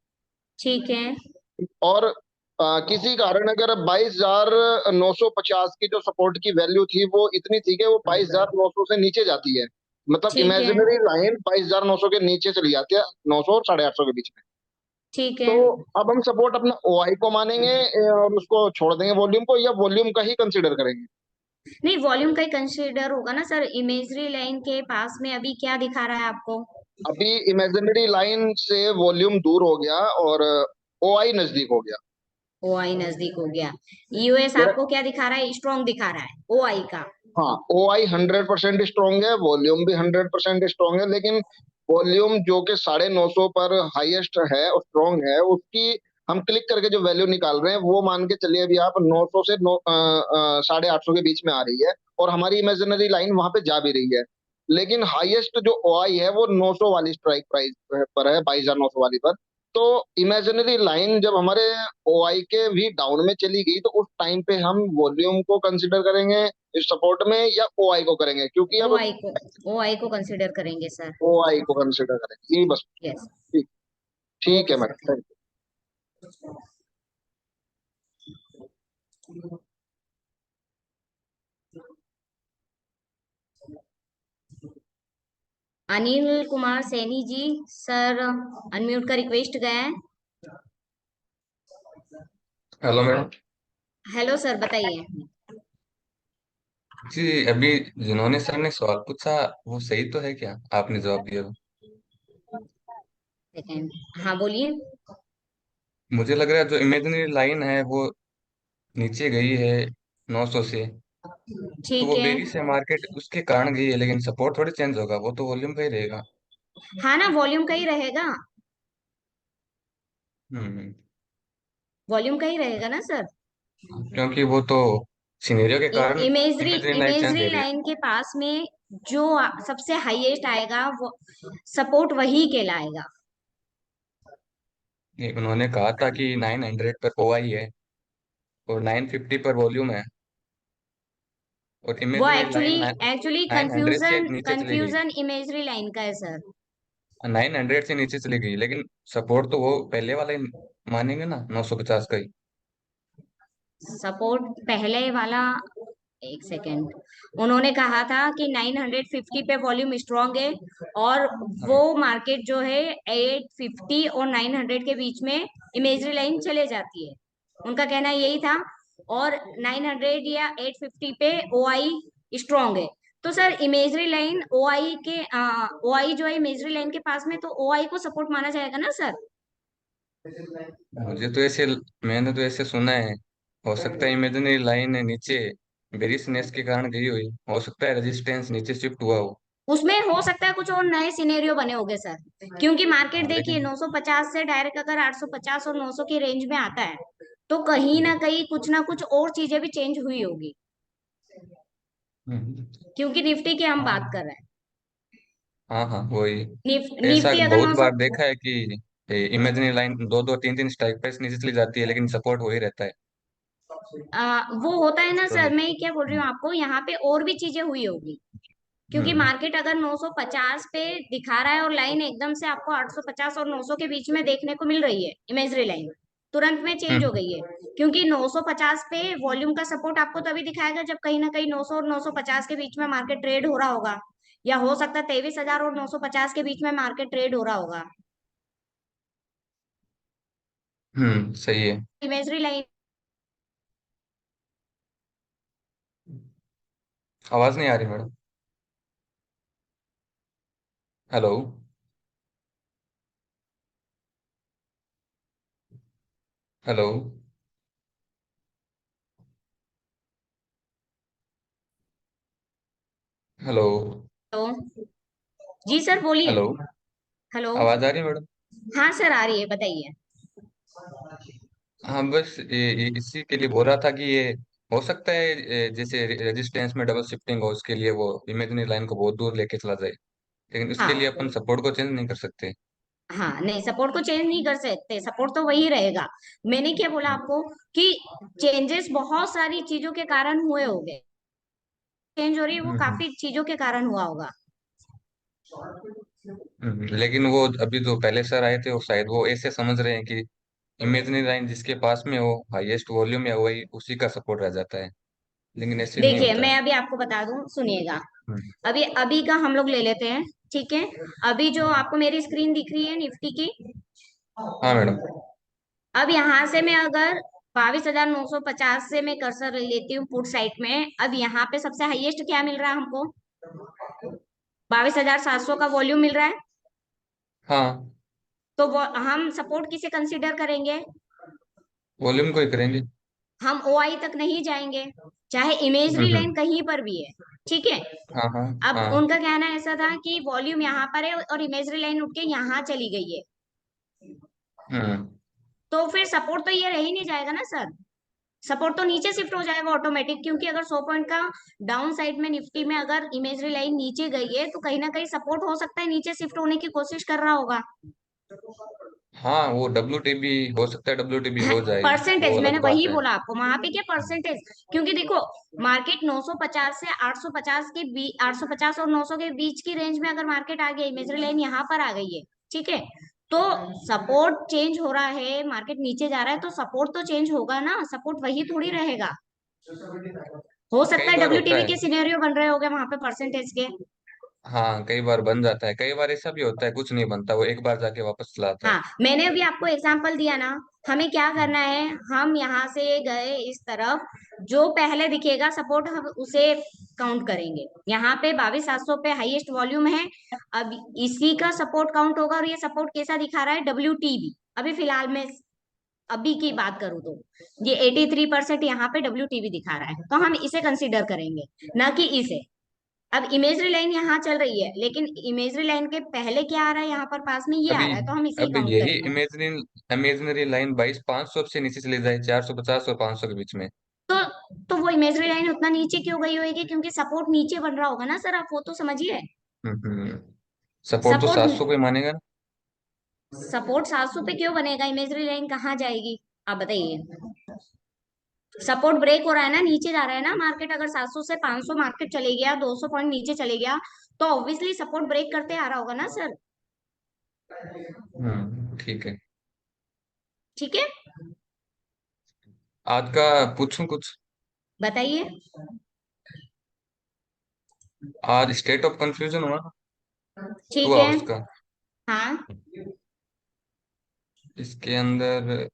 ठीक है। और किसी कारण अगर 22,950 की जो सपोर्ट की वैल्यू थी वो इतनी थी कि वो 22,900 से नीचे जाती है, मतलब ठीक है। इमेजिनरी लाइन 22,900 के नीचे चली जाती है, 900 और 850 के बीच में। ठीक तो है। अब हम सपोर्ट अपना ओआई को मानेंगे और उसको छोड़ देंगे वॉल्यूम को, या वॉल्यूम का ही कंसीडर करेंगे? नहीं, वॉल्यूम का ही कंसीडर होगा ना सर। इमेजरी लाइन के पास में अभी क्या दिखा रहा है आपको? अभी इमेजिनरी लाइन से वॉल्यूम दूर हो गया और ओआई नजदीक हो गया। ओआई नजदीक हो गया। यूएस मेरा आपको क्या दिखा रहा है? स्ट्रॉन्ग दिखा रहा है ओआई का। हाँ, ओआई 100% स्ट्रॉन्ग है, वॉल्यूम भी 100% स्ट्रॉन्ग है, लेकिन वॉल्यूम जो कि 950 पर हाईएस्ट है और स्ट्रॉन्ग है, उसकी हम क्लिक करके जो वैल्यू निकाल रहे हैं वो मान के चलिए अभी आप 900 से 850 के बीच में आ रही है, और हमारी इमेजिनरी लाइन वहां पे जा भी रही है। लेकिन हाईएस्ट जो ओआई है वो 900 वाली स्ट्राइक प्राइस पर है, 22,900 वाली पर। तो इमेजिनरी लाइन जब हमारे ओआई के भी डाउन में चली गई, तो उस टाइम पे हम वॉल्यूम को कंसिडर करेंगे इस सपोर्ट में, या ओआई को करेंगे? क्योंकि अब ओआई को कंसीडर करेंगे सर। ओआई को कंसिडर करेंगे, ये बस। यस। ठीक, ठीक ओके है sir, madam, thank Anil Kumar Saini ji, sir unmute का रिक्वेस्ट गया है। Hello madam. हेलो सर, बताइए। जी, अभी जिन्होंने सर ने सवाल पूछा वो सही तो है क्या? आपने जवाब दिया वो। सेकेंड, हाँ बोलिए। मुझे लग रहा है जो इमेजिनरी लाइन है वो नीचे गई है 900 से, तो ठीक वो है। बेरी से मार्केट उसके कारण गई है, लेकिन सपोर्ट थोड़ी चेंज होगा, वो तो वॉल्यूम का ही रहेगा। हाँ ना, वॉल्यूम का ही रहेगा। हम्म। वॉल्यूम का ही रहेगा ना सर। क्योंकि वो तो सिनेरियो के कारण imagery imaginary line change imagery हो रही है। लाइन के पास में जो सबसे हाईएस्ट आएगा वो सपोर्ट वही कहलाएगा। ये उन्होंने कहा था कि 900 पर ओआई है और 950 पर वॉल्यूम है, और वो इमेजिनरी एक्चुअली लाइन एक्चुअली 900 से कंफ्यूजन नीचे चली गई। कंफ्यूजन इमेजरी लाइन का है सर। 900 से नीचे चली गई, लेकिन सपोर्ट तो वो पहले वाला ही मानेंगे ना, 950 का ही। सपोर्ट पहले वाला, एक सेकेंड, उन्होंने कहा था कि 950 पे वॉल्यूम स्ट्रांग है, और वो हाँ। मार्केट जो है 850 और 900 के बीच में इमेजरी लाइन चले जाती है, उनका कहना यही था। और 900 या 850 पे ओआई स्ट्रांग है। तो सर इमेजरी लाइन ओआई के ओआई जो है इमेजरी लाइन के पास में, तो ओआई को सपोर्ट माना जाएगा ना सर। मुझे तो ऐसे मैंने तो ऐसे सुना है। हो सकता है इमेजिनरी लाइन है नीचे बेरिशनेस के कारण गई हुई, हो सकता है रेजिस्टेंस नीचे शिफ्ट हुआ हो। उसमें हो सकता है कुछ और नए सिनेरियो बने होंगे सर, क्योंकि मार्केट हाँ, देखिए लेकिन 950 से डायरेक्ट अगर 850 और 900 की रेंज में आता है, तो कहीं ना कहीं कुछ ना कुछ और चीजें भी चेंज हुई होगी, हम्म, क्योंकि निफ्टी की हम बात हाँ कर रहे हैं। हाँ हाँ वही। ऐसा निफ्टी अगर बहुत 900, बार देखा है कि इमेजिनरी लाइन दो दो तीन तीन स्ट्राइक प्राइस नीचे चली जाती है, लेकिन सपोर्ट हो ही रहता है। वो होता है ना तो सर, मैं क्या बोल रही हूँ आपको, यहाँ पे और भी चीजें हुई होगी, क्योंकि हम्म मार्केट अगर 950 पे दिखा रहा है और लाइन एकदम से आपको 850 और 900 के बीच में देखने को मिल रही है, इमेजरी लाइन तुरंत में चेंज हो हम्म गई है, क्योंकि 950 पे वॉल्यूम का सपोर्ट आपको तभी दिखाएगा जब कहीं ना कहीं 900 और 950 के बीच में मार्केट ट्रेड हो रहा होगा, या हो सकता है 23,000 और 950 के बीच में मार्केट ट्रेड हो रहा होगा। सही है। Imagery line. आवाज नहीं आ रही मैडम। हेलो। हेलो। हेलो। तो जी सर बोलिए। हेलो। हेलो। आवाज आ रही है मैडम? हाँ सर आ रही है, बताइए। हाँ, बस इसी के लिए बोल रहा था कि ये हो सकता है जैसे रेजिस्टेंस में डबल शिफ्टिंग हो, उसके लिए वो इमेजिनरी लाइन को बहुत दूर लेके चला जाए, लेकिन उसके लिए हाँ अपन सपोर्ट को चेंज नहीं कर सकते। हाँ, नहीं सपोर्ट को चेंज नहीं कर सकते, सपोर्ट तो वही रहेगा। मैंने क्या बोला आपको कि चेंजेस बहुत सारी चीजों के कारण हुए होंगे, चेंज हो रही है वो हम्म काफी चीजों के कारण हुआ होगा। लेकिन वो अभी जो पहले सर आए थे वो शायद वो ऐसे समझ रहे हैं कि इमेजिनरी लाइन जिसके पास में हो हाईएस्ट वॉल्यूम या वही उसी का सपोर्ट रह जाता है, लेकिन ऐसे नहीं देखिए होता मैं है। अभी आपको बता दूं, सुनिएगा। हम्म, अभी अभी का हम लोग ले लेते हैं, ठीक है। अभी जो आपको मेरी स्क्रीन दिख रही है निफ्टी की, हाँ मैडम। अब यहाँ से मैं अगर 22,950 से मैं कर्सर लेती हूँ पुट साइड में, अब यहाँ पे सबसे हाईएस्ट क्या मिल रहा है हमको? 22,700 का वॉल्यूम मिल रहा है। हाँ, तो वो हम सपोर्ट किसे कंसीडर करेंगे? वॉल्यूम को ही करेंगे। हम ओआई तक नहीं जाएंगे, चाहे इमेजरी लाइन हम्म। कहीं पर भी है, ठीक है। हाँ हाँ अब हाँ। उनका कहना ऐसा था कि वॉल्यूम यहाँ पर है और इमेजरी लाइन उठ के यहाँ चली गई है, हम्म। तो फिर सपोर्ट तो ये रह ही नहीं जाएगा ना सर। सपोर्ट तो नीचे शिफ्ट हो जाएगा ऑटोमेटिक, क्योंकि अगर 100 पॉइंट का डाउन साइड में निफ्टी में अगर इमेजरी लाइन नीचे गई है तो कहीं ना कहीं सपोर्ट हो सकता है नीचे शिफ्ट होने की कोशिश कर रहा होगा। हाँ, वो WTB हो सकता है, WTB हो जाए, वो परसेंटेज मैंने अलग बात वही है। बोला आपको, वहां पे क्या परसेंटेज, क्योंकि देखो मार्केट 950 से 850 के बीच, 850 और 900 के बीच की रेंज में अगर मार्केट आ गया, इमेजरी लाइन यहाँ पर आ गई है, ठीक है। तो सपोर्ट चेंज हो रहा है, मार्केट नीचे जा रहा है, तो सपोर्ट तो चेंज होगा ना, सपोर्ट वही थोड़ी रहेगा। हो सकता कई है बार होता डब्ल्यूटीबी है। के सिनेरियो बन रहे होंगे वहां पे परसेंटेज के। हाँ, कई बार बन जाता है, कई बार ऐसा भी होता है कुछ नहीं बनता, वो एक बार जाके वापस चला आता है। हाँ मैंने अभी आपको एग्जांपल दिया ना। हमें क्या करना है, हम यहाँ से गए इस तरफ, जो पहले दिखेगा सपोर्ट हम उसे काउंट करेंगे। यहाँ पे 22,700 पे हाईएस्ट वॉल्यूम है, अब इसी का सपोर्ट काउंट होगा। और ये सपोर्ट कैसा दिखा रहा है? डब्ल्यूटीबी। अभी फिलहाल में अभी की बात करूं तो ये 83% यहाँ पे डब्ल्यूटीबी दिखा रहा है, तो हम इसे कंसीडर करेंगे, ना कि इसे। अब इमेजरी लाइन यहाँ चल रही है, लेकिन इमेजरी लाइन के पहले क्या आ रहा है यहाँ पर पास में? ये आ अभी रहा है, तो हम इसे ही अब काउंट यही करेंगे। इमेजिनरी लाइन 22,500 से नीचे चली जाए 450 और 500 के बीच में। तो तो वो इमेजरी लाइन उतना नीचे क्यों गई होगी? क्योंकि सपोर्ट नीचे बन रहा होगा ना सर, आप वो तो समझिए। हम्म। सपोर्ट तो सपोर्ट 700 को ही मानेगा ना। सपोर्ट 700 पे क्यों बनेगा? इमेजरी लाइन कहाँ जाएगी, आप बताइए। सपोर्ट ब्रेक हो रहा है ना, नीचे जा रहा है ना मार्केट। अगर 700 से 500 मार्केट चले गया, 200 पॉइंट नीचे चले गया, तो ऑब्वियसली सपोर्ट ब्रेक करते आ रहा होगा ना सर। ठीक है। ठीक है, आज का पूछूं कुछ? बताइए। आज स्टेट ऑफ कंफ्यूजन हुआ ना, टू ठीक है। आवर्स का। हाँ इसके अंदर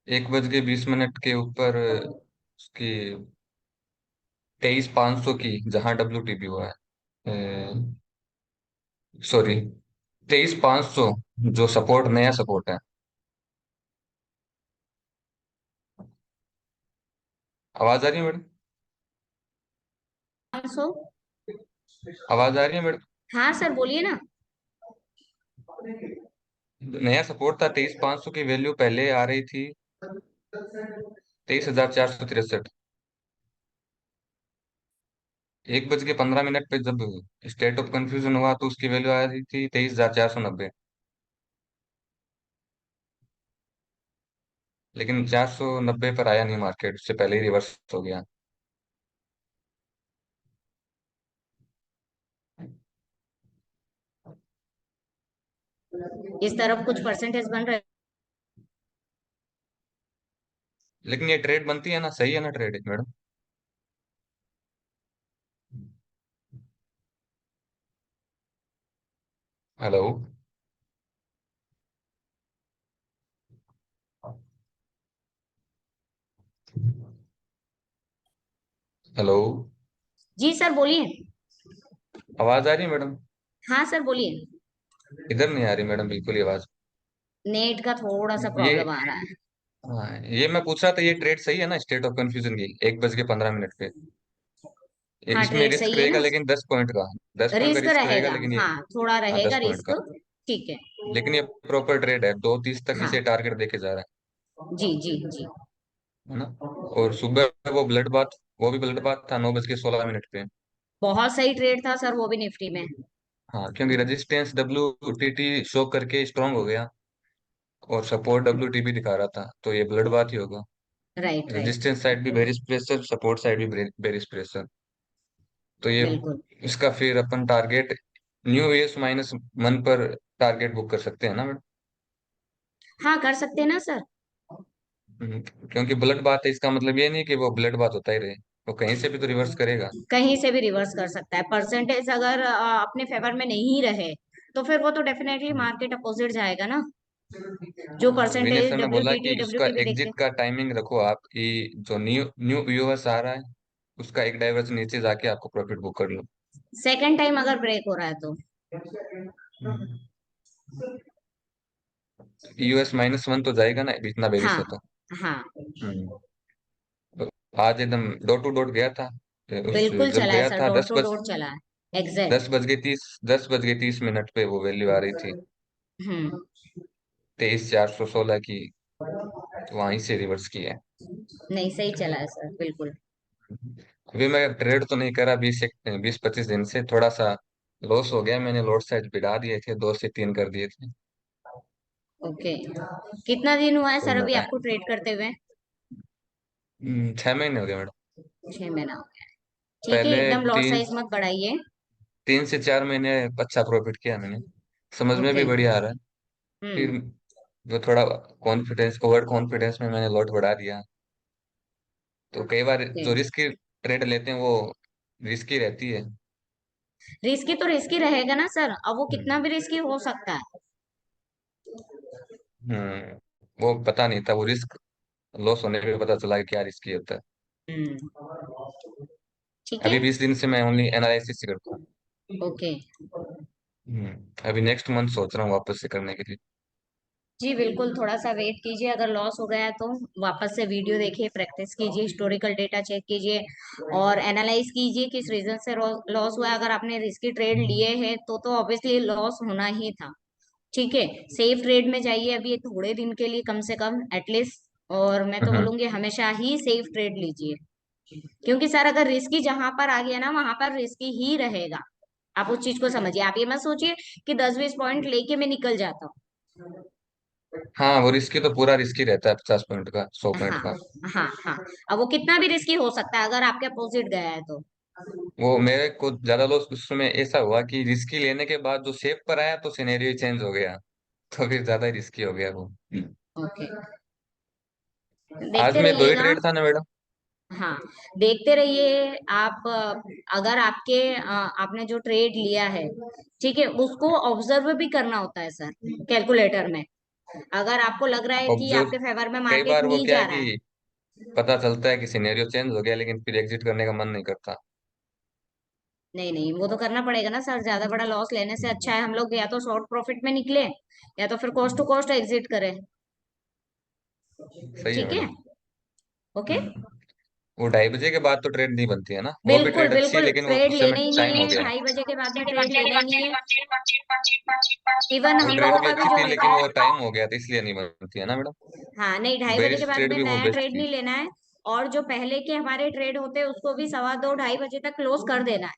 1:20 के ऊपर उसकी 23,500 की जहां WTB हुआ है, सॉरी 23,500 जो सपोर्ट, नया सपोर्ट है। आवाज आ रही है मैडम? 500। आवाज आ रही है मैडम? हाँ सर बोलिए ना। नया सपोर्ट था 23,500 की वैल्यू पहले आ रही थी 23,463। 1:15 पे जब स्टेट ऑफ कंफ्यूजन हुआ तो उसकी वैल्यू आ रही थी 23,490। लेकिन 490 पर आया नहीं मार्केट, उससे पहले ही रिवर्स हो गया। इस तरफ कुछ परसेंटेज बन रहे। लेकिन ये ट्रेड बनती है ना, सही है ना ट्रेड मैडम? हेलो? हेलो? जी सर बोलिए। आवाज आ रही है मैडम? हाँ सर बोलिए। इधर नहीं आ रही मैडम बिल्कुल ही आवाज। नेट का थोड़ा सा ये प्रॉब्लम आ रहा है। हाँ, ये मैं पूछ रहा था, ये ट्रेड सही है ना स्टेट ऑफ कंफ्यूजन की 1:15 पे? हाँ इसमें ट्रेड रिस्क सही है रहेगा ना। लेकिन 10 पॉइंट का, 10 पॉइंट का रिस्क रिस्क रहेगा, रहेगा, लेकिन ये हाँ थोड़ा हाँ, रहेगा 10 पॉइंट रिस्क। का। ठीक है। लेकिन ये प्रॉपर ट्रेड है, 2:30 तक हाँ इसे टारगेट देके जा रहा जी जी जी। है ना। और सुबह वो ब्लड बाथ, वो भी ब्लड बाथ था 9:16 पे। बहुत सही ट्रेड था सर वो भी निफ्टी में। हाँ, क्योंकि रेजिस्टेंस WTT शो करके स्ट्रांग हो गया और सपोर्ट WTB दिखा रहा था, तो ये ब्लड बाथ ही होगा। Right right. रेजिस्टेंस साइड भी बेरिश प्रेशर, सपोर्ट साइड भी बेरिश प्रेशर। तो ये बिल्कुल। इसका फिर अपन टारगेट न्यू एस -1 पर टारगेट बुक कर सकते हैं ना मैडम? हाँ कर सकते हैं ना सर। क्योंकि ब्लड बात है, इसका मतलब ये नहीं कि वो ब्लड बात होता ही रहे, वो कहीं से भी तो रिवर्स करेगा। कहीं से भी रिवर्स कर सकता है। परसेंटेज अगर अपने फेवर में नहीं रहे तो फिर वो तो डेफिनेटली मार्केट अपोजिट जाएगा ना, जो विनय परसेंटेज सर ने बोला कि उसका डब्ल्यूटीटी देखते एग्जिट का टाइमिंग रखो आप, कि जो न्यू न्यू यूएस आ रहा है उसका एक डाइवर्स नीचे जाके आपको प्रॉफिट बुक कर लो। सेकेंड टाइम अगर ब्रेक हो रहा है तो। यूएस -1 तो जाएगा ना, इतना बेरिश हाँ है तो। हाँ हम्म। तो आज एकदम डॉट टू डॉट गया था। उस बिल्कुल जब चला है गया सर, था डॉट टू डॉट चला है एग्जैक्ट। 10 बज के 30 मिनट पे वो वैल्यू आ रही थी हम्म 23,416 की, तो वहीं से रिवर्स किया है। नहीं सही चला है सर बिल्कुल। अभी मैं ट्रेड तो नहीं करा 20-25 दिन से, थोड़ा सा लॉस हो गया, मैंने लॉट साइज बढ़ा दिए थे, 2 से 3 कर दिए थे। ओके, कितना दिन हुआ है तो सर अभी मैं आपको ट्रेड करते हुए? 6 महीने हो गए मैडम। 6 महीना हो गया है। ठीक है, पहले एकदम लॉट तीन साइज मत बढ़ाइए। 3 से 4 महीने अच्छा प्रॉफिट किया मैंने, समझ में ओके। भी बढ़िया आ रहा है। फिर हम्म जो थोड़ा कॉन्फिडेंस, ओवर कॉन्फिडेंस में मैंने लॉट बढ़ा दिया। तो कई बार ओके, जो रिस्क ट्रेड लेते हैं वो रिस्की रहती है। रिस्की तो रिस्की रहेगा ना सर, अब वो कितना हम्म भी रिस्की हो सकता है। हम्म, वो पता नहीं था, वो रिस्क लॉस होने पे पता चला कि क्या रिस्की होता है। हम्म ठीक है। अभी 20 दिन से मैं ओनली एनालिसिस ही करता हूँ। ओके अभी नेक्स्ट मंथ सोच रहा हूँ वापस से करने के लिए। जी बिल्कुल, थोड़ा सा वेट कीजिए, अगर लॉस हो गया तो वापस से वीडियो देखिए, प्रैक्टिस कीजिए, हिस्टोरिकल डेटा चेक कीजिए और एनालाइज कीजिए किस रीजन से लॉस हुआ है। अगर आपने रिस्की ट्रेड लिए हैं तो ऑब्वियसली लॉस होना ही था। ठीक है, सेफ ट्रेड में जाइए अभी थोड़े दिन के लिए कम से कम एटलीस्ट, और मैं तो हम्म बोलूंगी हमेशा ही सेफ ट्रेड लीजिए, क्योंकि सर अगर रिस्की जहां पर आ गया ना वहां पर रिस्की ही रहेगा। आप उस चीज को समझिए, आप ये मत सोचिए कि 10-20 पॉइंट लेके मैं निकल जाता हूँ। हाँ, वो रिस्की तो पूरा रिस्की रहता है, 50 पॉइंट का, 100 पॉइंट हाँ का। हाँ हाँ, अब वो कितना भी रिस्की हो सकता है अगर आपके अपोजिट गया है तो। वो मेरे को ज्यादा लॉस उसमें ऐसा हुआ कि रिस्की लेने के बाद जो शेप पर आया तो सिनेरियो चेंज हो गया, तो फिर ज्यादा ही रिस्की हो गया वो। ओके, आज देखते में 2 ही रहिएगा। ट्रेड था ना मैडम। हाँ, देखते रहिए आप। अगर आपने जो ट्रेड लिया है, ठीक है, उसको ऑब्जर्व भी करना होता है सर कैलकुलेटर में। अगर आपको लग रहा है कि ऑब्जर्व, आपके फेवर में कई मार्केट बार वो नहीं क्या जा है रहा है। कि पता चलता है कि सिनेरियो चेंज हो गया लेकिन फिर एग्जिट करने का मन नहीं करता। नहीं नहीं, वो तो करना पड़ेगा ना सर, ज्यादा बड़ा लॉस लेने से अच्छा है हम लोग या तो शॉर्ट प्रॉफिट में निकले या तो फिर कॉस्ट टू कॉस्ट एग्जिट करें। सही है ठीक है। मैडम। ओके, हम्म, वो 2:30 बजे के बाद तो ट्रेड नहीं बनती है ना, वो भी बिल्कुल ट्रेड अच्छी है बिल्कुल, लेकिन वो ट्रेड उस समय लेने ही टाइम नहीं हो है, गया। 2:30 के बाद में ट्रेड लेना ही नहीं है। इवन वो हम ट्रेड लोगों भी का भी अच्छी जो थी होता लेकिन है। वो टाइम हो गया था इसलिए नहीं बनती है ना मैडम। हाँ नहीं, 2:30 के बेरिश बाद ट्रेड में भी वो नया बेस्ट ट्रेड थी। नहीं लेना है। और जो पहले के हमारे ट्रेड होते हैं उसको भी 2:15-2:30 बजे तक क्लोज कर देना है।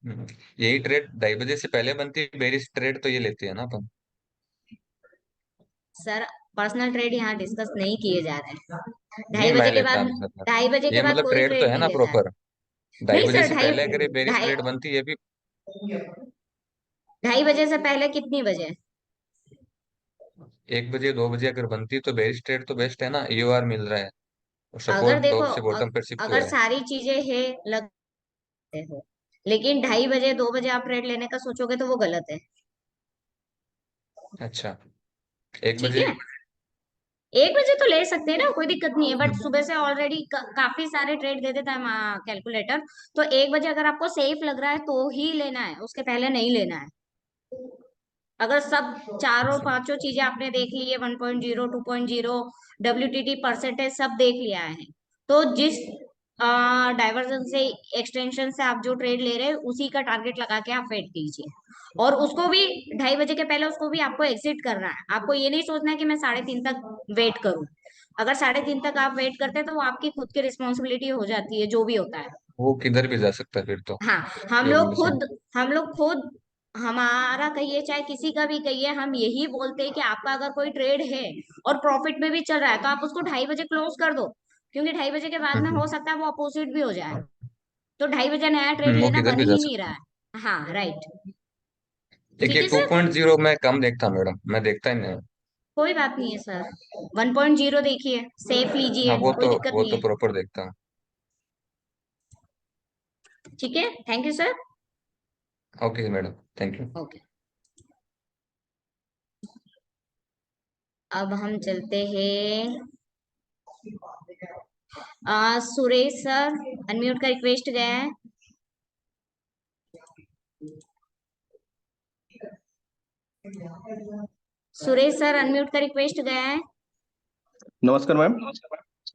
हम्म, यही ट्रेड 2:30 बजे से पहले बनती है, बेरिश ट्रेड तो ये लेती है ना अपन। सर पर्सनल ट्रेड यहाँ डिस्कस नहीं किए जा रहे हैं। ढाई नहीं बजे मैं के लेता बाद हूँ सर। 2:30 बजे के ये बाद मतलब कोई ट्रेड तो ट्रेड है नहीं ना लेता है। प्रॉपर, ढाई नहीं बजे सर, से ढाई पहले अगर ये बेरिश ढाई ट्रेड बनती है भी। 2:30 बजे से पहले कितनी बजे? 1 बजे 2 बजे अगर बनती तो बेरिश ट्रेड तो बेस्ट है ना, यूआर मिल रहा है और अगर सपोर्ट देखो टॉप से बॉटम पर शिफ्ट अगर हुआ है। सारी चीजें है लगते हो, लेकिन 2:30 बजे 2 बजे आप ट्रेड लेने का सोचोगे तो वो गलत है। अच्छा, एक ठीक बजे है, 1 बजे तो ले सकते हैं ना, कोई दिक्कत नहीं है, बट सुबह से ऑलरेडी काफी सारे ट्रेड दे देता है कैलकुलेटर। तो 1 बजे अगर आपको सेफ लग रहा है तो ही लेना है, उसके पहले नहीं लेना है। अगर सब चारों अच्छा। पांचों चीजें आपने देख ली है, 1.0 2.0 डब्ल्यूटीटी परसेंटेज सब देख लिया है, तो जिस डाइवर्जन से एक्सटेंशन से आप जो ट्रेड ले रहे हैं उसी का टारगेट लगा के आप वेट कीजिए। और उसको भी 2:30 बजे के पहले उसको भी आपको एग्जिट करना है। आपको ये नहीं सोचना है कि मैं 3:30 तक वेट करूं। अगर 3:30 तक आप वेट करते हैं तो वो आपकी खुद की रिस्पॉन्सिबिलिटी हो जाती है, जो भी होता है। वो किधर भी जा सकता है फिर तो, हाँ, जो बोले सो। हम लोग खुद हमारा कहिए चाहे किसी का भी कहिए, हम यही बोलते हैं कि आपका अगर कोई ट्रेड है और प्रॉफिट में भी चल रहा है तो आप उसको 2:30 बजे क्लोज कर दो, क्योंकि 2:30 बजे के बाद में हो हम्म सकता है वो अपोजिट भी हो जाए। तो 2:30 बजे नया ट्रेड वो लेना किधर बन भी जा ही नहीं सकता रहा है। है। हाँ राइट। ठीक देखिए है सर, 2.0 मैं कम देखता हूँ मैडम, मैं देखता ही नहीं। कोई बात नहीं है सर, 1.0 देखिए, सेफ हाँ लीजिए, वो कोई तो दिक्कत वो नहीं तो है। प्रॉपर देखता हूँ। ठीक है, thank you sir. Okay madam, thank you. Okay, अब हम चलते हैं सुरेश सर, अनम्यूट का रिक्वेस्ट गया है। सुरेश सर, अनम्यूट का रिक्वेस्ट गया है। नमस्कार मैम।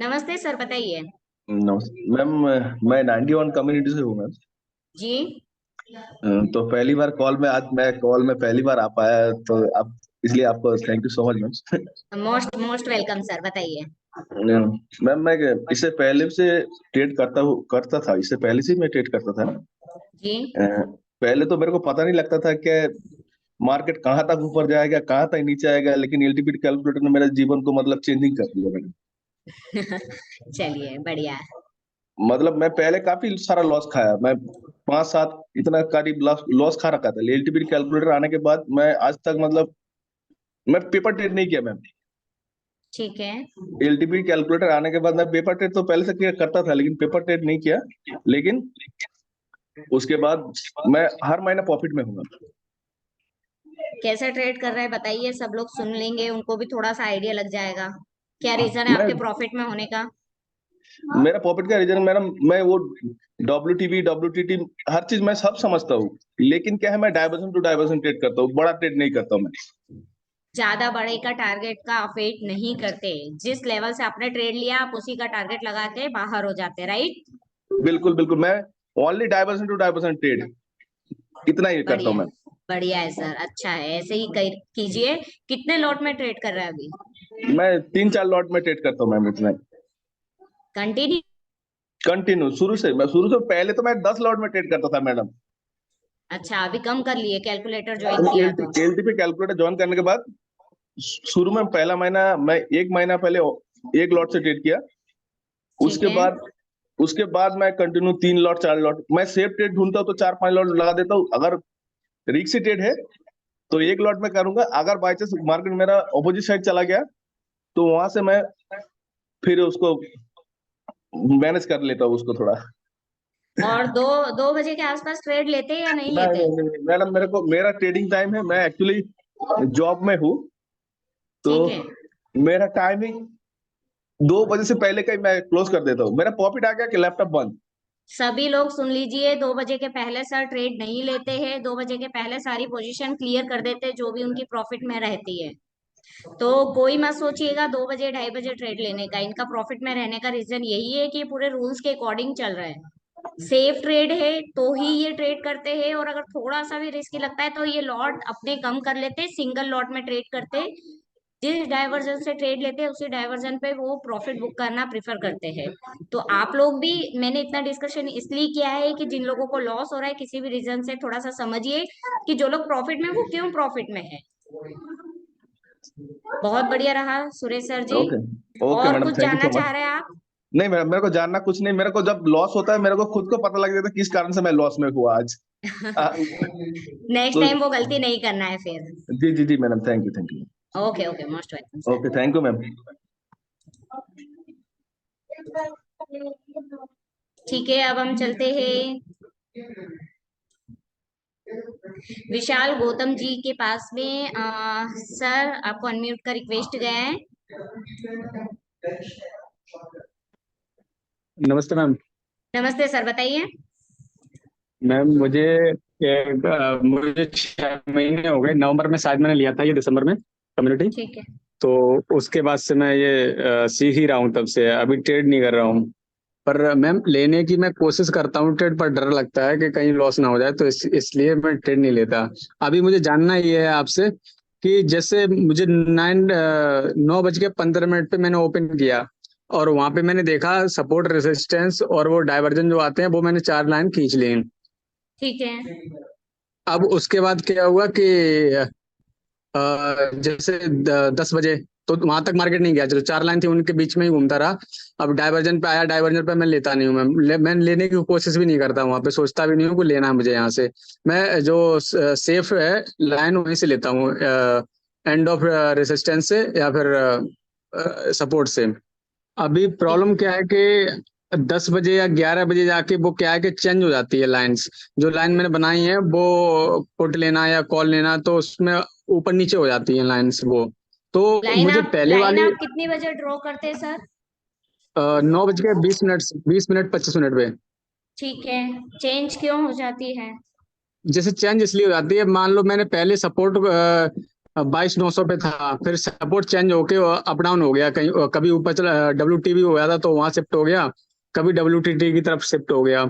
नमस्ते सर, बताइए। नमस्ते मैम, मैं 91 कम्युनिटी से हूँ मैम। जी, तो पहली बार कॉल में, आज मैं कॉल में पहली बार आ पाया, तो आप इसलिए आपको thank you so much ma'am. Most most welcome sir, बताइए। मैम मैं इससे पहले से ट्रेड करता था, इससे पहले से मैं ट्रेड करता था। जी, पहले तो मेरे को पता नहीं लगता था कि मार्केट कहाँ तक ऊपर जाएगा, कहाँ तक नीचे आएगा, लेकिन एलटीपी कैलकुलेटर ने मेरे जीवन को मतलब चेंजिंग कर दिया मैडम। चलिए बढ़िया है। मतलब मैं पहले काफी सारा लॉस खाया, मैं 5-7 इतना करीब लॉस खा रखा था। एलटीपी कैलकुलेटर आने के बाद मैं आज तक मतलब मैं पेपर ट्रेड नहीं किया मैम। ठीक है, एलटीपी कैलकुलेटर आने के बाद मैं पेपर ट्रेड तो पहले से करता था, लेकिन पेपर ट्रेड नहीं किया। लेकिन उसके बाद मैं हर महीने प्रॉफिट में हूँ। कैसे ट्रेड कर रहे हैं बताइए, सब लोग सुन लेंगे, उनको भी थोड़ा सा आइडिया लग जाएगा। क्या रीजन है मैं आपके प्रॉफिट में होने का? मेरा प्रॉफिट का रीजन मैडम, मैं वो WTB हर चीज मैं सब समझता हूँ, लेकिन क्या है, मैं डाइवर्जन टू डाइवर्जन ट्रेड करता हूँ, बड़ा ट्रेड नहीं करता हूँ मैं। ज्यादा बड़े का टारगेट का अफेक्ट नहीं करते। जिस लेवल से आपने ट्रेड लिया, आप उसी का टारगेट लगा के बाहर हो जाते, राइट? बिल्कुल बिल्कुल, मैं only diversion to diversion trade इतना ही करता हूँ बढ़िया, मैं। बढ़िया है सर, अच्छा है, ऐसे ही कीजिए। कितने लॉट में ट्रेड कर रहे हैं अभी? मैं 3-4 लॉट में ट्रेड करता हूँ मैम, इतना कंटिन्यू शुरू से पहले तो मैं 10 लॉट में ट्रेड करता था मैडम। अच्छा, अभी कम कर लिए कैलकुलेटर ज्वाइन किया तो? एलटीपी कैलकुलेटर ज्वाइन करने के बाद शुरू में पहला महीना मैं 1 महीना पहले 1 लॉट से ट्रेड किया। उसके बाद मैं कंटिन्यू 3 लॉट 4 लॉट, मैं सेफ ट्रेड ढूंढता हूँ तो 4-5 लॉट लगा देता हूँ। अगर रिस्की ट्रेड है तो 1 लॉट में करूंगा। अगर बाई चांस मार्केट मेरा ऑपोजिट साइड चला गया तो वहां से मैं फिर उसको मैनेज कर लेता हूँ उसको थोड़ा। और 2 बजे के आसपास ट्रेड लेते हैं या नहीं लेते? मैडम मेरा ट्रेडिंग टाइम है, मैं एक्चुअली जॉब में हूँ, तो ठीक है, मेरा टाइमिंग 2 बजे से पहले का ही मैं क्लोज कर देता हूँ। मेरा प्रॉफिट आ गया कि लैपटॉप बंद। सभी लोग सुन लीजिए, 2 बजे के पहले सर ट्रेड नहीं लेते हैं। 2 बजे के पहले सारी पोजीशन क्लियर कर देते हैं जो भी उनकी प्रॉफिट में रहती है। तो कोई मत सोचिएगा 2 बजे 2:30 बजे ट्रेड लेने का। इनका प्रॉफिट में रहने का रीजन यही है कि पूरे रूल्स के अकॉर्डिंग चल रहा है। सेफ ट्रेड है तो ही ये ट्रेड करते हैं, और अगर थोड़ा सा भी रिस्की लगता है तो ये लॉट अपने कम कर लेते हैं, सिंगल लॉट में ट्रेड करते हैं। जिस डाइवर्जन से ट्रेड लेते हैं उसी डाइवर्जन पे वो प्रॉफिट बुक करना प्रेफर करते हैं। तो आप लोग भी, मैंने इतना डिस्कशन इसलिए किया है कि जिन लोगों को लॉस हो रहा है किसी भी रीजन से, थोड़ा सा समझिए कि जो लोग प्रॉफिट में, वो क्यों प्रॉफिट में है। बहुत बढ़िया रहा सुरेश सर जी। ओके ओके और मैडम, कुछ थैंक यू जानना सो चाह मच। रहे हैं आप? नहीं मैडम, मेरे को जानना कुछ नहीं। मेरे को जब लॉस होता है मेरे को खुद को पता लग जाता है किस कारण से मैं लॉस में हुआ आज। नेक्स्ट तो टाइम वो गलती नहीं करना है फिर। जी जी जी madam, thank you. Okay okay, most welcome. Okay, thank you ma'am. ठीक है, अब हम चलते हैं विशाल गौतम जी के पास में। सर, आपको अनम्यूट का रिक्वेस्ट गया है। नमस्ते मैम। नमस्ते सर, बताइए। मैम मुझे 6 महीने हो गए। नवंबर में शायद मैंने लिया था, ये दिसंबर में कम्युनिटी। ठीक है, तो उसके बाद से मैं ये सीख ही रहा हूँ, तब से अभी ट्रेड नहीं कर रहा हूँ। पर मैम लेने की मैं कोशिश करता हूँ ट्रेड, पर डर लगता है कि कहीं लॉस ना हो जाए, तो इसलिए मैं ट्रेड नहीं लेता। अभी मुझे जानना ये है आपसे कि जैसे मुझे 9:15 पे मैंने ओपन किया, और वहां पे मैंने देखा सपोर्ट रेजिस्टेंस और वो डाइवर्जन जो आते हैं वो मैंने 4 लाइन खींच लिए। ठीक है, अब उसके बाद क्या हुआ कि जैसे 10 बजे तो वहां तक मार्केट नहीं गया, चलो 4 लाइन थी उनके बीच में ही घूमता रहा। अब डाइवर्जन पे आया, डाइवर्जन पे मैं लेता नहीं हूँ मैं लेने की कोशिश भी नहीं करता, वहां पे सोचता भी नहीं हूँ कि लेना है मुझे। यहाँ से मैं जो सेफ है लाइन वहीं से लेता हूँ, एंड ऑफ रेजिस्टेंस से या फिर सपोर्ट से। अभी प्रॉब्लम क्या है कि 10 बजे या 11 बजे जाके वो क्या है कि चेंज हो जाती है लाइंस। जो लाइन मैंने बनाई है वो पुट लेना या कॉल लेना, तो उसमें ऊपर नीचे हो जाती है लाइंस वो। तो मुझे पहले लाइन वाली आप कितनी बजे ड्रॉ करते हैं सर? 9 बज के 20 मिनट, 20 मिनट 25 मिनट पे। ठीक है, चेंज क्यों हो जाती है? जैसे चेंज इसलिए हो जाती है, मान लो मैंने पहले सपोर्ट 22,900 पे था, फिर सपोर्ट चेंज होके अप डाउन हो गया, कहीं कभी ऊपर चला, WTB हो गया था तो वहां शिफ्ट हो गया, कभी WTT की तरफ शिफ्ट हो गया।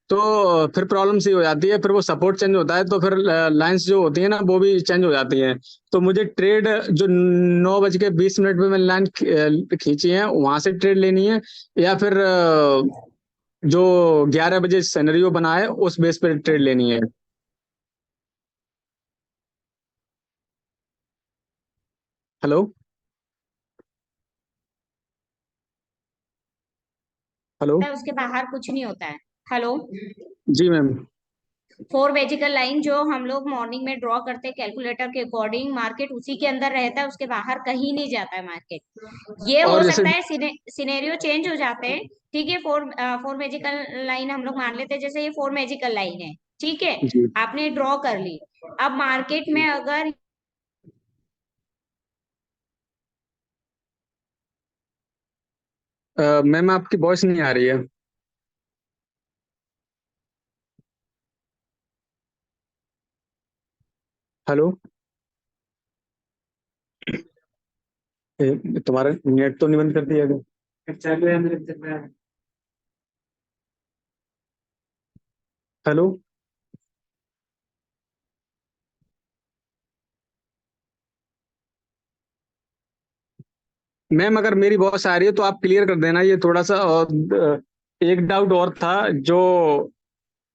तो फिर प्रॉब्लम सी हो जाती है, फिर वो सपोर्ट चेंज होता है तो फिर लाइंस जो होती है ना वो भी चेंज हो जाती हैं। तो मुझे ट्रेड जो 9 बज के 20 मिनट पे मैंने लाइन खींची है वहां से ट्रेड लेनी है, या फिर जो 11 बजे सिनेरियो बना है उस बेस पे ट्रेड लेनी है। हेलो। हेलो। उसके बाहर कुछ नहीं होता है। हेलो। जी मैम। 4 वेजिकल लाइन जो हम लोग मॉर्निंग में ड्रॉ करते हैं कैलकुलेटर के अकॉर्डिंग, मार्केट उसी के अंदर रहता है, उसके बाहर कहीं नहीं जाता है मार्केट। ये हो और जैसे सकता है सिनेरियो चेंज हो जाते हैं। ठीक है, फोर मैजिकल लाइन हम लोग मान लेते हैं, जैसे ये 4 मैजिकल लाइन है। ठीक है, जी आपने ड्रॉ कर ली। अब मार्केट में अगर मैम आपकी वॉइस नहीं आ रही है। हेलो। तुम्हारा नेट तो नहीं बंद कर दिया गया? हेलो। मैम अगर मेरी वॉइस आ रही है तो आप क्लियर कर देना ये थोड़ा सा। और एक डाउट और था, जो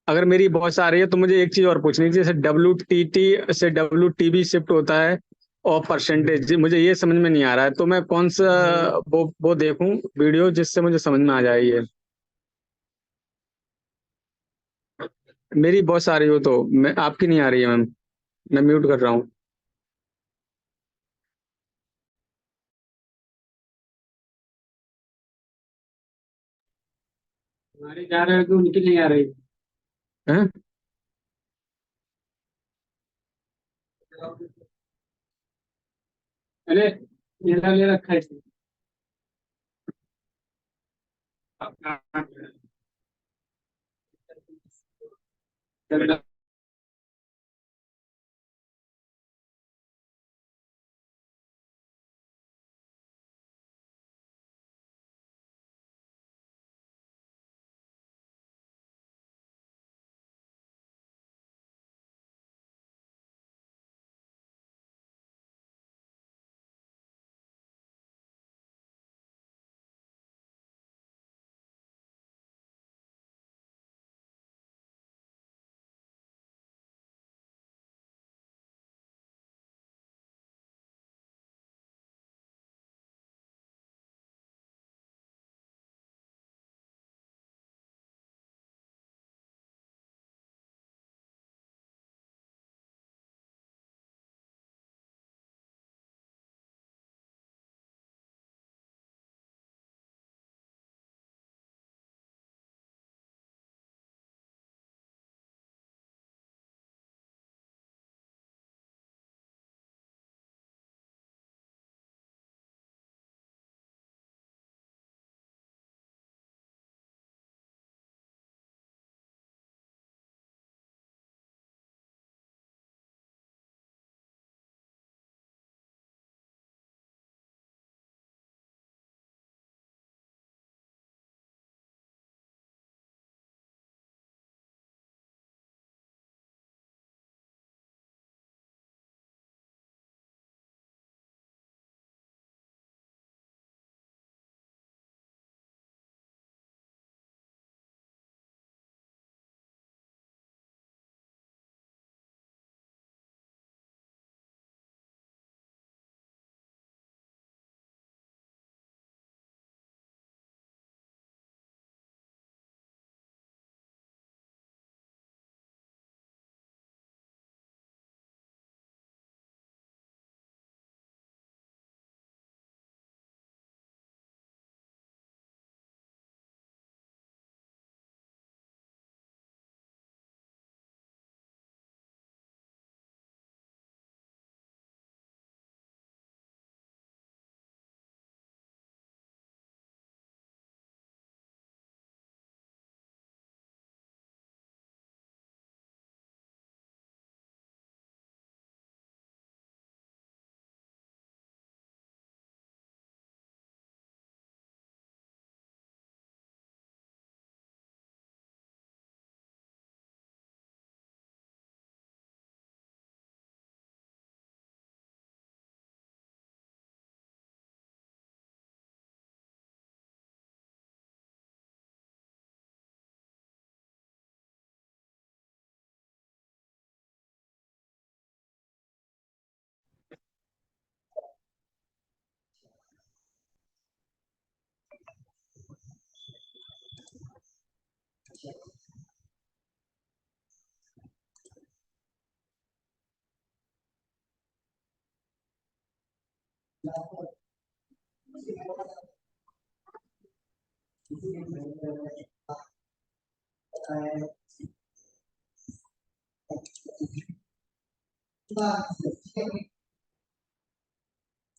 अगर मेरी वॉइस आ रही है तो मुझे एक चीज और पूछनी थी, जैसे WTT से WTB शिफ्ट होता है और परसेंटेज मुझे ये समझ में नहीं आ रहा है, तो मैं कौन सा वो देखूं वीडियो जिससे मुझे समझ में आ जाए ये। मेरी वॉइस आ रही हो तो मैं, आपकी नहीं आ रही है मैम, मैं म्यूट कर रहा हूँ। हमारी जा रहे हो तो उनकी नहीं आ रही है। अरे मेरा ले रखा है।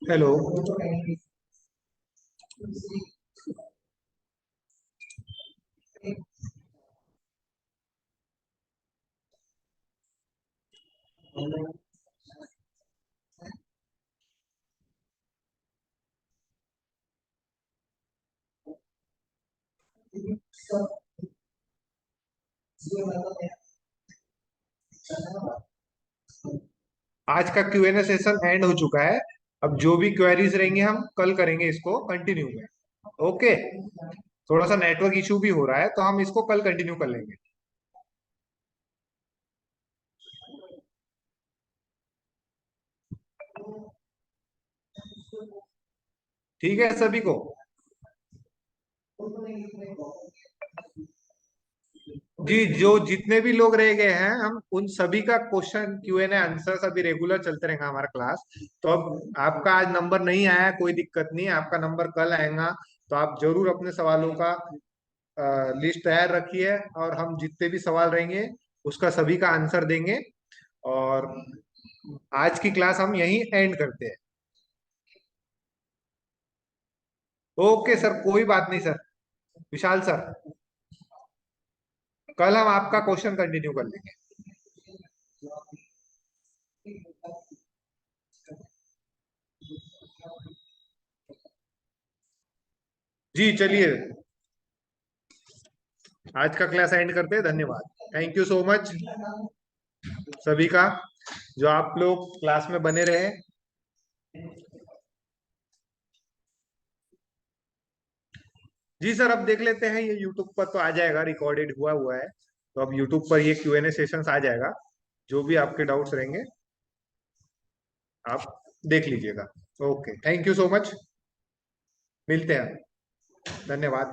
हेलो। आज का Q&A सेशन एंड हो चुका है। अब जो भी क्वेरीज रहेंगे हम कल करेंगे इसको कंटिन्यू में। ओके, थोड़ा सा नेटवर्क इशू भी हो रहा है तो हम इसको कल कंटिन्यू कर लेंगे। ठीक है सभी को? जी, जो जितने भी लोग रह गए हैं हम उन सभी का क्वेश्चन Q&A आंसर अभी रेगुलर चलते रहेगा हमारा क्लास। तो अब आपका आज नंबर नहीं आया, कोई दिक्कत नहीं, आपका नंबर कल आएगा। तो आप जरूर अपने सवालों का लिस्ट तैयार रखिए और हम जितने भी सवाल रहेंगे उसका सभी का आंसर देंगे। और आज की क्लास हम यहीं एंड करते हैं। ओके सर, कोई बात नहीं सर। विशाल सर, कल हम आपका क्वेश्चन कंटिन्यू कर लेंगे। जी चलिए, आज का क्लास एंड करते हैं। धन्यवाद, थैंक यू सो मच सभी का, जो आप लोग क्लास में बने रहे। जी सर, अब देख लेते हैं, ये यूट्यूब पर तो आ जाएगा, रिकॉर्डेड हुआ हुआ है, तो अब यूट्यूब पर ये Q&A सेशंस आ जाएगा। जो भी आपके डाउट्स रहेंगे आप देख लीजिएगा। Okay, thank you so much, मिलते हैं, धन्यवाद।